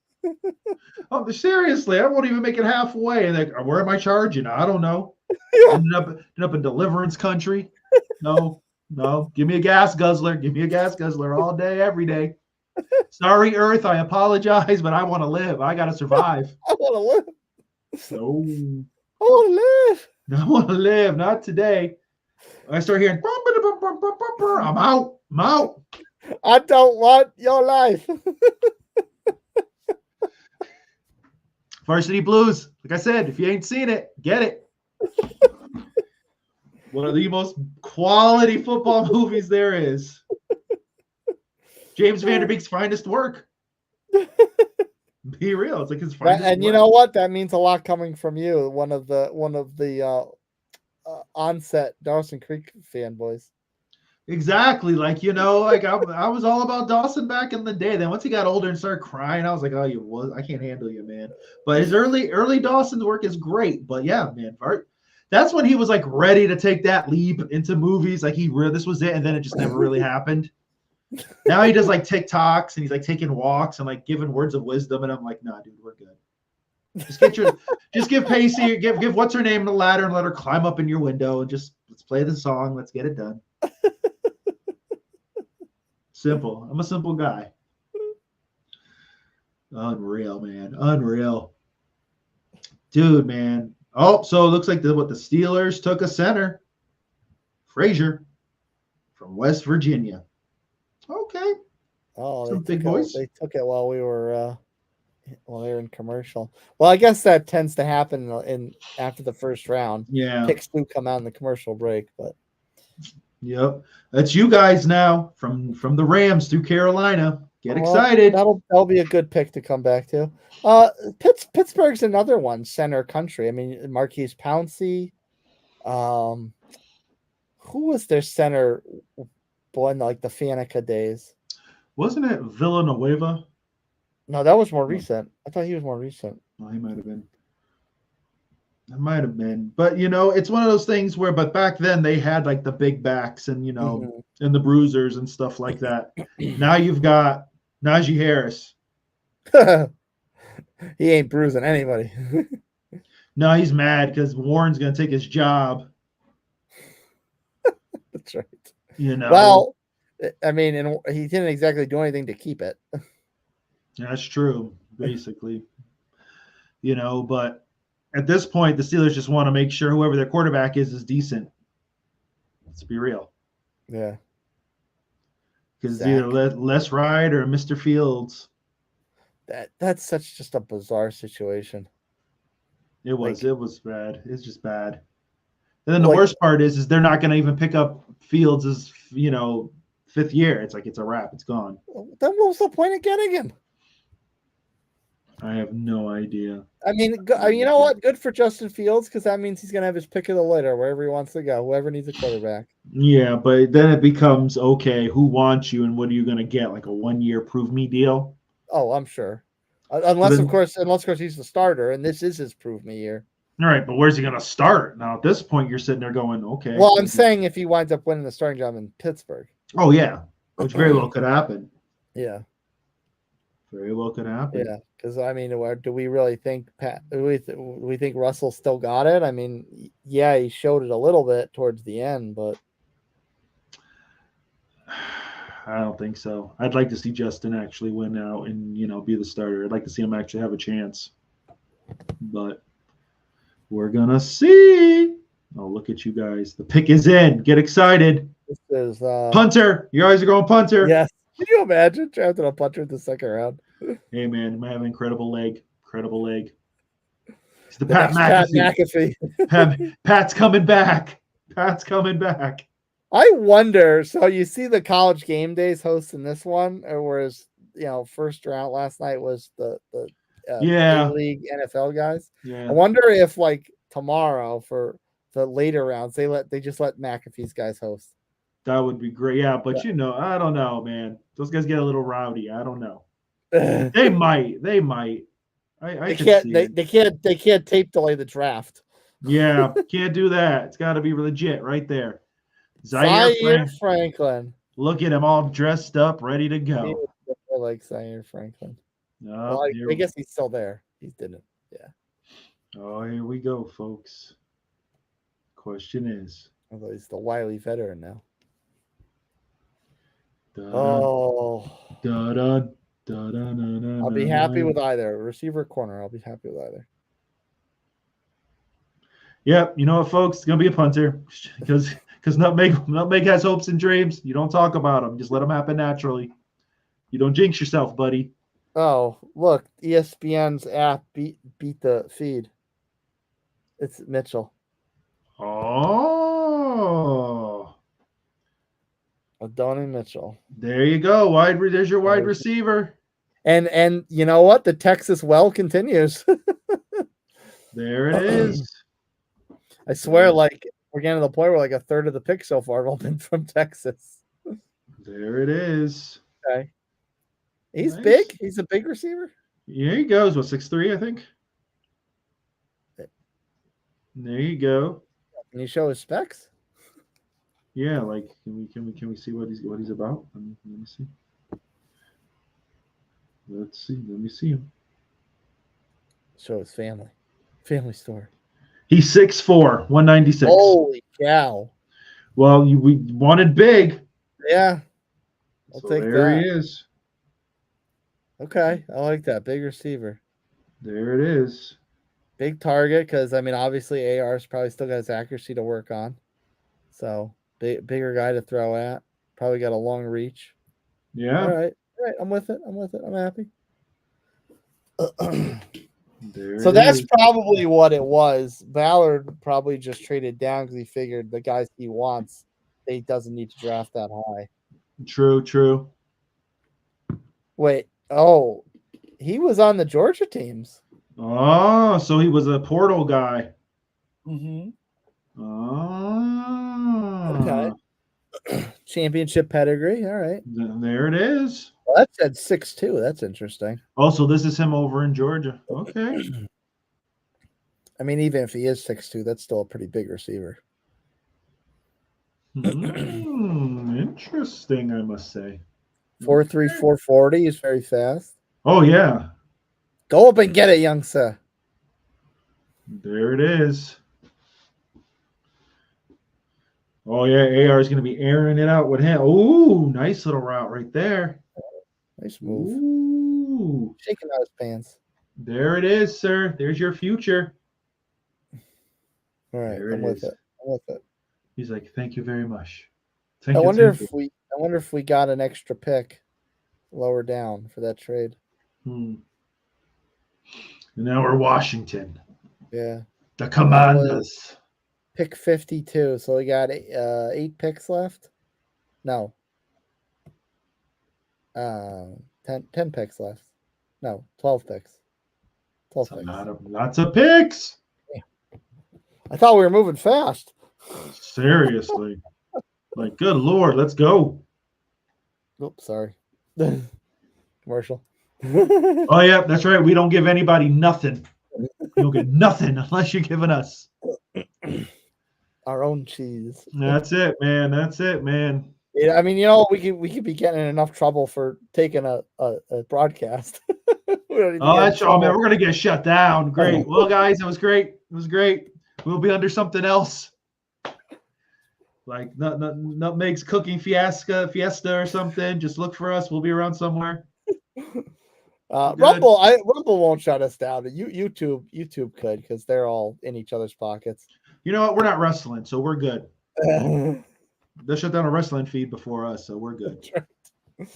Oh, seriously, I won't even make it halfway. And like, where am I charging? I don't know. Yeah. Ended up in Deliverance country. No. Give me a gas guzzler. Give me a gas guzzler all day, every day. Sorry, Earth. I apologize, but I want to live. I got to survive. I want to live. So I want to live. I want to live. Not today. I start hearing, I'm out. I don't want your life. Varsity Blues. Like I said, if you ain't seen it, get it. One of the most quality football movies there is. James Van Der Beek's finest work. Be real. It's like his finest work. You know what? That means a lot coming from you, one of the onset Dawson Creek fanboys. Exactly. Like, I was all about Dawson back in the day. Then once he got older and started crying, I was like, oh, I can't handle you, man. But his early Dawson's work is great. But yeah, man, that's when he was like ready to take that leap into movies. Like this was it. And then it just never really happened. Now he does like TikToks and he's like taking walks and like giving words of wisdom. And I'm like, nah, dude, we're good. Just give Pacey, give what's her name the ladder and let her climb up in your window and just let's play the song. Let's get it done. Simple. I'm a simple guy. Unreal, man. Unreal. Dude, man. Oh, so it looks like the Steelers took a center. Frazier from West Virginia. Okay. Oh, they took it while we were while they were in commercial. Well, I guess that tends to happen in after the first round. Yeah. Picks do come out in the commercial break, but yep. That's you guys now from the Rams through Carolina. Get excited. That'll be a good pick to come back to. Pittsburgh's another one, center country. I mean, Marquise Pouncey. Who was their center in like the Faneca days? Wasn't it Villanueva? No, that was more recent. I thought he was more recent. Well, he might have been. It might have been. But, it's one of those things where, but back then they had like the big backs and, and the bruisers and stuff like that. Now you've got Najee Harris. He ain't bruising anybody. No, he's mad because Warren's going to take his job. That's right. Well, I mean, and he didn't exactly do anything to keep it. That's true, basically. But at this point, the Steelers just want to make sure whoever their quarterback is decent. Let's be real. Yeah. because it's either Les Ride or Mr. Fields. That's such just a bizarre situation. It was bad. It's just bad. And then the Like- worst part is they're not going to even pick up Fields' fifth year. It's like it's a wrap. It's gone. Then what was the point of getting him? I have no idea. I mean, you know what? Good for Justin Fields, because that means he's going to have his pick of the litter wherever he wants to go, whoever needs a quarterback. Yeah, but then it becomes, okay, who wants you and what are you going to get? Like a 1 year prove me deal? Oh, I'm sure. Unless, of course, he's the starter, and this is his prove me year. All right, but where's he going to start? Now, at this point, you're sitting there going, okay. Well, I'm saying if he winds up winning the starting job in Pittsburgh. Oh, yeah, which very well could happen. Yeah. Very well could happen. Yeah, because, I mean, do we really think we think Russell still got it? I mean, yeah, he showed it a little bit towards the end, but I don't think so. I'd like to see Justin actually win out and, be the starter. I'd like to see him actually have a chance. But we're going to see. Oh, look at you guys. The pick is in. Get excited. This is punter. You guys are going punter. Yes. Can you imagine drafting a punter in the second round? Hey, man, you might have an incredible leg. Incredible leg. It's the Pat McAfee. Pat's coming back. Pat's coming back. I wonder. So you see the College Game Days hosting this one, or whereas first round last night was the league NFL guys. Yeah. I wonder if like tomorrow for the later rounds they just let McAfee's guys host. That would be great. Yeah, but I don't know, man. Those guys get a little rowdy. I don't know. They might. They can't tape delay the draft. Yeah, can't do that. It's got to be legit right there. Zaire Franklin. Look at him all dressed up, ready to go. I like Zaire Franklin. No, I guess he's still there. He didn't. Yeah. Oh, here we go, folks. Question is. Although he's the wily veteran now. I'll be happy with either receiver, corner. I'll be happy with either. Yeah, you know what, folks? It's gonna be a punter because Nutmeg has hopes and dreams. You don't talk about them; just let them happen naturally. You don't jinx yourself, buddy. Oh, look, ESPN's app beat the feed. It's Mitchell. Oh. Adonai Mitchell. There you go. There's your wide receiver. And you know what? The Texas well continues. There it is. I swear, like we're getting to the point where like a third of the picks so far have all been from Texas. There it is. Okay. He's big. He's a big receiver. Yeah, he goes. 6'3", I think. There you go. Can you show his specs? Yeah, like can we see what he's about? Let me see. Let's see. Let me see him. Show his family story. He's 6'4", 196. Holy cow! Well, we wanted big. Yeah, I'll take there that. There he is. Okay, I like that big receiver. There it is. Big target because I mean, obviously AR's probably still got his accuracy to work on. So bigger guy to throw at. Probably got a long reach. Yeah. All right. I'm with it. I'm happy. So that's probably what it was. Ballard probably just traded down because he figured the guys he wants, he doesn't need to draft that high. True. Wait. Oh, he was on the Georgia teams. Oh, so he was a portal guy. Mm-hmm. Oh. Okay. Championship pedigree. All right. There it is. Well, that said 6'2". That's interesting. Oh, so this is him over in Georgia. Okay. I mean, even if he is 6'2", that's still a pretty big receiver. Interesting, I must say. 4.3, 4.40 is very fast. Oh, yeah. Go up and get it, young sir. There it is. Oh, yeah, AR is going to be airing it out with him. Ooh, nice little route right there. Nice move. Ooh. Shaking out his pants. There it is, sir. There's your future. All right, I'm with it. He's like, thank you very much. I wonder if wonder if we got an extra pick lower down for that trade. And now we're Washington. Yeah. The Commanders. Pick 52. So we got 8 picks left. No. 10 picks left. No, 12 picks. 12 picks. Lots of picks. I thought we were moving fast. Seriously. Like, good Lord, let's go. Oops, sorry. Commercial. Oh, yeah, that's right. We don't give anybody nothing. You don't get nothing unless you're giving us our own cheese. That's it, man. That's it, man. Yeah, I mean, we could be getting in enough trouble for taking a broadcast. That's all, man. We're gonna get shut down. Great. Well, guys, it was great. It was great. We'll be under something else, like Nutmeg's Cooking Fiesta or something. Just look for us. We'll be around somewhere. Rumble won't shut us down. YouTube could, because they're all in each other's pockets. You know what? We're not wrestling, so we're good. They'll shut down a wrestling feed before us, so we're good. That's right.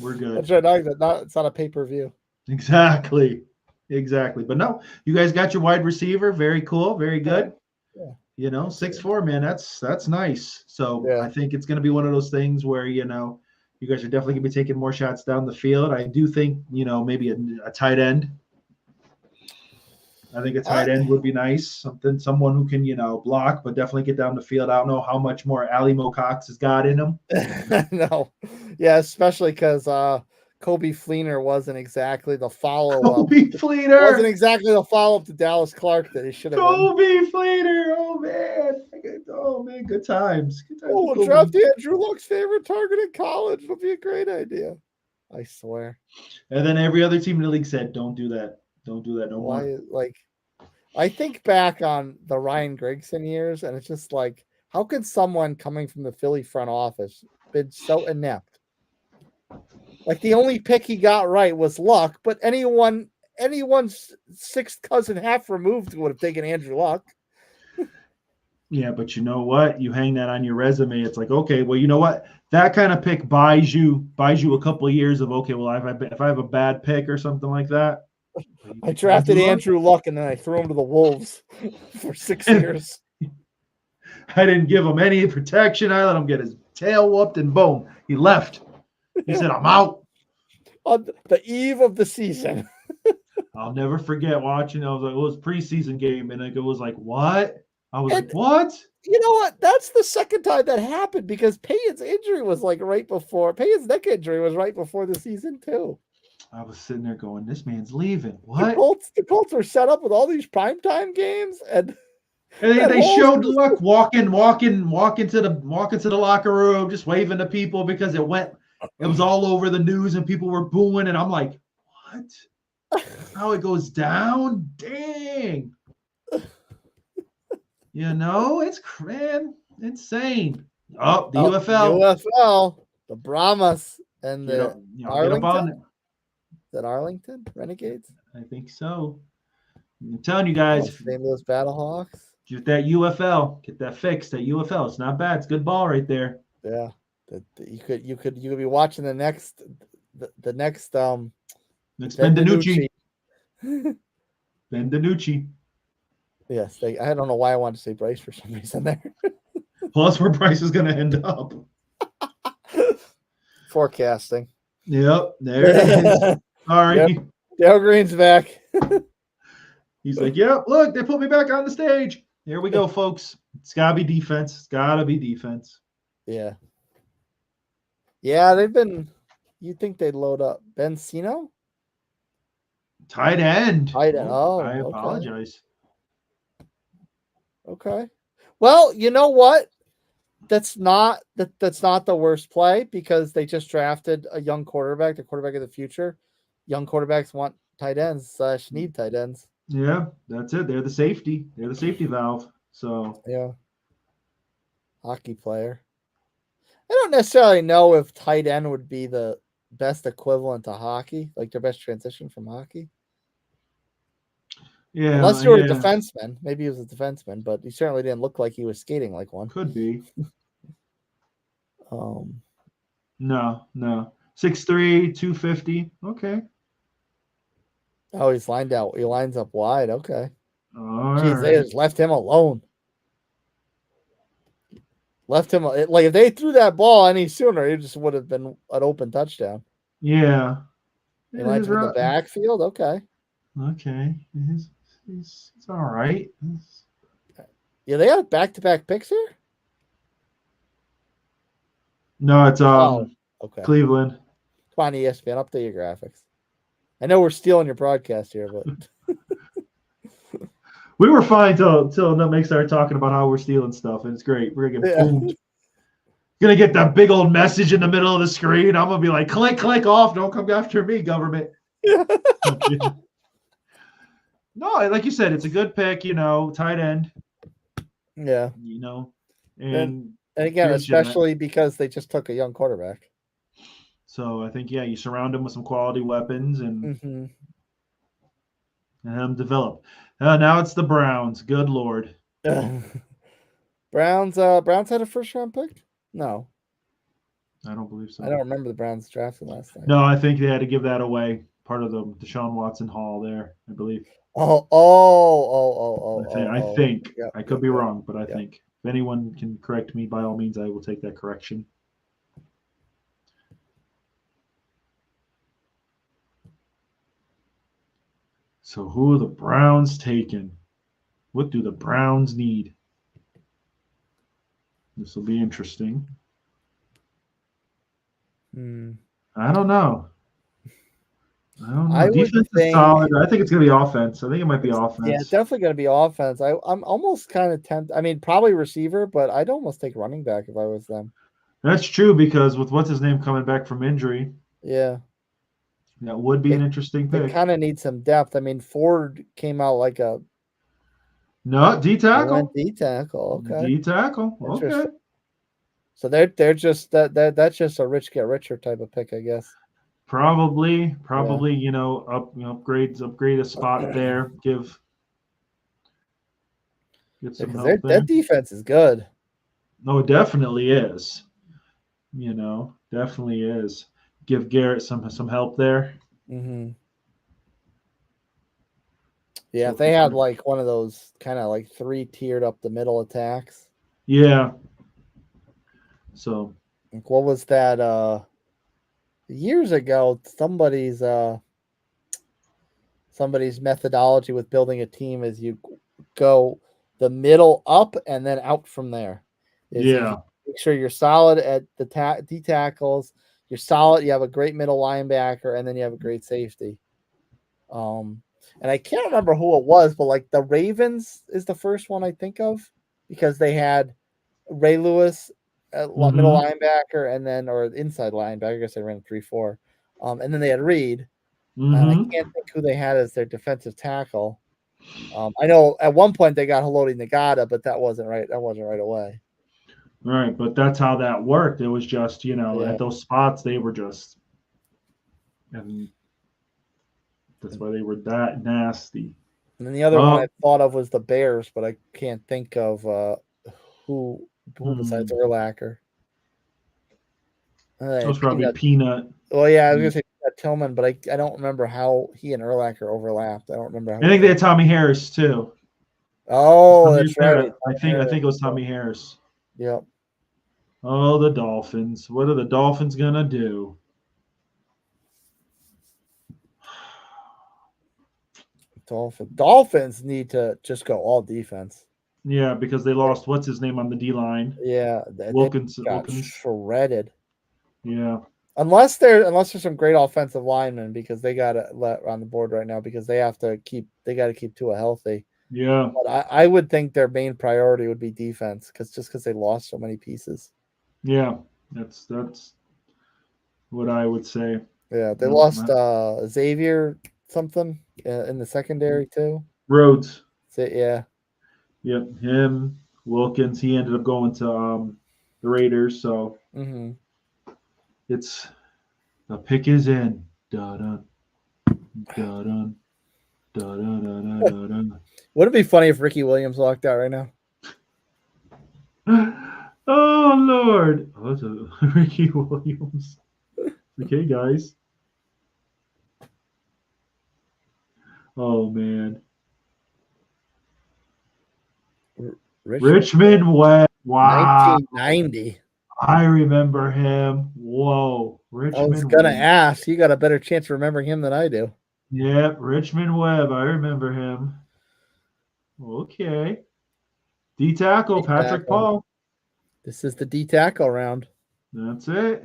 We're good. That's right. It's not a pay-per-view. Exactly. But no, you guys got your wide receiver. Very cool. Very good. Yeah. 6'4", man. That's nice. So yeah. I think it's going to be one of those things where, you guys are definitely going to be taking more shots down the field. I do think, maybe a tight end. I think a tight end would be nice. Someone who can, block, but definitely get down the field. I don't know how much more Ali Mo Cox has got in him. No. Yeah, especially because Kobe Fleener wasn't exactly the follow-up. Kobe Fleener wasn't exactly the follow-up to Dallas Clark that he should have been. Kobe Fleener. Oh, man. Good times. We'll draft Andrew Luck's favorite target in college. It'll be a great idea. I swear. And then every other team in the league said, don't do that. Don't do that no more. I think back on the Ryan Grigson years, and it's just like, how could someone coming from the Philly front office been so inept? Like, the only pick he got right was Luck, but anyone's sixth cousin half removed would have taken Andrew Luck. Yeah, but you know what? You hang that on your resume. It's like, okay, well, you know what? That kind of pick buys you a couple of years of, okay, well, if I have a bad pick or something like that. I drafted Andrew Luck, and then I threw him to the Wolves for 6 years. I didn't give him any protection. I let him get his tail whooped, and boom, he left. He said, I'm out. On the eve of the season. I'll never forget watching. I was like, it was preseason game, and it was like, what? I was like, what? You know what? That's the second time that happened, because Payton's injury was like right before. Payton's neck injury was right before the season too. I was sitting there going, this man's leaving. What? The Colts were set up with all these primetime games, and they showed Luck walking to the locker room, just waving to people, because it was all over the news and people were booing, and I'm like, what? How it goes down? Dang. It's insane. Oh, the UFL, the Brahmas, and the Arlington. Is that Arlington Renegades? I think so. I'm telling you guys. St. Louis Battlehawks. Get that UFL. Get that fixed. That UFL. It's not bad. It's good ball right there. Yeah. You could be watching the next Ben DiNucci. Ben DiNucci. Yes, I don't know why I wanted to say Bryce for some reason there. Well, that's where Bryce is going to end up. Forecasting. Yep, there it is. All right. Yep. Dale Green's back. He's like, yep, look, they put me back on the stage. Here we go, folks. It's got to be defense. It's got to be defense. Yeah. Yeah, you'd think they'd load up. Ben Sino? Tight end. Oh, I apologize. Okay. Well, you know what? That's not the worst play, because they just drafted a young quarterback, the quarterback of the future. Young quarterbacks want tight ends / need tight ends. Yeah, that's it. They're the safety. They're the safety valve. So yeah. Hockey player. I don't necessarily know if tight end would be the best equivalent to hockey, like their best transition from hockey. Yeah. Unless you were a defenseman. Maybe he was a defenseman, but he certainly didn't look like he was skating like one. Could be. No. 6'3", 250. Okay. Oh, he's lined out. He lines up wide. Okay. All Jeez, they right. just left him alone. Left him like if they threw that ball any sooner, it just would have been an open touchdown. Yeah. He Yeah, lines his up in the route. backfield. Okay. Okay. He's all right. Yeah, they got back-to-back picks here. No, it's Oh, okay. Cleveland. Come on, ESPN, update your graphics. I know we're stealing your broadcast here, but We were fine till Nutmeg started talking about how we're stealing stuff, and it's great. We're gonna get yeah. boomed. Gonna get that big old message in the middle of the screen. I'm gonna be like, click off. Don't come after me, government. No, like you said, it's a good pick. Tight end. Yeah. And And again, here's Jeanette. especially because they just took a young quarterback. So I think you surround him with some quality weapons and have him develop. Now it's the Browns. Good Lord. Browns had a first round pick? No. I don't believe so. I don't remember the Browns drafting last night. No, I think they had to give that away. Part of the Deshaun Watson haul there, I believe. Oh. I think. Yep, I could be wrong, but I think. If anyone can correct me, by all means, I will take that correction. So who are the Browns taking? What do the Browns need? This will be interesting. I don't know. Defense is solid. I think it's going to be offense. I think it might be offense. Yeah, definitely going to be offense. I'm almost kind of tempted. I mean, probably receiver, but I'd almost take running back if I was them. That's true because with what's his name coming back from injury. Yeah. That would be an interesting pick. They kind of need some depth. I mean, Ford came out like a D tackle. D tackle. Okay. D tackle. Okay. So they're just that's just a rich get richer type of pick, I guess. Probably. Upgrade a spot there. Get some help there. That defense is good. No, it definitely is. Definitely is. Give Garrett some help there. Mm-hmm. Yeah, if they had like one of those kind of like 3-tiered up the middle attacks. Yeah. So like what was that years ago somebody's methodology with building a team is you go the middle up and then out from there. Yeah. Make sure you're solid at the D tackles. You're solid. You have a great middle linebacker, and then you have a great safety. And I can't remember who it was, but like the Ravens is the first one I think of because they had Ray Lewis at middle linebacker and then or inside linebacker. I guess they ran 3-4. And then they had Reed. And I can't think who they had as their defensive tackle. I know at one point they got Haloti Nagata, but that wasn't right. That wasn't right away. Right, but that's how that worked. It was just, at those spots they were just, and that's why they were that nasty. And then the other one I thought of was the Bears, but I can't think of who besides Urlacher. It was probably Peanut. Well, yeah, I was gonna say Tillman, but I don't remember how he and Urlacher overlapped. I don't remember. I think they had Tommy Harris too. Oh, that's right. I think it was Tommy Harris. Yep. Oh, the Dolphins. What are the Dolphins gonna do? Dolphins need to just go all defense. Yeah, because they lost what's his name on the D line. Yeah, Wilkins got shredded. Yeah. Unless there's some great offensive linemen because they got to let on the board right now because they got to keep Tua healthy. Yeah. But I would think their main priority would be defense because they lost so many pieces. Yeah, that's what I would say. Yeah, they lost Xavier something in the secondary too. Rhodes. Yeah. Yep, him, Wilkins. He ended up going to the Raiders. So it's the pick is in. Da-dun, da-dun, da-dun, da-dun. Wouldn't it be funny if Ricky Williams walked out right now? Oh Lord. Oh, that's a Ricky Williams. Okay, guys. Oh man. Richmond Webb. Wow. 1990. I remember him. Whoa. I was Richmond gonna Webb. ask. You got a better chance of remembering him than I do. Yep, Richmond Webb. I remember him. Okay. D tackle, D Patrick tackle. Paul. This is the D tackle round. That's it.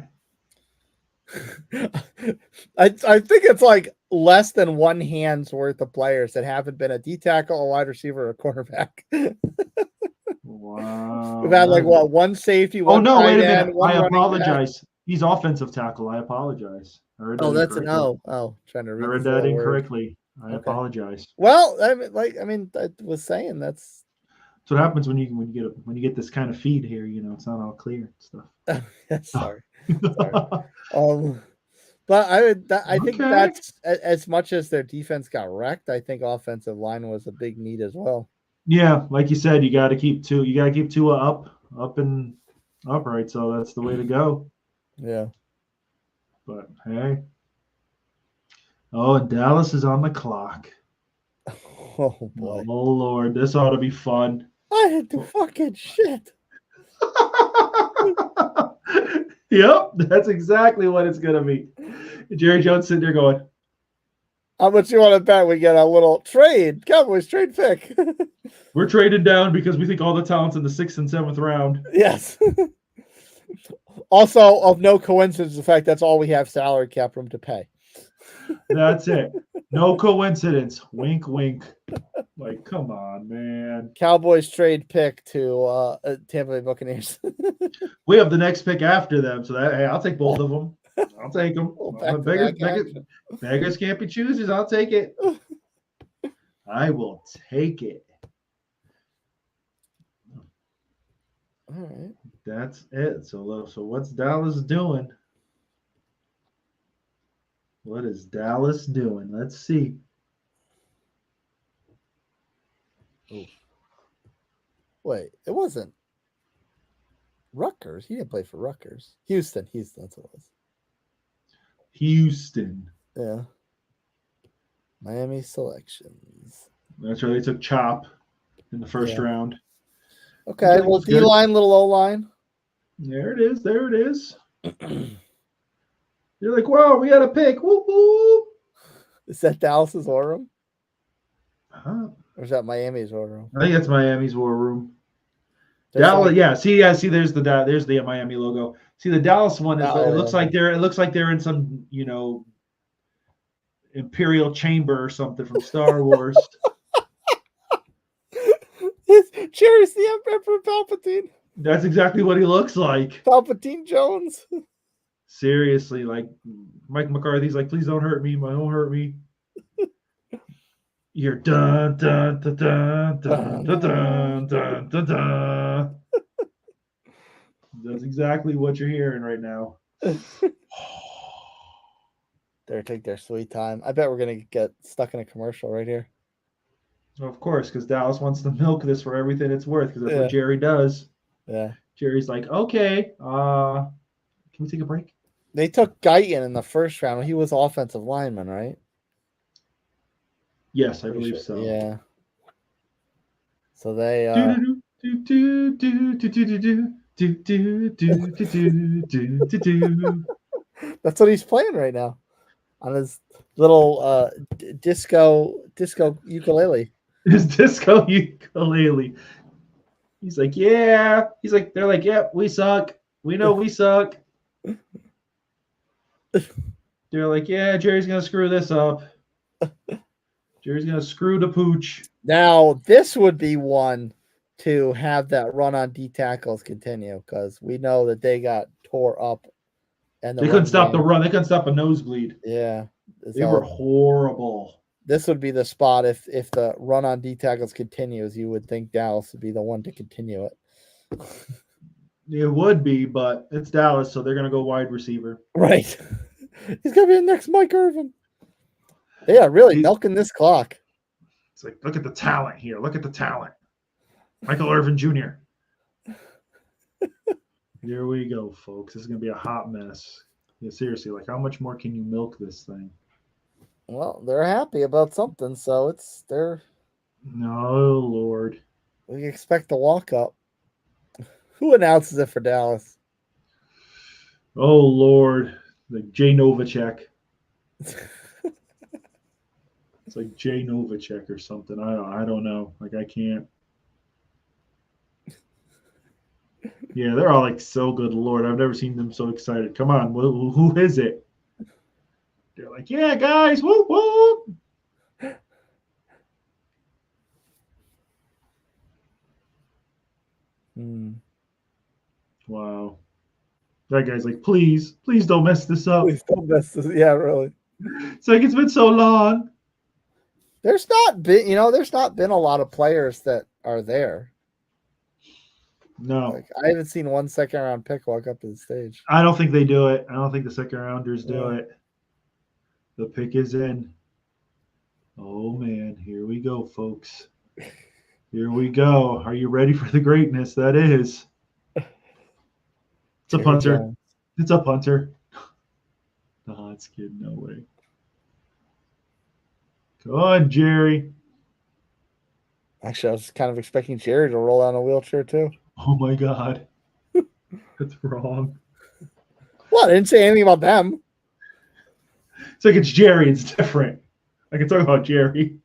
I think it's like less than one hand's worth of players that haven't been a D tackle, a wide receiver, or a cornerback. Wow. We've had like what, one safety, Oh one no, wait tight a minute. end, one I running back. apologize. He's offensive tackle. I apologize. I heard that Oh, that's an incorrectly. trying to I read read this that little word. incorrectly. I Okay. apologize. Well, I was saying that's what happens when you get this kind of feed here. It's not all clear and stuff. sorry. But I think Okay. that's as much as their defense got wrecked. I think offensive line was a big need as well. Yeah, like you said, you got to keep two. You got to keep Tua up and upright. So that's the way to go. Yeah. But hey. Oh, and Dallas is on the clock. Oh boy. Oh Lord, this ought to be fun. I had to fucking shit. Yep, that's exactly what it's gonna be. Jerry Jones sitting there going, how much you want to bet we get a little trade? Cowboys trade pick. we're trading down because we think all the talent's in the 6th and 7th round. Yes. Also, of no coincidence, the fact that's all we have salary cap room to pay. That's it. No coincidence. Wink, wink. Like, come on, man. Cowboys trade pick to Tampa Bay Buccaneers. We have the next pick after them, so hey, I'll take both of them. I'll take them. Beggars can't be choosers. I'll take it. I will take it. All right. That's it. So what's Dallas doing? What is Dallas doing? Let's see. Ooh. Wait, it wasn't Rutgers. He didn't play for Rutgers. Houston. That's what it was. Houston. Yeah. Miami selections. That's where they took Chop in the first round. Okay, well, D-line, little O-line. There it is. There it is. You're like, wow, we got a pick. Whoop, whoop. Is that Dallas's war room? Huh? Or is that Miami's war room? I think that's Miami's war room. Dallas, yeah. See, there's the Miami logo. See, the Dallas one is. It looks like they're in some, Imperial chamber or something from Star Wars. Cherry's the Emperor Palpatine. That's exactly what he looks like. Palpatine Jones. Seriously, like Mike McCarthy's like, please don't hurt me. Don't hurt me. You're dun dun dun dun dun dun dun dun dun dun. That's exactly what you're hearing right now. They're take their sweet time. I bet we're gonna get stuck in a commercial right here. Of course, because Dallas wants to milk this for everything it's worth, because that's what Jerry does. Yeah. Jerry's like, okay, can we take a break? They took Guyton in the first round. He was offensive lineman, right? Yes, I believe so. Yeah. So they that's what he's playing right now on his little disco ukulele. His disco ukulele. He's like, yeah. He's like, they're like, yep, we suck. We know we suck. They're like, yeah, Jerry's gonna screw this up. Jerry's gonna screw the pooch. Now this would be one to have that run on D tackles continue, because we know that they got tore up, and they couldn't stop the run. They couldn't stop a nosebleed. Yeah, they were horrible. This would be the spot if the run on D tackles continues. You would think Dallas would be the one to continue it. It would be, but it's Dallas, so they're gonna go wide receiver. Right. He's gonna be the next Mike Irvin. They are really milking this clock. It's like, look at the talent here. Look at the talent. Michael Irvin Jr. Here we go, folks. This is gonna be a hot mess. Yeah, seriously, like how much more can you milk this thing? Well, they're happy about something, so they're No, Lord. we expect the walk up. Who announces it for Dallas? Oh Lord. Like Jay Novacek. It's like Jay Novacek or something. I don't know. Like I can't. Yeah, they're all like so good, Lord. I've never seen them so excited. Come on, who is it? They're like, yeah, guys, whoop whoop. Wow. That guy's like, please don't mess this up. Please don't mess this. Yeah, really. It's like it's been so long. There's not been a lot of players that are there. No. Like, I haven't seen one second round pick walk up to the stage. I don't think they do it. I don't think the second rounders do it. The pick is in. Oh man, here we go, folks. Here we go. Are you ready for the greatness that is? It's a punter. It's a punter. No, it's kidding. No way. Come on, Jerry. Actually, I was kind of expecting Jerry to roll out in a wheelchair too. Oh my God. That's wrong. What? I didn't say anything about them. It's like it's Jerry. It's different. I can talk about Jerry.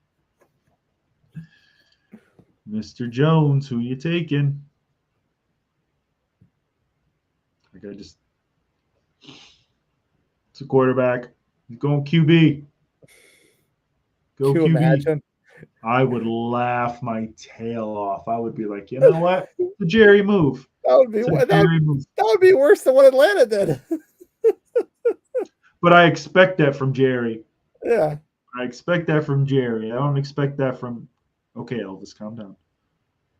Mr. Jones, who you taking? Like I just. It's a quarterback. He's going QB. Go Can you QB. imagine? I would laugh my tail off. I would be like, you know what? The Jerry move. That would be worse than what Atlanta did. But I expect that from Jerry. Yeah. I expect that from Jerry. I don't expect that from. Okay, Elvis, calm down.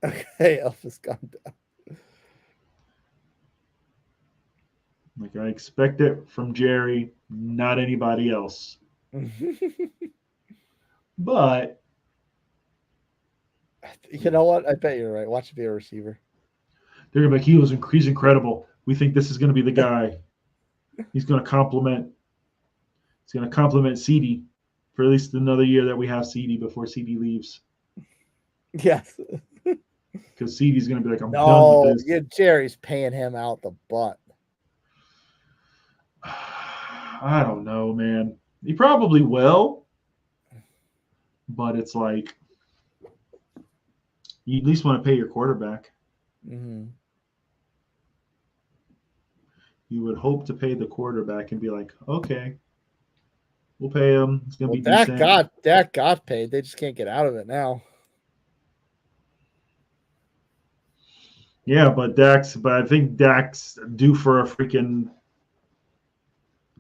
Okay, Elvis, calm down. Like I expect it from Jerry, not anybody else. But you know what? I bet you're right. Watch it be a receiver. They're gonna be like, he's incredible. We think this is gonna be the guy. He's gonna complement. He's gonna complement CD for at least another year that we have CD before CD leaves. Yes. Because CD's gonna be like, I'm done with this. Yeah, Jerry's paying him out the butt. I don't know, man. He probably will, but it's like you at least want to pay your quarterback. Mm-hmm. You would hope to pay the quarterback and be like, okay, we'll pay him. It's gonna be decent. Dak got paid. They just can't get out of it now. Yeah, but I think Dak's due for a freaking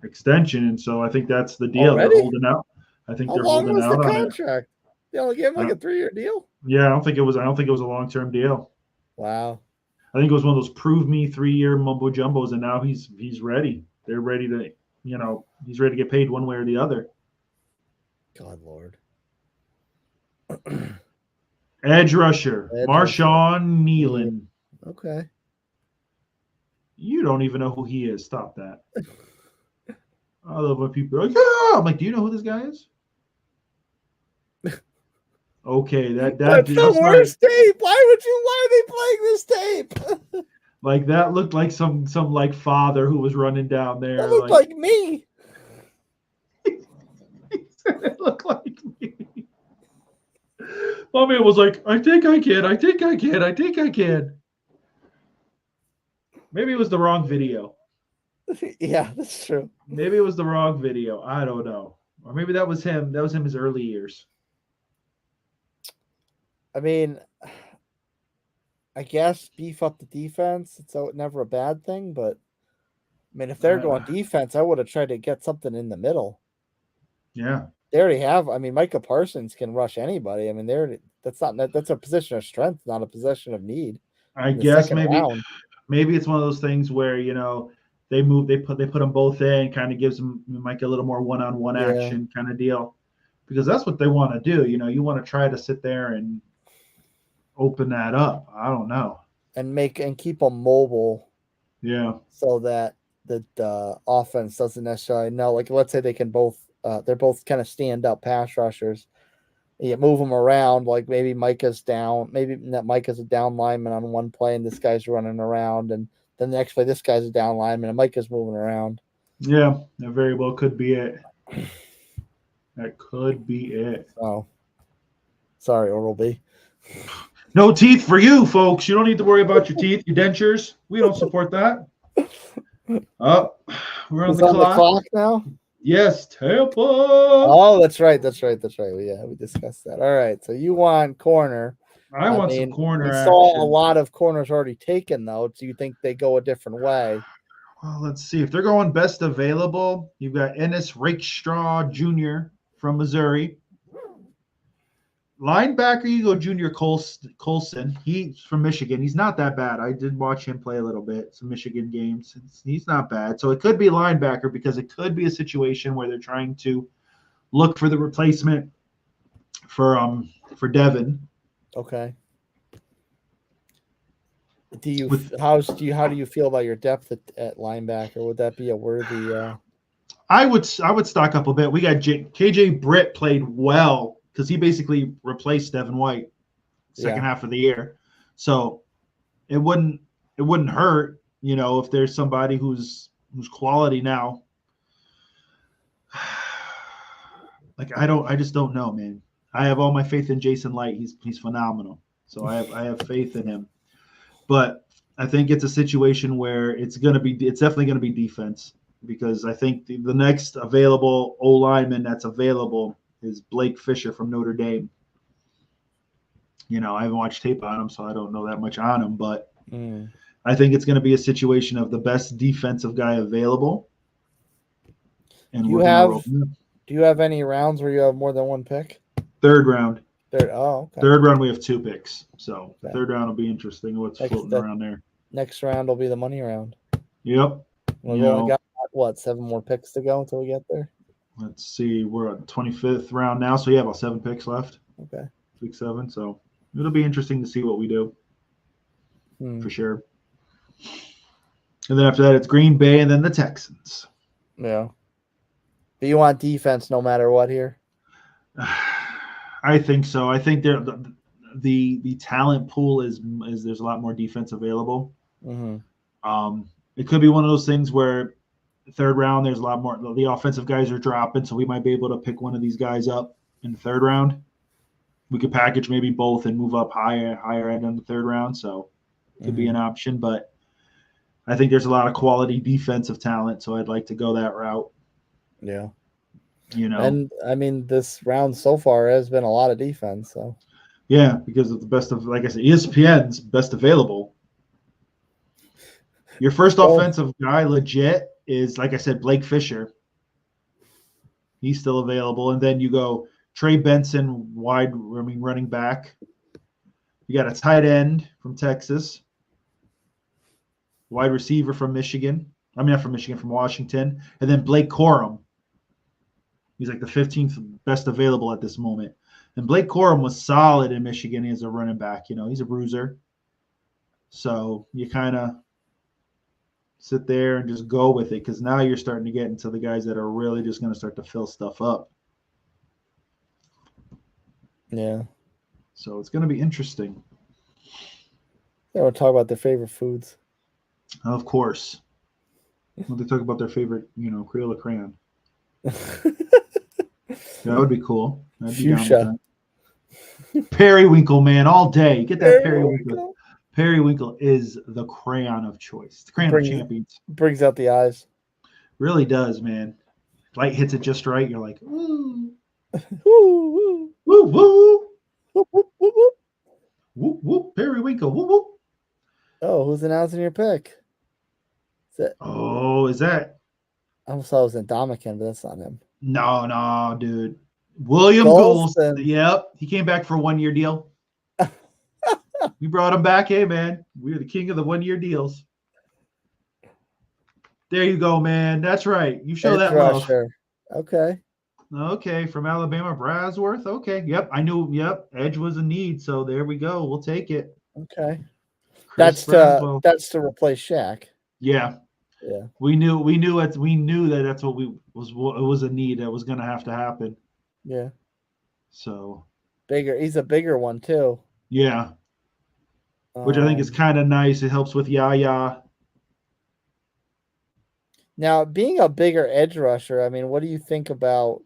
extension, and so I think that's the deal. Already? They're holding out. I think they're holding out on it. How long was the contract? They only gave him like a 3-year deal? Yeah, I don't think it was a long-term deal. Wow. I think it was one of those prove me 3-year mumbo jumbos, and now he's ready. They're ready to, he's ready to get paid one way or the other. God Lord. Edge rusher, Marshawn Nealon. Okay. You don't even know who he is. Stop that. I love when people are like, yeah. I'm like, do you know who this guy is? Okay, that's the worst tape. Why are they playing this tape? Like that looked like some like father who was running down there. That looked like me. It looked like me. My man was like, I think I can. Maybe it was the wrong video. Yeah, that's true. Maybe it was the wrong video. I don't know. Or maybe that was him. That was him his early years. I mean, I guess beef up the defense. It's never a bad thing, but I mean, if they're going defense, I would have tried to get something in the middle. Yeah. They already have. I mean, Micah Parsons can rush anybody. I mean, that's a position of strength, not a position of need. I guess maybe it's one of those things where, they put them both in, kind of gives them like a little more one-on-one action kind of deal, because that's what they want to do. You want to try to sit there and open that up. I don't know. and keep them mobile. Yeah. So that the offense doesn't necessarily know. Like, let's say they can both, they're both kind of stand up pass rushers. You move them around, like maybe Micah's down, maybe that Micah's a down lineman on one play, and this guy's running around, and then the next play this guy's a down lineman, and Micah's moving around. Yeah, that very well could be it. That could be it. Oh, sorry, Oral B. No teeth for you, folks. You don't need to worry about your teeth, your dentures. We don't support that. Oh, we're on the clock now. Yes, Tampa. Oh, that's right. Yeah, we discussed that. All right, so you want corner. I want some corner we action. saw a lot of corners already taken, though. Do you think they go a different way? Well, let's see. If they're going best available, you've got Ennis Rakestraw Jr. from Missouri. Linebacker, you go Junior Colson. He's from Michigan. He's not that bad. I did watch him play a little bit, some Michigan games. He's not bad. So it could be linebacker because it could be a situation where they're trying to look for the replacement for Devin. Okay. How do you feel about your depth at linebacker? Would that be a worthy? I would stock up a bit. We got KJ Britt played well because he basically replaced Devin White second half of the year. So it wouldn't hurt, if there's somebody who's quality now. Like I just don't know, man. I have all my faith in Jason Light. He's phenomenal. So I have faith in him. But I think it's a situation where it's definitely gonna be defense, because I think the next available O lineman that's available is Blake Fisher from Notre Dame. I haven't watched tape on him, so I don't know that much on him, but I think it's going to be a situation of the best defensive guy available. And do you have any rounds where you have more than one pick? Third round. Okay. Third round, we have 2 picks. So third round will be interesting. What's floating around there? Next round will be the money round. Yep. We've only got, 7 more picks to go until we get there? Let's see. We're at 25th round now, so about 7 picks left. Okay. Week 7, so it'll be interesting to see what we do. For sure. And then after that, it's Green Bay and then the Texans. Yeah. But you want defense no matter what here? I think so. I think the talent pool is there's a lot more defense available. Mm-hmm. It could be one of those things where third round there's a lot more. The offensive guys are dropping, so we might be able to pick one of these guys up in the third round. We could package maybe both and move up higher end in the third round. So it could be an option, but I think there's a lot of quality defensive talent, so I'd like to go that route. Yeah. And I mean, this round so far has been a lot of defense. So yeah, because of the best of, like I said, ESPN's best available. Your first offensive guy legit is, like I said, Blake Fisher. He's still available. And then you go Trey Benson, running back. You got a tight end from Texas. Wide receiver from Michigan. I mean, not from Michigan, from Washington. And then Blake Corum. He's like the 15th best available at this moment. And Blake Corum was solid in Michigan as a running back. He's a bruiser. So you kind of sit there and just go with it, because now you're starting to get into the guys that are really just going to start to fill stuff up. Yeah. So it's going to be interesting. Yeah, we'll talk about their favorite foods. Of course. When they talk about their favorite, Crayola crayon. That would be cool. Fuchsia. Periwinkle, man, all day. Get that periwinkle. Periwinkle is the crayon of choice. The crayon of champions. Brings out the eyes. Really does, man. Light hits it just right. You're like, ooh. Woo, woo. Woo, woo. Whoop, whoop, whoop, whoop. Whoop, whoop. Periwinkle. Whoop, whoop. Oh, who's announcing your pick? Is that? I almost thought it was Indomitian, but that's not him. No, dude. William Golston. Yep. He came back for a 1-year deal. We brought him back. Hey, man. We're the king of the 1-year deals. There you go, man. That's right. You show that love. Sure. Okay. Okay. From Alabama, Brasworth. Okay. Yep. I knew. Yep. Edge was a need. So there we go. We'll take it. Okay. Chris Braswell. That's to replace Shaq. Yeah. Yeah. We knew that that's what it was a need that was going to have to happen. Yeah. So Bigger. He's a bigger one too. yeah, which I think is kind of nice. It helps with Yaya. Now, being a bigger edge rusher, I mean, what do you think about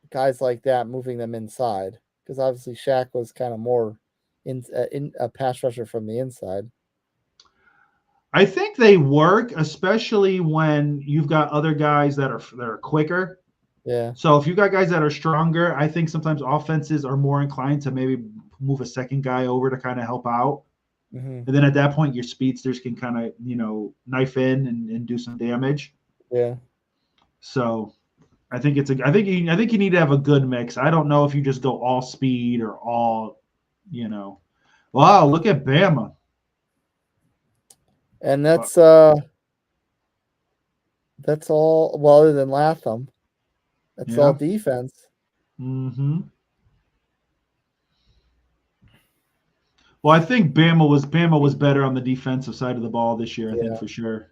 guys like that moving them inside? Because obviously Shaq was kind of more in a pass rusher from the inside. I think they work, especially when you've got other guys that are quicker. Yeah. So if you've got guys that are stronger, I think sometimes offenses are more inclined to maybe move a second guy over to kind of help out. Mm-hmm. And then at that point, your speedsters can kind of, knife in and do some damage. Yeah. So I think I think you need to have a good mix. I don't know if you just go all speed or all, Wow, look at Bama. And that's all. Well, other than Latham, that's all defense. Mm-hmm. Well, I think Bama was better on the defensive side of the ball this year. I think for sure.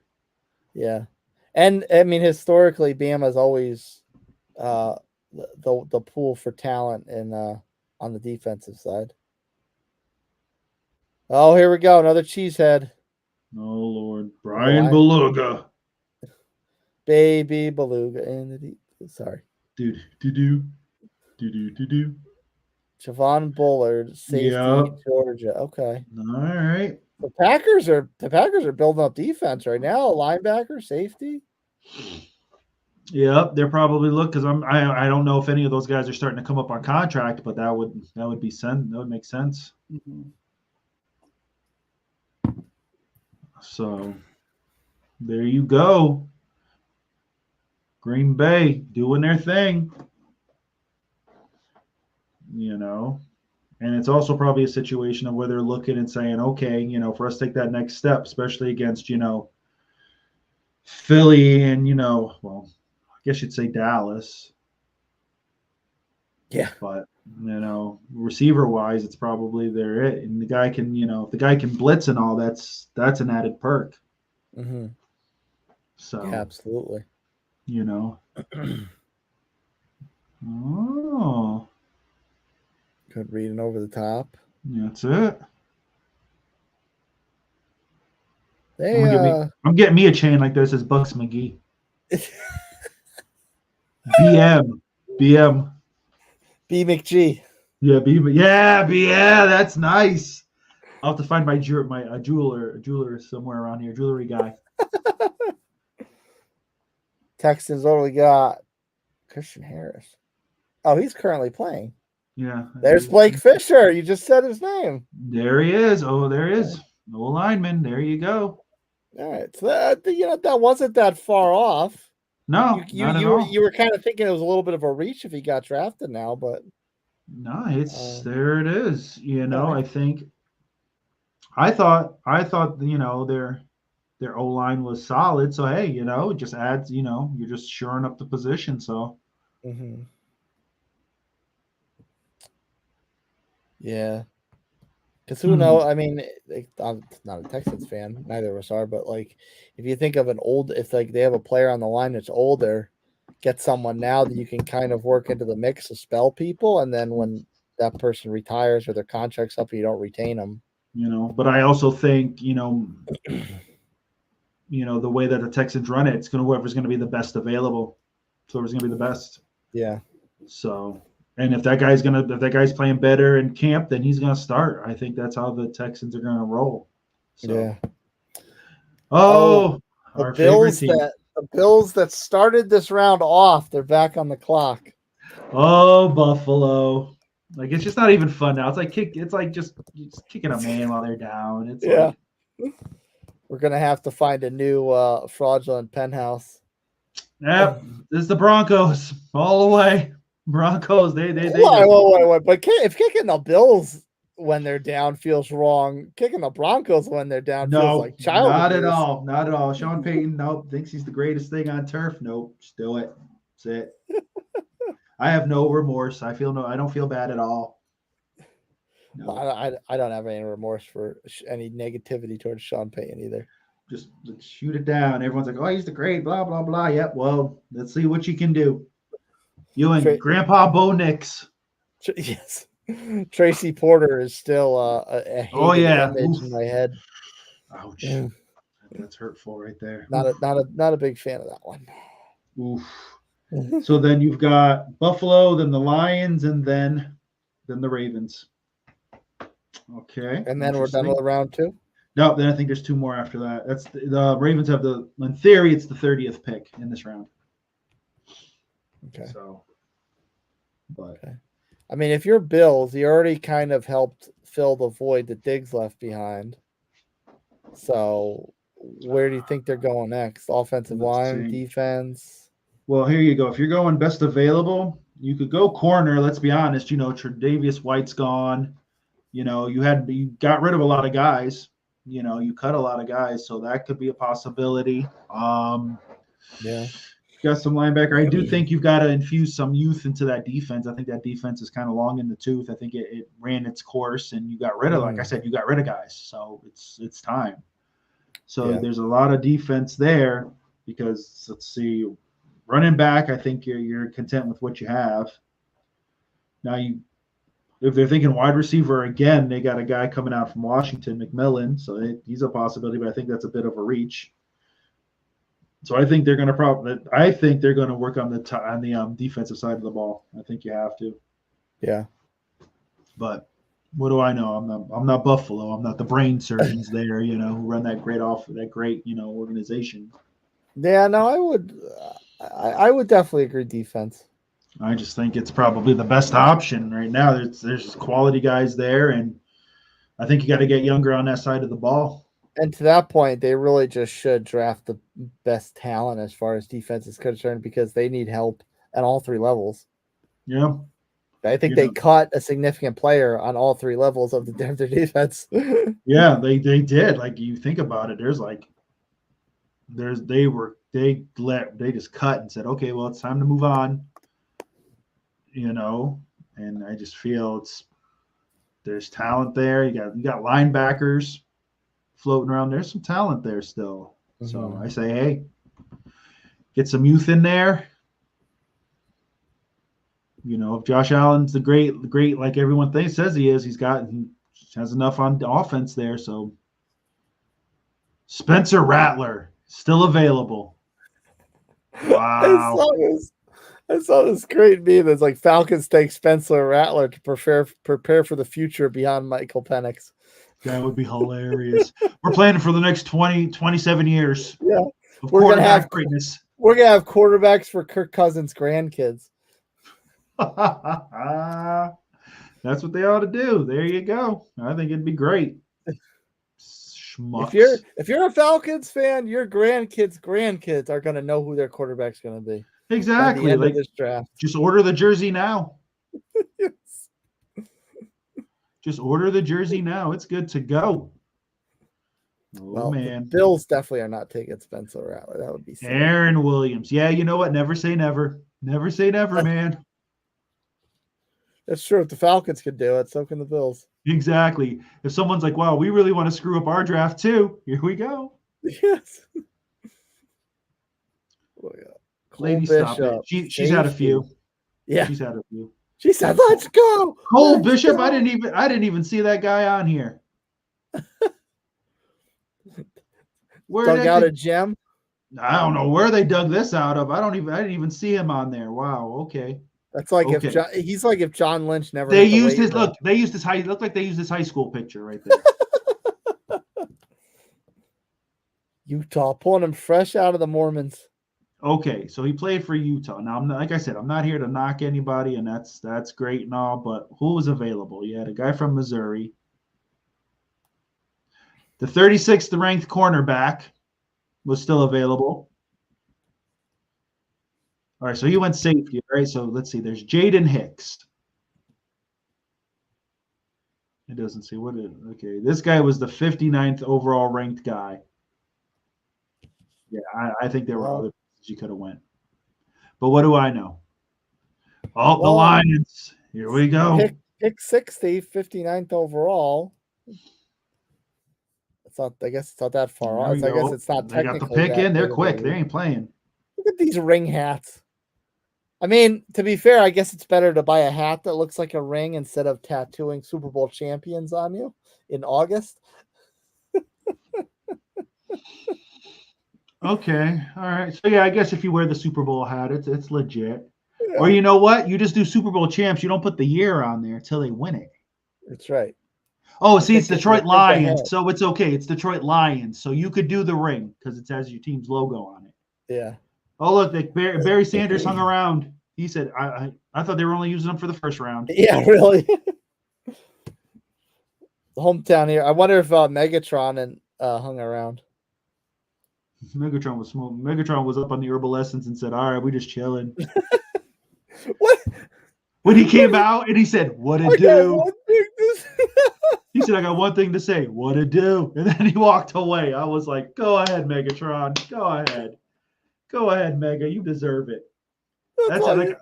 Yeah, and I mean historically, Bama's always the pool for talent in on the defensive side. Oh, here we go, another cheesehead. Oh Lord, Brian Beluga, baby Beluga in the deep. Sorry, do. Javon Bullard, safety, Georgia. Okay, all right. The Packers are building up defense right now. Linebacker, safety. Yep, they're probably because I don't know if any of those guys are starting to come up on contract, but that would make sense. Mm-hmm. So there you go. Green Bay doing their thing. And it's also probably a situation of where they're looking and saying, okay, for us to take that next step, especially against, Philly and, well, I guess you'd say Dallas. Yeah. But, receiver wise, it's probably they're it. And the guy can, if the guy can blitz and all, that's an added perk. Mm-hmm. So, yeah, absolutely. Oh. Good reading over the top. That's it. I'm getting me a chain like this as Bucks McGee. BM. B McGee. Yeah, that's nice. I'll have to find my jeweler somewhere around here, jewelry guy. Texans only got Christian Harris. Oh, he's currently playing. Yeah. There's Blake Fisher. You just said his name. There he is. Oh, there is. No lineman. There you go. All right. So that wasn't that far off. No, you were kind of thinking it was a little bit of a reach if he got drafted now, but no, it's there it is. I think I thought their O-line was solid. So hey, it just adds, you're just shoring up the position. So mm-hmm. Yeah. Because who knows? I mean, I'm not a Texans fan. Neither of us are. But like, if you think of if like they have a player on the line that's older, get someone now that you can kind of work into the mix to spell people, and then when that person retires or their contract's up, you don't retain them. But I also think the way that the Texans run it, it's whoever's going to be the best available. Whoever's going to be the best. Yeah. So. And if that guy's playing better in camp, then he's gonna start. I think that's how the Texans are gonna roll. So. Yeah. Our favorite team. The Bills that started this round off, they're back on the clock. Oh, Buffalo! Like it's just not even fun now. It's like just kicking a man while they're down. It's we're gonna have to find a new fraudulent penthouse. Yep, this is the Broncos all the way. Broncos, they. Wait. But if kicking the Bills when they're down feels wrong, kicking the Broncos when they're down feels like child not abuse. Not at all. Sean Payton, thinks he's the greatest thing on turf. Nope, just do it. That's it. I have no remorse. I don't feel bad at all. No. I don't have any remorse for any negativity towards Sean Payton either. Just let's shoot it down. Everyone's like, oh, he's the great, blah, blah, blah. Yep, well, let's see what you can do. You and Grandpa Bo Nix. Yes. Tracy Porter is still a hated image in my head. Ouch. That's hurtful right there. Not a big fan of that one. Oof. So then you've got Buffalo, then the Lions, and then the Ravens. Okay. And then we're done with round 2? No, then I think there's 2 more after that. That's the Ravens have in theory, it's the 30th pick in this round. Okay. So, but okay. I mean, if you're Bills, you already kind of helped fill the void that Diggs left behind. So, where do you think they're going next? Offensive line, defense? Well, here you go. If you're going best available, you could go corner. Let's be honest. Tre'Davious White's gone. You got rid of a lot of guys. You cut a lot of guys, so that could be a possibility. Yeah. Got some linebacker. I do think you've got to infuse some youth into that defense. I think that defense is kind of long in the tooth. I think it ran its course, and you got rid of, like I said, you got rid of guys. So it's time. So there's a lot of defense there because, let's see, running back, I think you're content with what you have. Now, if they're thinking wide receiver again, they got a guy coming out from Washington, McMillan. So he's a possibility, but I think that's a bit of a reach. So I think they're going to work on the defensive side of the ball. I think you have to. Yeah. But what do I know? I'm not Buffalo. I'm not the brain surgeons there, who run that great organization. Yeah, no, I would definitely agree defense. I just think it's probably the best option right now. There's quality guys there, and I think you got to get younger on that side of the ball. And to that point, they really just should draft the best talent as far as defense is concerned because they need help at all 3 levels. Yeah. I think they cut a significant player on all 3 levels of their defense. Yeah, they did. Like, you think about it, they just cut and said, okay, well, it's time to move on. And I just feel there's talent there. You got linebackers floating around. There's some talent there still. Mm-hmm. So I say, hey, get some youth in there. If Josh Allen's the great like everyone says he is, he has enough on offense there. So Spencer Rattler still available. Wow. I saw this great meme that's like Falcons take Spencer Rattler to prepare for the future beyond Michael Penix. That would be hilarious. We're planning for the next 27 years. Yeah. We're going to have greatness. We're going to have quarterbacks for Kirk Cousins' grandkids. That's what they ought to do. There you go. I think it'd be great. Schmucks. If you're a Falcons fan, your grandkids are going to know who their quarterback's going to be. Exactly. By the end of this draft. Just order the jersey now. Yes. Just order the jersey now. It's good to go. Oh, man. The Bills definitely are not taking Spencer Rattler. That would be silly. Aaron Williams. Yeah, you know what? Never say never. Never say never, man. That's true. If the Falcons could do it, so can the Bills. Exactly. If someone's like, wow, we really want to screw up our draft too, here we go. Yes. Oh, yeah. Lady, stop it. She's had a few. Yeah. She's had a few. She said, let's go. Cole Bishop. Go. I didn't even see that guy on here. Where dug out a gem? I don't know where they dug this out of. I didn't even see him on there. Wow. Okay. That's like if John Lynch never. They used his look. They used his high. It looked like they used his high school picture right there. Utah pulling him fresh out of the Mormons. Okay, so he played for Utah. Now, like I said, I'm not here to knock anybody, and that's great and all. But who was available? You had a guy from Missouri. The 36th ranked cornerback was still available. All right, so he went safety. All right, so let's see. There's Jaden Hicks. It doesn't say what it. Okay, this guy was the 59th overall ranked guy. Yeah, I think there were other places you could have went. But what do I know? Oh, the Lions. Here we go. pick 60, 59th overall. It's not. I guess it's not that far There off. we I guess go. it's not They got the technically pick that in. They're big of a quick. They lead. ain't playing. Look at these ring hats. I mean, to be fair, I guess it's better to buy a hat that looks like a ring instead of tattooing Super Bowl champions on you in August. Okay. All right. So yeah, I guess if you wear the Super Bowl hat, it's legit. Yeah, Or you know what? You just do Super Bowl champs. You don't put the year on there until they win it. that's right. Oh, You're see, it's thinking. You Detroit think Lions, ahead. so it's okay. It's Detroit Lions, so you could do the ring because it has your team's logo on it. Yeah. Oh, look, Barry Sanders hung around. He said, I thought they were only using them for the first round. Yeah, really. The hometown here. I wonder if Megatron and hung around. Megatron was small. Megatron was up on the Herbal Essence and said, "All right, we just chilling." What? When he came out and he said, "What it I got do?" one thing to say. He said, "I got one thing to say. What it do?" And then he walked away. I was like, "Go ahead, Megatron. Go ahead. Go ahead, Mega. You deserve it." That's That's it. all Like,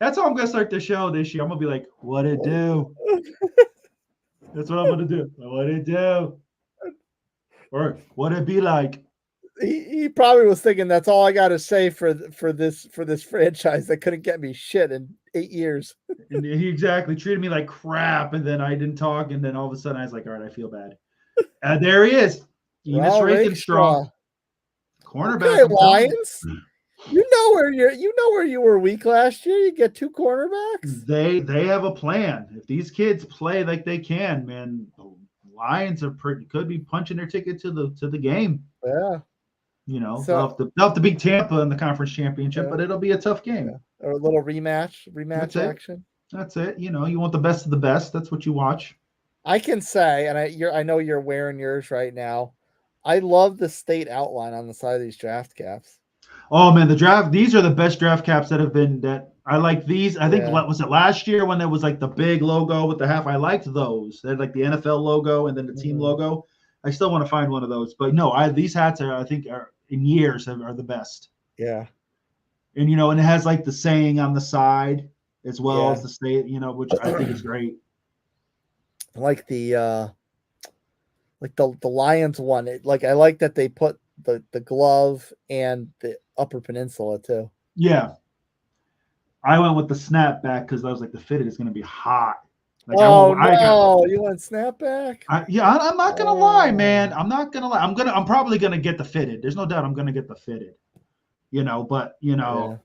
that's how I'm gonna start the show this year. I'm gonna be like, "What it do?" That's what I'm gonna do. What it do? Or what it be like? He probably was thinking that's all I got to say for this franchise that couldn't get me shit in 8 years. And he exactly treated me like crap, and then I didn't talk, and then all of a sudden I was like, "All right, I feel bad." And there he is, Enos Raw Rakenstraw, Rakestraw. cornerback. Okay, I'm telling Lions. You know where you were weak last year. You get 2 cornerbacks. they have a plan. If these kids play like they can, man, the Lions are could be punching their ticket to the game. Yeah. You know, So they'll have to beat Tampa in the conference championship, yeah, but it'll be a tough game. yeah. Or a little rematch That's it. action. That's it. You know, you want the best of the best. That's what you watch. I can say, and I know you're wearing yours right now. I love the state outline on the side of these draft caps. Oh man, the draft. These are the best draft caps that have been. That I like these. I think Yeah. was it last year when there was like the big logo with the half. I liked those. They had like the NFL logo and then the team logo. I still want to find one of those, but no, these hats are I think are in years are the best. Yeah. And you know, and it has like the saying on the side as well as Yeah. the state. You know, which I think is great. Like the Lions one. I like that they put the glove and the upper peninsula too. Yeah, I went with the snapback because I was like the fitted is going to be hot. Like Oh I got. no, you want snapback? I'm not gonna lie, man. I'm not gonna lie. I'm probably gonna get the fitted. There's no doubt I'm gonna get the fitted. You know, but you know,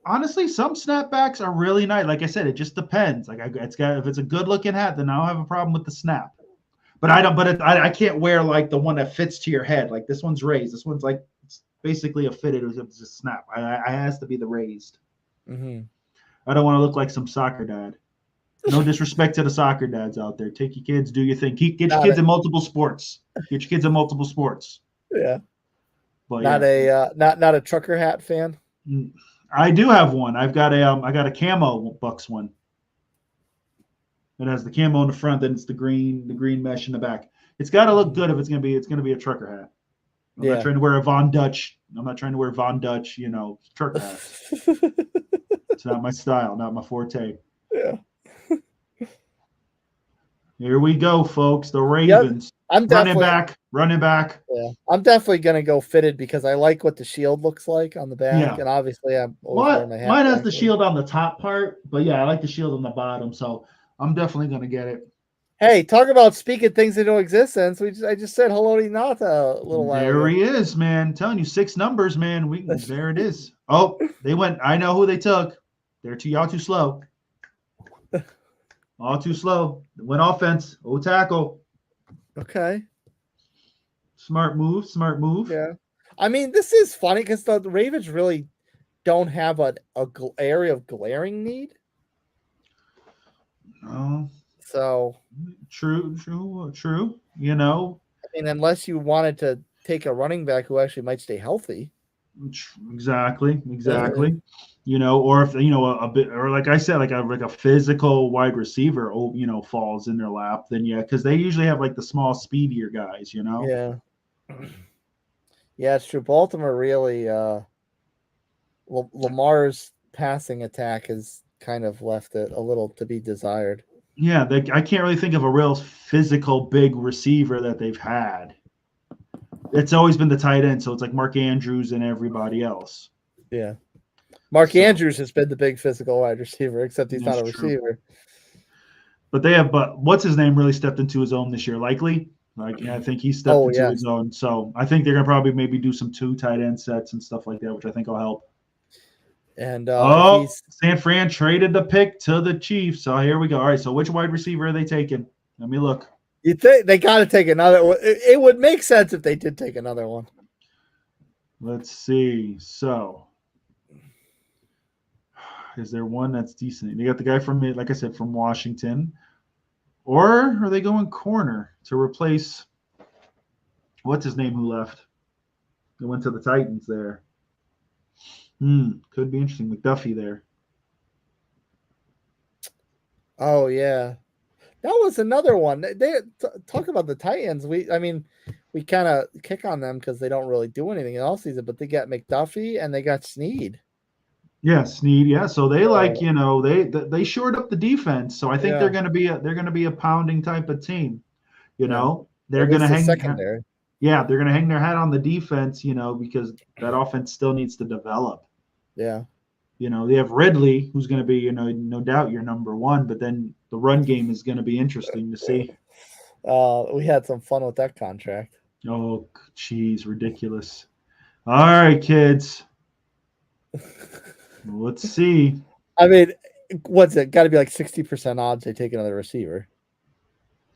honestly, some snapbacks are really nice. Like I said, it just depends. Like if it's a good looking hat, then I don't have a problem with the snap. But I don't. But I can't wear like the one that fits to your head. Like this one's raised. This one's like it's basically a fitted. It's a snap. I has to be the raised. Mm-hmm. I don't want to look like some soccer dad. No disrespect to the soccer dads out there. Take your kids, do your thing. Get your kids in multiple sports. Get your kids in multiple sports. Yeah. But not a trucker hat fan. I do have one. I got a camo Bucs one. It has the camo in the front, then it's the green mesh in the back. It's got to look good if it's gonna be a trucker hat. I'm not trying to wear a Von Dutch. I'm not trying to wear Von Dutch, trucker hat. It's not my style, not my forte. Yeah. Here we go, folks. The Ravens. I'm running back. Yeah, I'm definitely gonna go fitted because I like what the shield looks like on the back, Yeah. and obviously I'm always wearing my hat. Mine has the shield on the top part, but yeah, I like the shield on the bottom, so I'm definitely gonna get it. Hey, talk about speaking things into existence. I just said hello to Nata a little while ago. There he is, man. I'm telling you, 6 numbers, man. There it is. Oh, they went. I know who they took. Y'all too slow. All too slow. Went offense. Oh, tackle. Okay. Smart move. Yeah. I mean, this is funny because the Ravens really don't have an area of glaring need. No. So. True. You know. I mean, unless you wanted to take a running back who actually might stay healthy. Exactly. You know, or if a bit, or like I said, like a physical wide receiver, falls in their lap, then yeah, because they usually have like the small, speedier guys, Yeah. Yeah, it's true. Baltimore really, Lamar's passing attack is kind of left it a little to be desired. Yeah, I can't really think of a real physical big receiver that they've had. It's always been the tight end, so it's like Mark Andrews and everybody else. Yeah. Mark Andrews has been the big physical wide receiver, except he's not a receiver. True. But what's his name really stepped into his own this year? Likely. I think he stepped into his own. So I think they're gonna probably maybe do some 2 tight end sets and stuff like that, which I think will help. And San Fran traded the pick to the Chiefs. So here we go. All right. So which wide receiver are they taking? Let me look. You think they got to take another one? It would make sense if they did take another one. Let's see. So, is there one that's decent? They got the guy from, like I said, from Washington, or are they going corner to replace what's his name who left? They went to the Titans there. Could be interesting. McDuffie there. Oh yeah, that was another one. They talk about the Titans. We kind of kick on them because they don't really do anything in all season, but they got McDuffie and they got Snead. Yeah, Snead. Yeah, so they they shored up the defense. So I think they're going to be a pounding type of team. They're going to hang secondary. Yeah, they're going to hang their hat on the defense. Because that offense still needs to develop. Yeah. They have Ridley, who's going to be, no doubt your number one, but then the run game is going to be interesting to see. We had some fun with that contract. Oh, geez, ridiculous. All right, kids. Let's see. I mean, what's it? Got to be like 60% odds they take another receiver.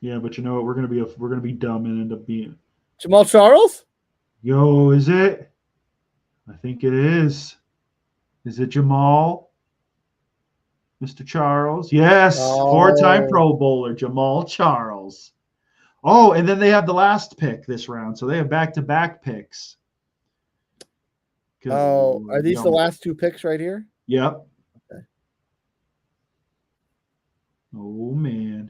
Yeah, but you know what? We're gonna be dumb and end up being Jamal Charles. Yo, is it? I think it is. Is it Jamal? Mr. Charles? Yes, 4-time Pro Bowler Jamal Charles. Oh, and then they have the last pick this round, so they have back-to-back picks. Oh, are these the last 2 picks right here? Yep. Okay. Oh man.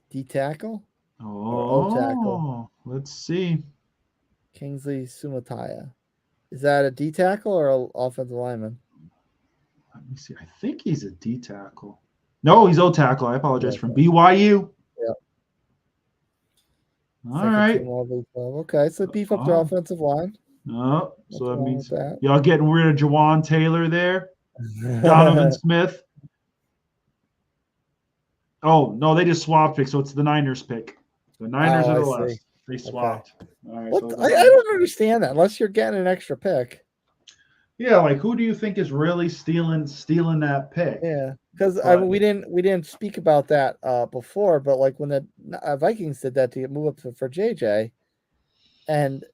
D tackle? Oh, O tackle. Let's see. Kingsley Sumataya. Is that a D tackle or an offensive lineman? Let me see. I think he's a D tackle. No, he's O tackle. I apologize. From BYU. Yeah. All right. Okay, so beef up their offensive line. No, so that means y'all getting rid of Jawan Taylor there. Donovan Smith. Oh, no, they just swapped pick, so it's the Niners pick. The Niners are the last. They swapped. Okay. All right, I don't understand that unless you're getting an extra pick. Yeah, like who do you think is really stealing that pick? Yeah, because we didn't speak about that before, but like when the Vikings did that to move up for JJ, and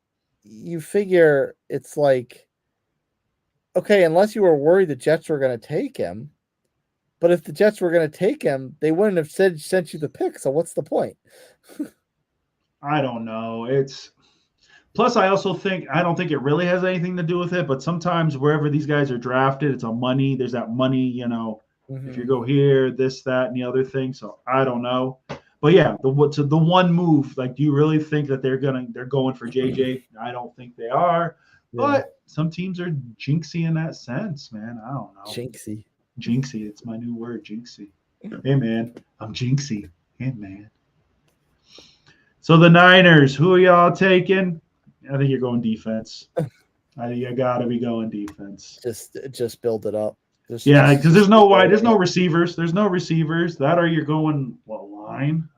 you figure it's like, okay, unless you were worried the Jets were going to take him, but if the Jets were going to take him, they wouldn't have sent you the pick. So what's the point? I don't know. Plus, I don't think it really has anything to do with it. But sometimes wherever these guys are drafted, it's a money. There's that money, If you go here, this, that, and the other thing. So I don't know. But yeah, the one move. Like, do you really think that they're going for JJ? I don't think they are. Yeah. But some teams are jinxy in that sense, man. I don't know. Jinxy. It's my new word, jinxy. Hey man, I'm jinxy. Hey man. So the Niners, who are y'all taking? I think you're going defense. I think you got to be going defense. Just build it up. Because there's no receivers. There's no receivers. You're going line.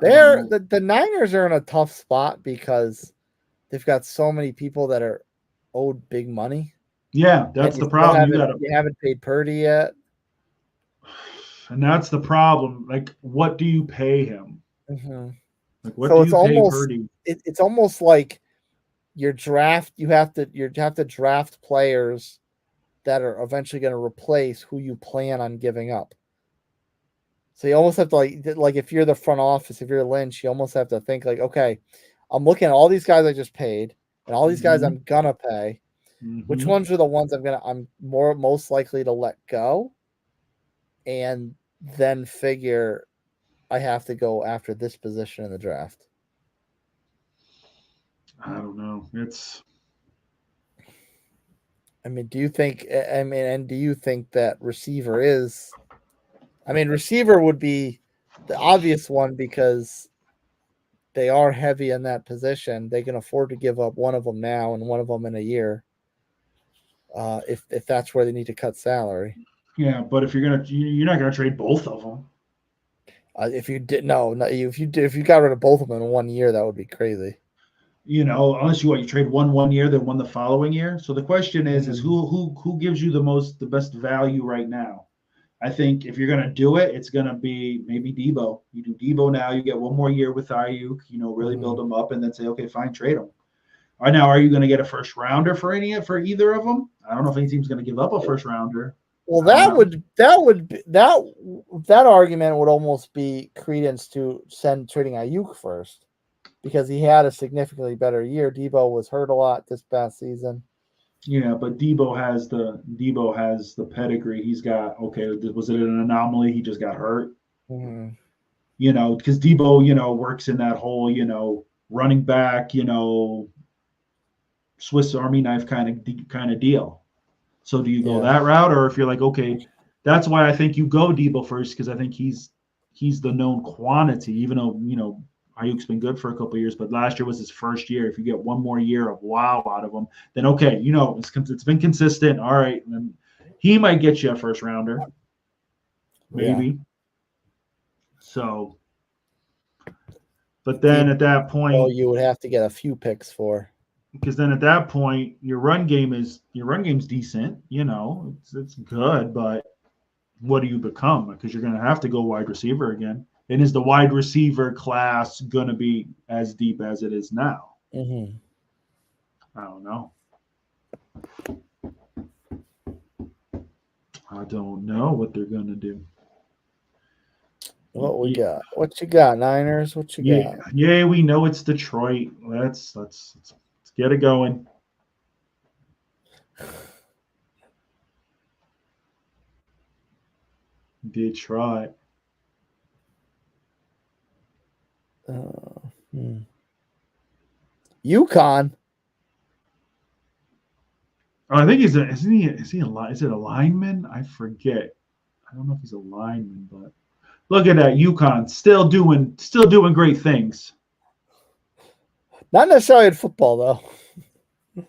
The Niners are in a tough spot because they've got so many people that are owed big money. Yeah, that's the problem. You haven't paid Purdy yet. And that's the problem. Like, what do you pay him? Mm-hmm. Like, what do you pay Purdy? It's almost like your draft. You have to draft players that are eventually going to replace who you plan on giving up. So you almost have to like if you're the front office, if you're Lynch, you almost have to think like, okay, I'm looking at all these guys I just paid and all these guys I'm gonna pay. Mm-hmm. Which ones are the ones I'm most likely to let go, and then figure I have to go after this position in the draft. I don't know. I mean, do you think? And do you think that receiver is? I mean, receiver would be the obvious one because they are heavy in that position. They can afford to give up one of them now and one of them in a year. If that's where they need to cut salary. Yeah, but if you're not gonna trade both of them. If you did no, if you got rid of both of them in 1 year, that would be crazy. Unless you trade one year, then one the following year. So the question is Mhm. who gives you the best value right now? I think if you're gonna do it, it's gonna be maybe Debo. You do Debo now, you get one more year with Ayuk, really build Mhm. them up, and then say, okay, fine, trade them. All right, now are you gonna get a first rounder for either of them? I don't know if any team's gonna give up a first rounder. Well, I don't know. that argument would almost be credence to send trading Ayuk first because he had a significantly better year. Debo was hurt a lot this past season. Yeah, but Debo has the pedigree. He's got okay. Was it an anomaly? He just got hurt. Mhm. Because Debo, works in that whole, running back, Swiss Army knife kind of deal. So do you go Yeah. that route, or if you're like, okay, that's why I think you go Debo first because I think he's the known quantity, even though Ayuk's been good for a couple of years, but last year was his first year. If you get one more year of wow out of him, then okay, it's been consistent. All right, and then he might get you a first rounder, Yeah. maybe. So, but then at that Well, point, you would have to get a few picks for. because then at that point your run game's decent. It's good, but what do you become? Because you're going to have to go wide receiver again. And is the wide receiver class going to be as deep as it is now? Mhm. I don't know. I don't know what they're going to do. What we Yeah, got? What you got, Niners? What you yeah, got? yeah. We know it's Detroit. Let's get it going. Detroit. Hmm. UConn. Oh, I think is it a lineman? I forget. I don't know if he's a lineman, but look at that UConn still doing great things. Not necessarily in football though.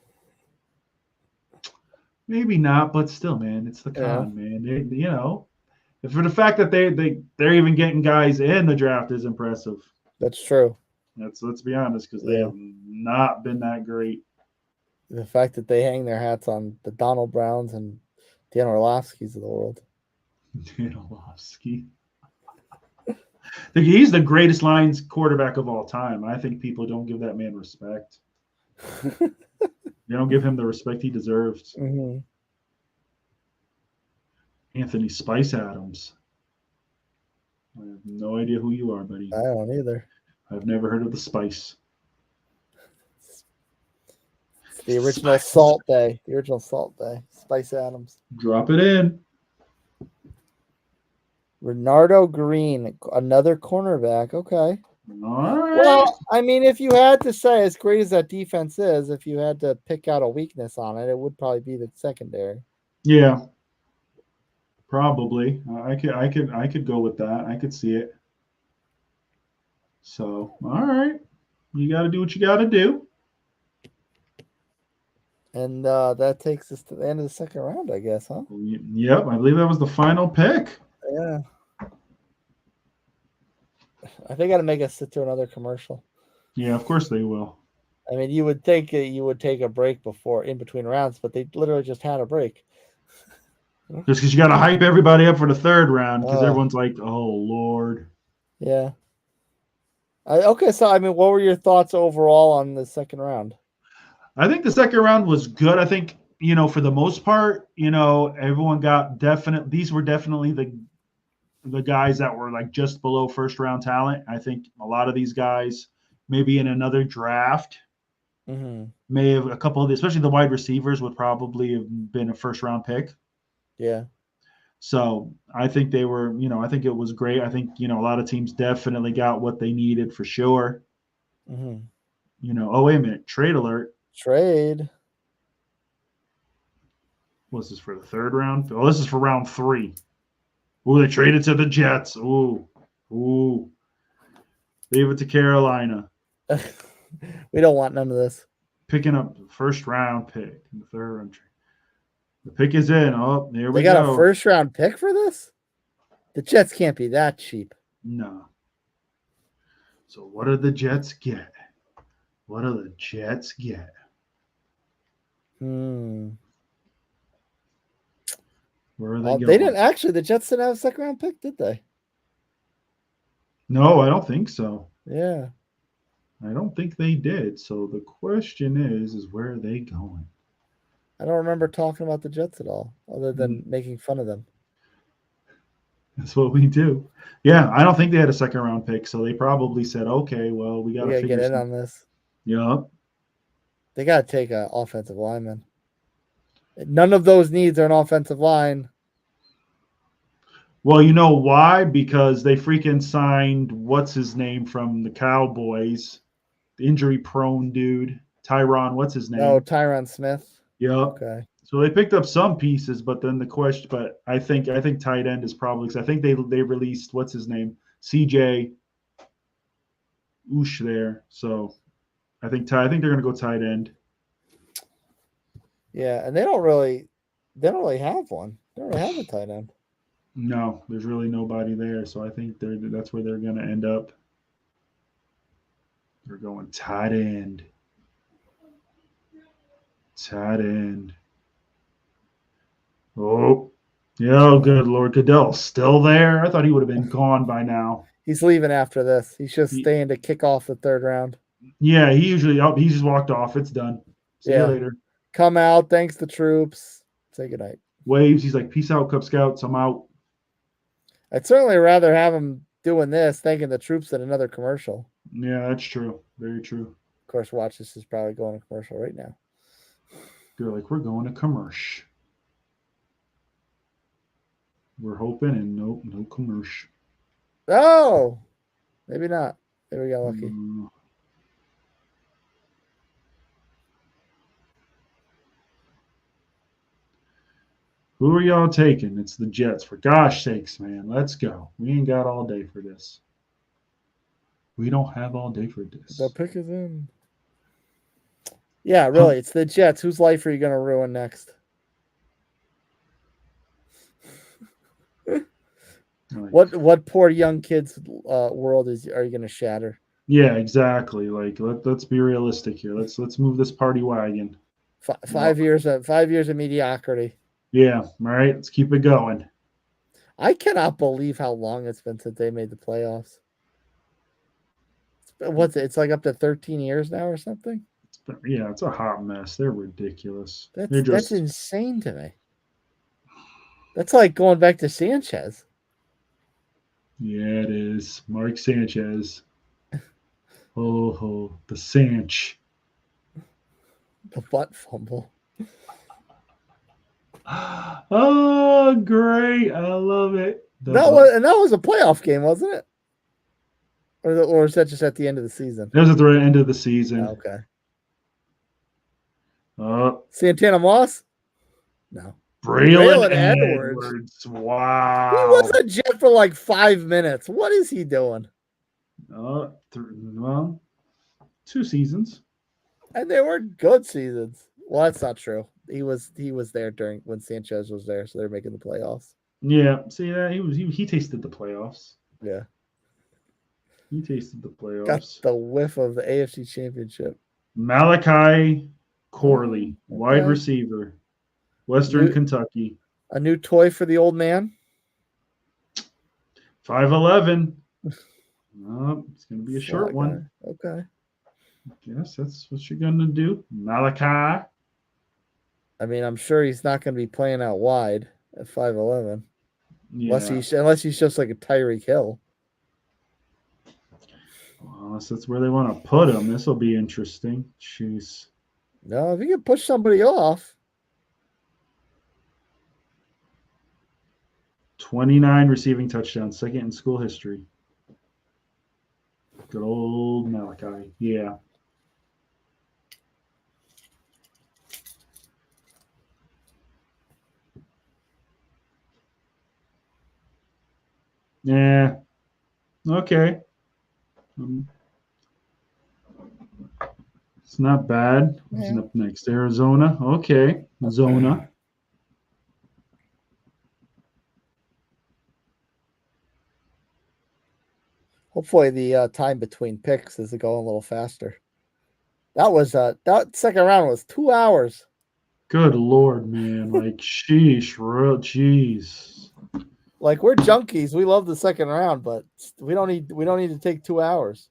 Maybe not, but still, man, it's the Yeah, con, man. For the fact that they're even getting guys in the draft is impressive. that's true. Let's be honest, because they Yeah. have not been that great. The fact that they hang their hats on the Donald Browns and Dan Orlovsky's of the world. Danilowski. He's the greatest Lions quarterback of all time. I think people don't give that man respect. They don't give him the respect he deserves. Mhm. Anthony Spice Adams. I have no idea who you are, buddy. I don't either. I've never heard of the Spice. It's the original Spice. Salt Bay. The original Salt Bay. Spice Adams. Drop it in. Renardo Green, another cornerback. Okay. All right. Well, I mean, if you had to say, as great as that defense is, if you had to pick out a weakness on it, it would probably be the secondary. Yeah, probably. I could go with that. I could see it. So, all right. You got to do what you got to do. And that takes us to the end of the second round, I guess, huh? Yep, I believe that was the final pick. Yeah. I think I got to make us sit through another commercial. Yeah, of course they will. I mean, you would think you would take a break in between rounds, but they literally just had a break. Just because you got to hype everybody up for the third round because Uh, everyone's like, oh, Lord. yeah. Okay, so I mean, what were your thoughts overall on the second round? I think the second round was good. I think, for the most part, everyone got these were definitely the guys that were like just below first round talent. I think a lot of these guys, maybe in another draft, Mm-hmm. may have a couple of, especially the wide receivers, would probably have been a first round pick. Yeah. So I think they were, I think it was great. I think, a lot of teams definitely got what they needed for sure. Mm-hmm. Oh, wait a minute. Trade alert. Trade. What's this for the third round? Oh, this is for round 3. Ooh, they traded to the Jets. Ooh. Leave it to Carolina. We don't want none of this. Picking up the first round pick in the third round. The pick is in. Oh, there we They got go. a first round pick for this? The Jets can't be that cheap. No. So what do the Jets get? What do the Jets get? Hmm. Where are they going? They didn't actually. The Jets didn't have a second round pick, did they? No, I don't think so. Yeah. I don't think they did. So the question is where are they going? I don't remember talking about the Jets at all, other than making fun of them. That's what we do. Yeah, I don't think they had a second round pick, so they probably said, "Okay, well, we got to get in on this." Yeah. They got to take an offensive lineman. None of those needs are an offensive line. Well, you know why? Because they freaking signed what's his name from the Cowboys, the injury-prone dude, Tyron. What's his name? Oh, Tyron Smith. Yeah. Okay. So they picked up some pieces, but then the question, but I think tight end is probably because I think they released what's his name, CJ Oosh there. So I think they're going to go tight end. Yeah, and they don't really have one. They don't really have a tight end. No, there's really nobody there. So I think that's where they're going to end up. They're going tight end. Tight end. Oh, yeah, good Lord. Goodell's still there. I thought he would have been gone by now. He's leaving after this. He's just staying to kick off the third round. Yeah, he just walked off. It's done. See you later. Come out. Thanks the troops. Say goodnight. Waves. He's like, peace out, Cub Scouts. I'm out. I'd certainly rather have him doing this, thanking the troops, than another commercial. Yeah, that's true. Very true. Of course, watch this is probably going to commercial right now. They're like, we're going to commercial. We're hoping, and nope, no commercial. Oh, maybe not. There we got lucky. Who are y'all taking? It's the Jets. For gosh sakes, man. Let's go. We ain't got all day for this. We don't have all day for this. The pick is in. Yeah, really. It's the Jets. Whose life are you going to ruin next? What poor young kid's world are you going to shatter? Yeah, exactly. Like let's be realistic here. Let's move this party wagon. 5 years of mediocrity. Yeah, all right. Let's keep it going. I cannot believe how long it's been since they made the playoffs. What's it? It's like up to 13 years now or something. It's a hot mess. They're ridiculous. That's insane to me. That's like going back to Sanchez. Yeah, it is. Mark Sanchez. Oh, the Sanch. The butt fumble. Oh, great. I love it. That was a playoff game, wasn't it? Or is that just at the end of the season? That was at the end of the season. Okay. Santana Moss? No. Braylon Edwards. Wow. He was a Jet for like 5 minutes. What is he doing? 2 seasons. And they were good seasons. Well, that's not true. He was there when Sanchez was there, so they're making the playoffs. Yeah. See that he tasted the playoffs. Yeah. He tasted the playoffs. Got the whiff of the AFC Championship. Malachi Corley, wide receiver, Western Kentucky. A new toy for the old man. 5'11". It's going to be a short one. Okay. Yes, that's what you're going to do. Malachi. I mean, I'm sure he's not going to be playing out wide at 5'11". Yeah. Unless he's just like a Tyreek Hill. Unless that's where they want to put him. This will be interesting. Jeez. No, if you can push somebody off. 29 receiving touchdowns, second in school history. Good old Malachi. Yeah. Yeah. Okay. It's not bad. Who's Yeah. up next? Arizona. Okay. Zona. Hopefully the time between picks is going a little faster. That second round was 2 hours. Good Lord, man. Like, sheesh, real jeez. Like we're junkies. We love the second round, but we don't need to take 2 hours.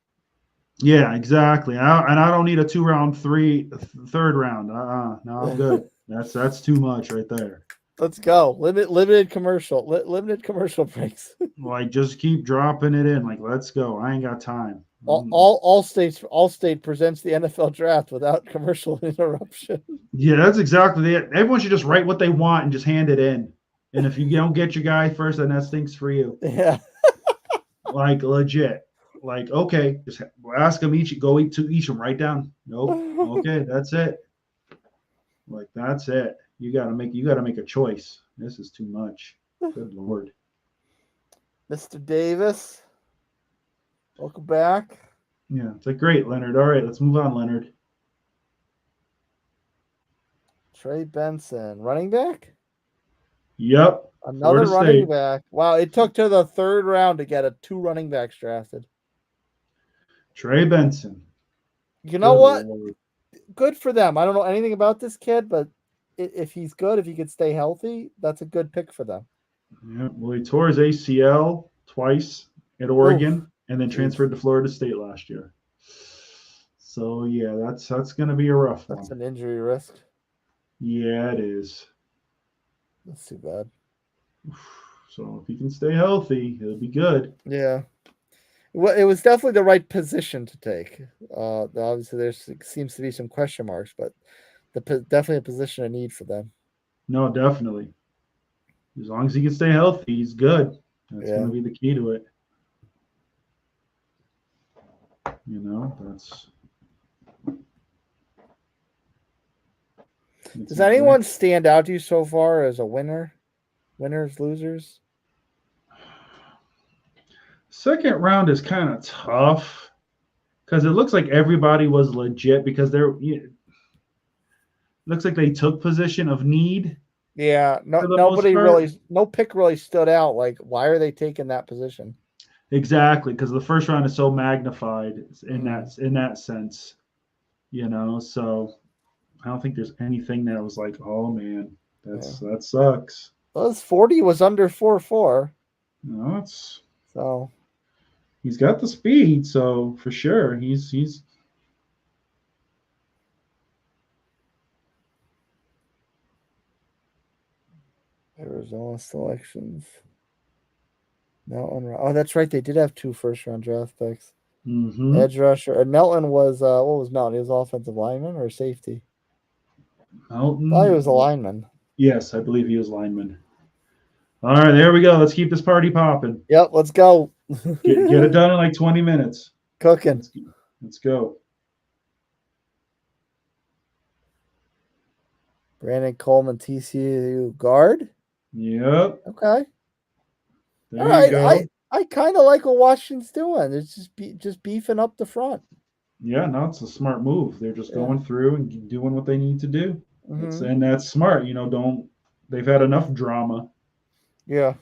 Yeah, exactly. And I don't need a third round. No, I'm good. That's too much right there. Let's go. Limited commercial. Limited commercial breaks. Like, just keep dropping it in. Like, let's go. I ain't got time. All state presents the NFL draft without commercial interruption. Yeah, that's exactly it. Everyone should just write what they want and just hand it in. And if you don't get your guy first, then that stinks for you. Yeah. Like, legit. Like, okay, just ask them each. Go eat to each them. Write down. Nope. Okay, that's it. Like, that's it. You gotta make a choice. This is too much. Good Lord. Mr. Davis, welcome back. Yeah, it's like, great, Leonard. All right, let's move on, Leonard. Trey Benson, running back. Yep. Another Florida running State. back. Wow, it took to the third round to get two running backs drafted. Trey Benson. You know Good what? Lord. Good for them. I don't know anything about this kid, but if he's good, if he could stay healthy, that's a good pick for them. Yeah, well, he tore his ACL twice at Oregon and then transferred to Florida State last year. So yeah, that's gonna be a rough one. That's an injury risk. Yeah, it is. That's too bad. So if he can stay healthy, he'll be good. Yeah. Well, it was definitely the right position to take. Obviously, there seems to be some question marks, but definitely a position of need for them. No, definitely. As long as he can stay healthy, he's good. That's going to be the key to it. That's. Does anyone stand out to you so far as a winner? Winners, losers? Second round is kind of tough because it looks like everybody was legit because looks like they took position of need. Yeah, no pick really stood out. Like, why are they taking that position? Exactly, because the first round is so magnified in that sense, So I don't think there's anything that was like, oh man, that sucks. Well, his 40 was under 4.4. No, so he's got the speed, so for sure he's Arizona selections. Melton. Oh, that's right. They did have 2 first-round draft picks. Mm-hmm. Edge rusher. And Melton was what was Melton? He was offensive lineman or safety? Melton. Oh, he was a lineman. Yes, I believe he was lineman. All right, there we go. Let's keep this party popping. Yep, let's go. Get it done in like 20 minutes. Cooking. Let's go. Brandon Coleman, TCU guard. Yep. Okay. There you go. I kind of like what Washington's doing. It's just beefing up the front. Yeah, no, it's a smart move. They're just going through and doing what they need to do. Mm-hmm. And that's smart. They've had enough drama. Yeah.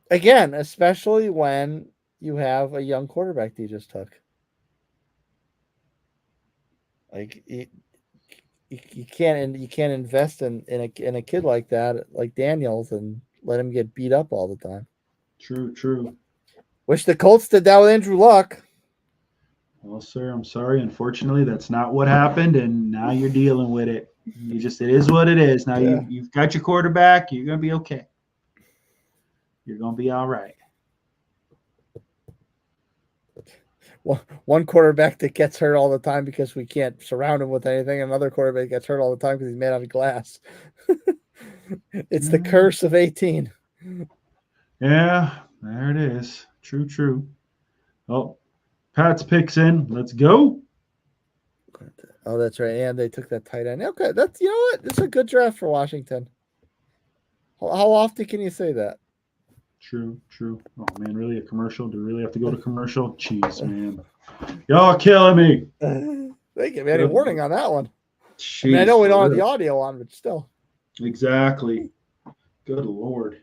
Again, especially when you have a young quarterback that you just took. Like you can't invest in a kid like that, like Daniels, and let him get beat up all the time. True. Wish the Colts did that with Andrew Luck. Well, sir, I'm sorry. Unfortunately, that's not what happened, and now you're dealing with it. It is what it is. Now you've got your quarterback. You're gonna be okay. You're gonna be all right. One quarterback that gets hurt all the time because we can't surround him with anything. Another quarterback gets hurt all the time because he's made out of glass. It's the curse of 18. Yeah, there it is. True. Oh, Pat's picks in. Let's go. Oh, that's right. And they took that tight end. Okay, you know what? It's a good draft for Washington. How often can you say that? True. Oh man, really a commercial? Do we really have to go to commercial? Jeez, man. Y'all killing me. They give me any warning on that one. Jeez, I mean, I know we don't have the audio on, but still. Exactly. Good Lord.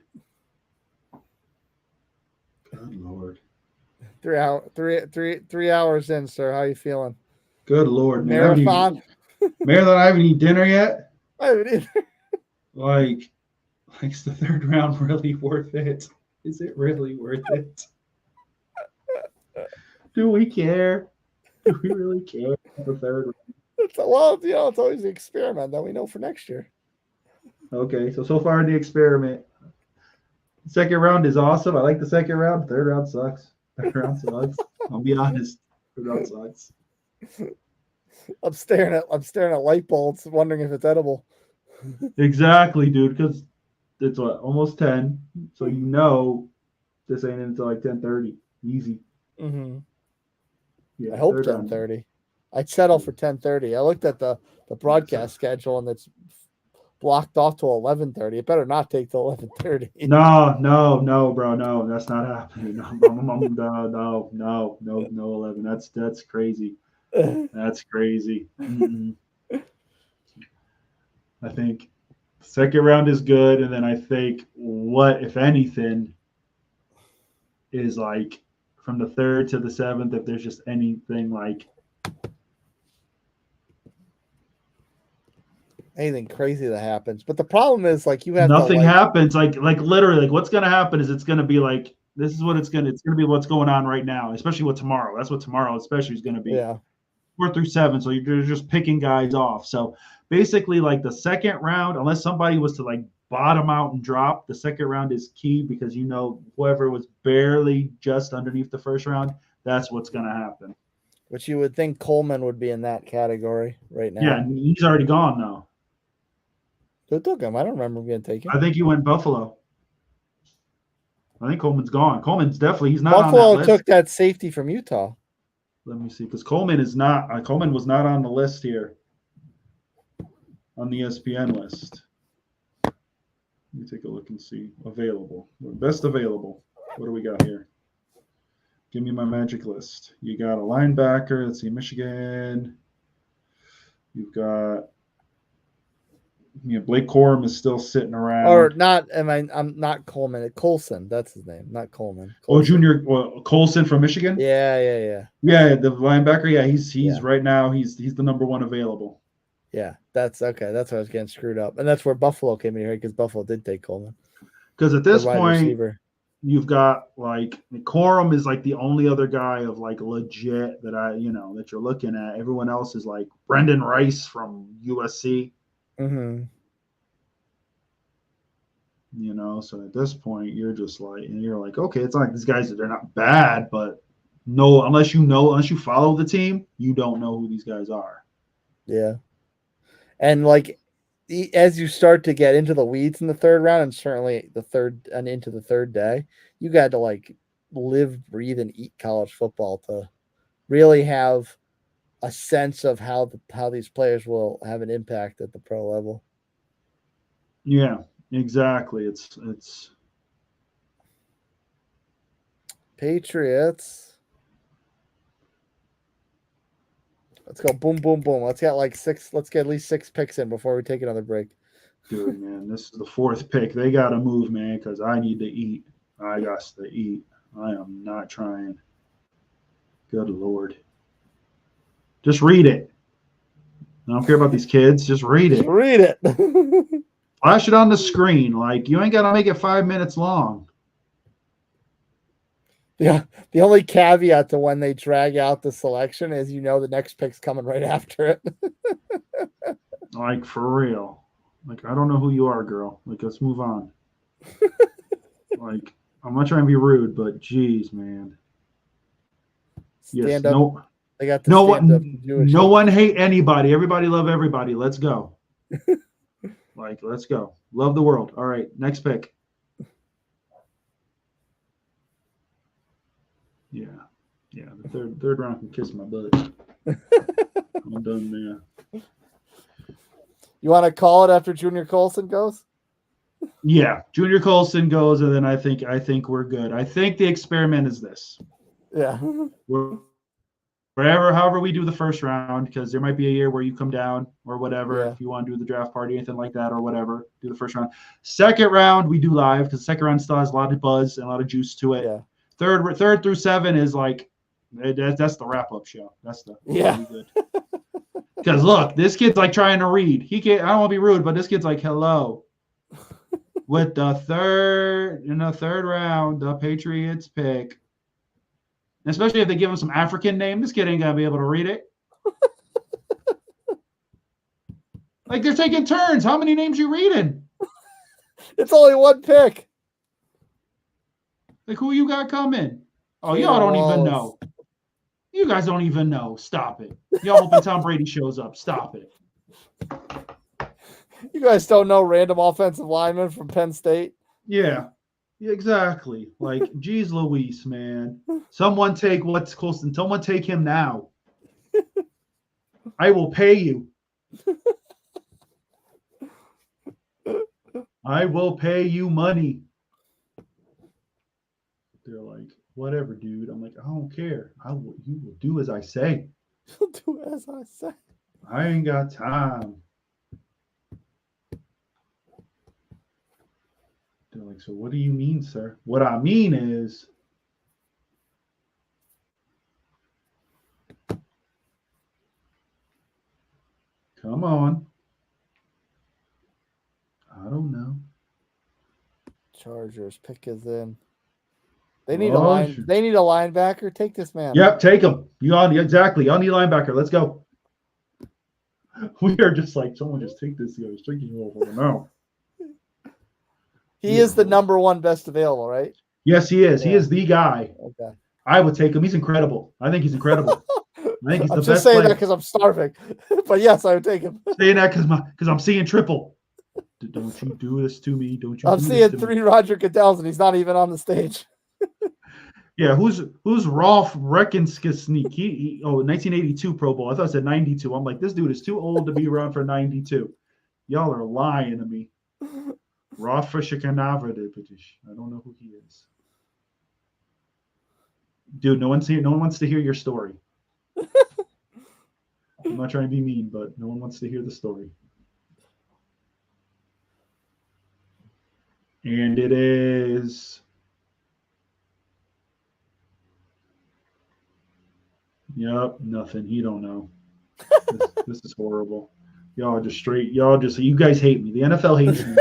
3 hours in, sir. How you feeling? Good Lord, man. Marathon. Marathon, I haven't eaten dinner yet. I haven't either. Like, is the third round really worth it? Is it really worth it? Do we care? Do we really care about the third round? It's always the experiment that we know for next year. Okay, so far in the experiment, second round is awesome. I like the second round. Third round sucks. I'll be honest. Third round sucks. I'm staring at light bulbs, wondering if it's edible. Exactly, dude. Because it's what, almost 10, so you know this ain't until like 10:30. Easy. Mm-hmm. Yeah, I hope 10:30. I'd settle for 10:30. I looked at the broadcast schedule and it's blocked off to 11:30. It better not take till 11:30. No, bro. No, that's not happening. No, 11. That's crazy. That's crazy. I think the second round is good, and then I think what, if anything, is like from the 3rd to the 7th, if there's just anything like anything crazy that happens. But the problem is, like, you have nothing happens. Like literally, like what's gonna happen is it's gonna be like this is what it's gonna be what's going on right now, especially with tomorrow. That's what tomorrow especially is gonna be. Yeah. 4 through 7. So you're just picking guys off. So basically, like the second round, unless somebody was to like bottom out and drop, the second round is key because you know whoever was barely just underneath the first round, that's what's gonna happen. Which you would think Coleman would be in that category right now. Yeah, he's already gone now. Who took him? I don't remember him getting taken. I think he went Buffalo. I think Coleman's gone. Coleman's definitely he's not Buffalo on that list. Took that safety from Utah. Let me see, because Coleman is not. Coleman was not on the list here, on the ESPN list. Let me take a look and see. Available, best available. What do we got here? Give me my magic list. You got a linebacker. Let's see, Michigan. You've got. Blake Corum is still sitting around. Or not, I'm not Coleman. Colson, that's his name, not Coleman. Colson. Colson from Michigan? Yeah. Yeah, the linebacker. Yeah, he's right now, he's the number 1 available. Yeah, that's okay. That's why I was getting screwed up. And that's where Buffalo came in here because Buffalo did take Coleman. Because at this point, you've got like Corum is like the only other guy of like legit that that you're looking at. Everyone else is like Brendan Rice from USC. Mm-hmm. So at this point you're like, okay, it's not like these guys they're not bad, but no, unless you follow the team, you don't know who these guys are. Yeah. And like as you start to get into the weeds in the third round, and certainly the third and into the third day, you got to like live, breathe, and eat college football to really have a sense of how these players will have an impact at the pro level. Yeah, exactly. It's Patriots. Let's go boom, boom, boom. Let's get at least 6 picks in before we take another break. Good, man. This is the 4th pick. They got to move, man, because I need to eat. I got to eat. I am not trying. Good Lord. Just read it. I don't care about these kids. Just read it. Just read it. Flash it on the screen. Like, you ain't got to make it 5 minutes long. Yeah. The only caveat to when they drag out the selection is the next pick's coming right after it. Like, for real. Like, I don't know who you are, girl. Like, let's move on. Like, I'm not trying to be rude, but geez, man. Stand up. No. They got no one hate anybody. Everybody love everybody. Let's go. Like, let's go. Love the world. All right, next pick. Yeah. The third round can kiss my butt. I'm done there. You want to call it after Junior Colson goes? Yeah, Junior Colson goes, and then I think we're good. I think the experiment is this. Yeah. However we do the first round, because there might be a year where you come down or whatever, Yeah. if you want to do the draft party, anything like that or whatever, do the first round. Second round, we do live, because the second round still has a lot of buzz and a lot of juice to it. Yeah. Third through 7 is like, that's the wrap-up show. That's the Yeah. good. Because look, this kid's like trying to read. He can't. I don't want to be rude, but this kid's like, hello. With the third round, the Patriots pick. Especially if they give him some African name, this kid ain't gonna be able to read it. Like, they're taking turns. How many names you reading? It's only one pick. Like, who you got coming? Oh, y'all don't even know. You guys don't even know. Stop it. Y'all hoping Tom Brady shows up. Stop it. You guys don't know random offensive lineman from Penn State? Yeah, exactly. Like, geez Louise, man. Someone take what's Colson. Someone take him now. I will pay you. I will pay you money. They're like, whatever, dude. I'm like, I don't care. You will do as I say. You'll do as I say. I ain't got time. They're like, so what do you mean, sir? What I mean is, come on. I don't know. Chargers pick is in. They need They need a linebacker. Take this man. Yep, take him. Exactly. Y'all need linebacker. Let's go. We are just like, someone just take this guy. Taking you over now. He is the number one best available, right? Yes, he is. Yeah. He is the guy. Okay. I would take him. He's incredible. I think he's incredible. I think he's the best. I'm just saying that because I'm starving. But yes, I would take him. Saying that because I'm seeing triple. Don't you do this to me. Don't you? I'm seeing 3 Roger Goodells, and he's not even on the stage. Yeah, who's Rolf Reckensky? He 1982 Pro Bowl. I thought it said 92. I'm like, this dude is too old to be around for 92. Y'all are lying to me. Rolf Reckensky. I don't know who he is. Dude, no one wants to hear your story. I'm not trying to be mean, but no one wants to hear the story. And it is. Yep, nothing. He don't know. This is horrible. You guys hate me. The NFL hates me.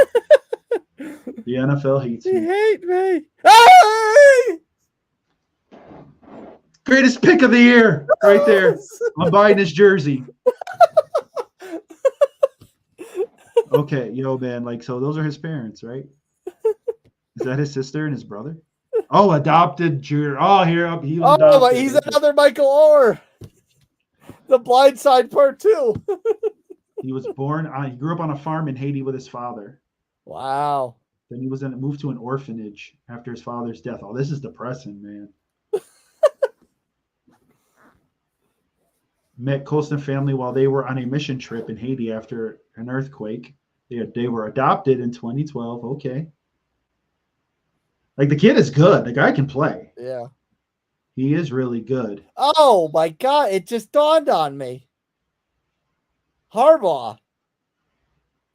The NFL hates me. He hate me. Hey! Greatest pick of the year, right there. I'm buying his jersey. Okay, man, like, so those are his parents, right? Is that his sister and his brother? Oh, adopted junior. Oh, here up. But he's another Michael Orr. The Blind Side Part 2. He was born. He grew up on a farm in Haiti with his father. Wow. Then he moved to an orphanage after his father's death. Oh, this is depressing, man. Met Colston family while they were on a mission trip in Haiti after an earthquake. They were adopted in 2012. Okay. Like, the kid is good. The guy can play. Yeah. He is really good. Oh, my God. It just dawned on me. Harbaugh.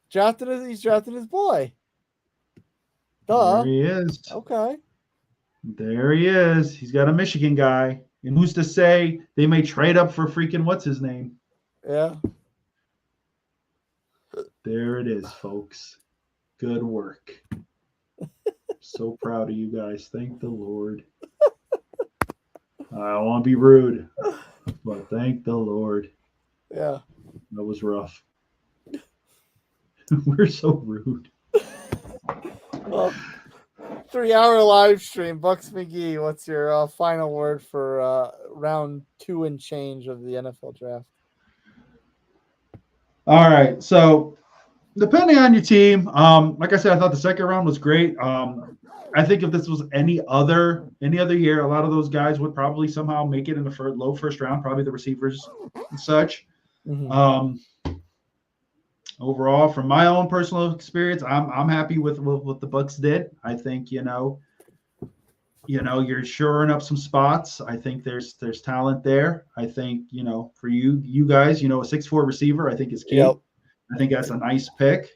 He's drafted his boy. Duh. There he is. Okay. There he is. He's got a Michigan guy. And who's to say they may trade up for freaking what's his name? Yeah. There it is, folks. Good work. So proud of you guys. Thank the Lord. I don't want to be rude, but thank the Lord. Yeah. That was rough. We're so rude. Well, 3-hour live stream. Bucks McGee, what's your final word for round 2 and change of the NFL draft? All right. So, depending on your team, like I said, I thought the second round was great. I think if this was any other year, a lot of those guys would probably somehow make it in the low first round, probably the receivers and such. Mm-hmm. overall, from my own personal experience, I'm happy with what the Bucs did. I think you're shoring up some spots. I think there's talent there. I think for you guys, a 6'4" receiver, I think is key. Yep. I think that's a nice pick.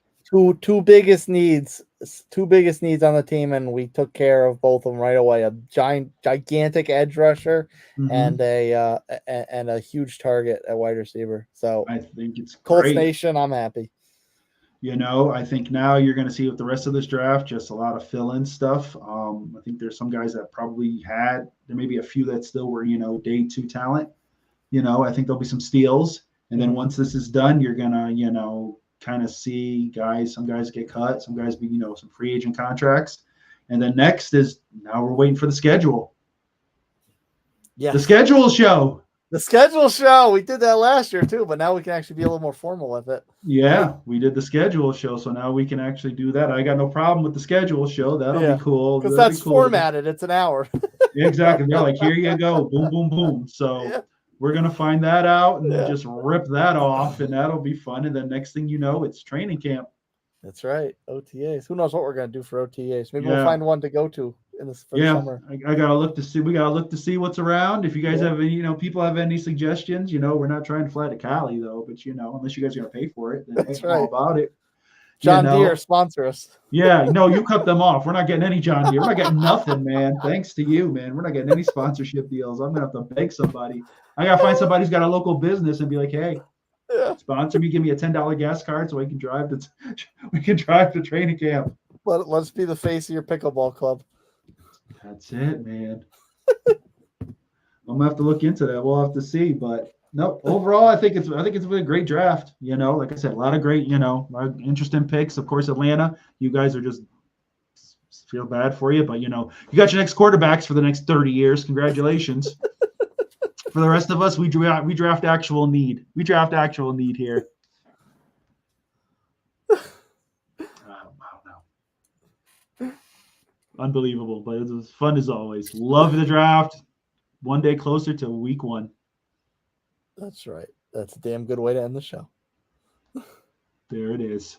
Two biggest needs on the team, and we took care of both of them right away. A gigantic edge rusher and a huge target at wide receiver. So I think it's Colts great. Nation, I'm happy. I think now you're going to see with the rest of this draft just a lot of fill-in stuff. I think there's some guys that probably there may be a few that still were day 2 talent. I think there'll be some steals, and then once this is done, you're gonna kind of see some guys get cut, some guys be some free agent contracts, and then next is now we're waiting for the schedule. Yeah, the schedule show. The schedule show. We did that last year too, but now we can actually be a little more formal with it. Yeah, we did the schedule show, so now we can actually do that. I got no problem with the schedule show. That'll be cool. Because that's formatted. It's an hour. Exactly. They're like, here you go. Boom, boom, boom. So we're going to find that out and just rip that off, and that'll be fun. And then next thing you know, it's training camp. That's right. OTAs. Who knows what we're going to do for OTAs? Maybe we'll find one to go to for the summer. I got to look to see. We got to look to see what's around. If you guys have any, people have any suggestions, we're not trying to fly to Cali though, but unless you guys are going to pay for it, then that's all about it. John Deere sponsor us. Yeah, no, you cut them off. We're not getting any John Deere. We're not getting nothing, man. Thanks to you, man. We're not getting any sponsorship deals. I'm gonna have to beg somebody. I gotta find somebody who's got a local business and be like, hey, sponsor me. Give me a $10 gas card so we can drive to training camp. Let's be the face of your pickleball club. That's it, man. I'm gonna have to look into that. We'll have to see, but. No, overall, I think it's been a great draft. Like I said, a lot of great, a lot of interesting picks. Of course, Atlanta, you guys are just feel bad for you, but you got your next quarterbacks for the next 30 years. Congratulations. For the rest of us, we draft actual need. We draft actual need here. Wow. Unbelievable, but it was fun as always. Love the draft. One day closer to week 1. That's right. That's a damn good way to end the show. There it is.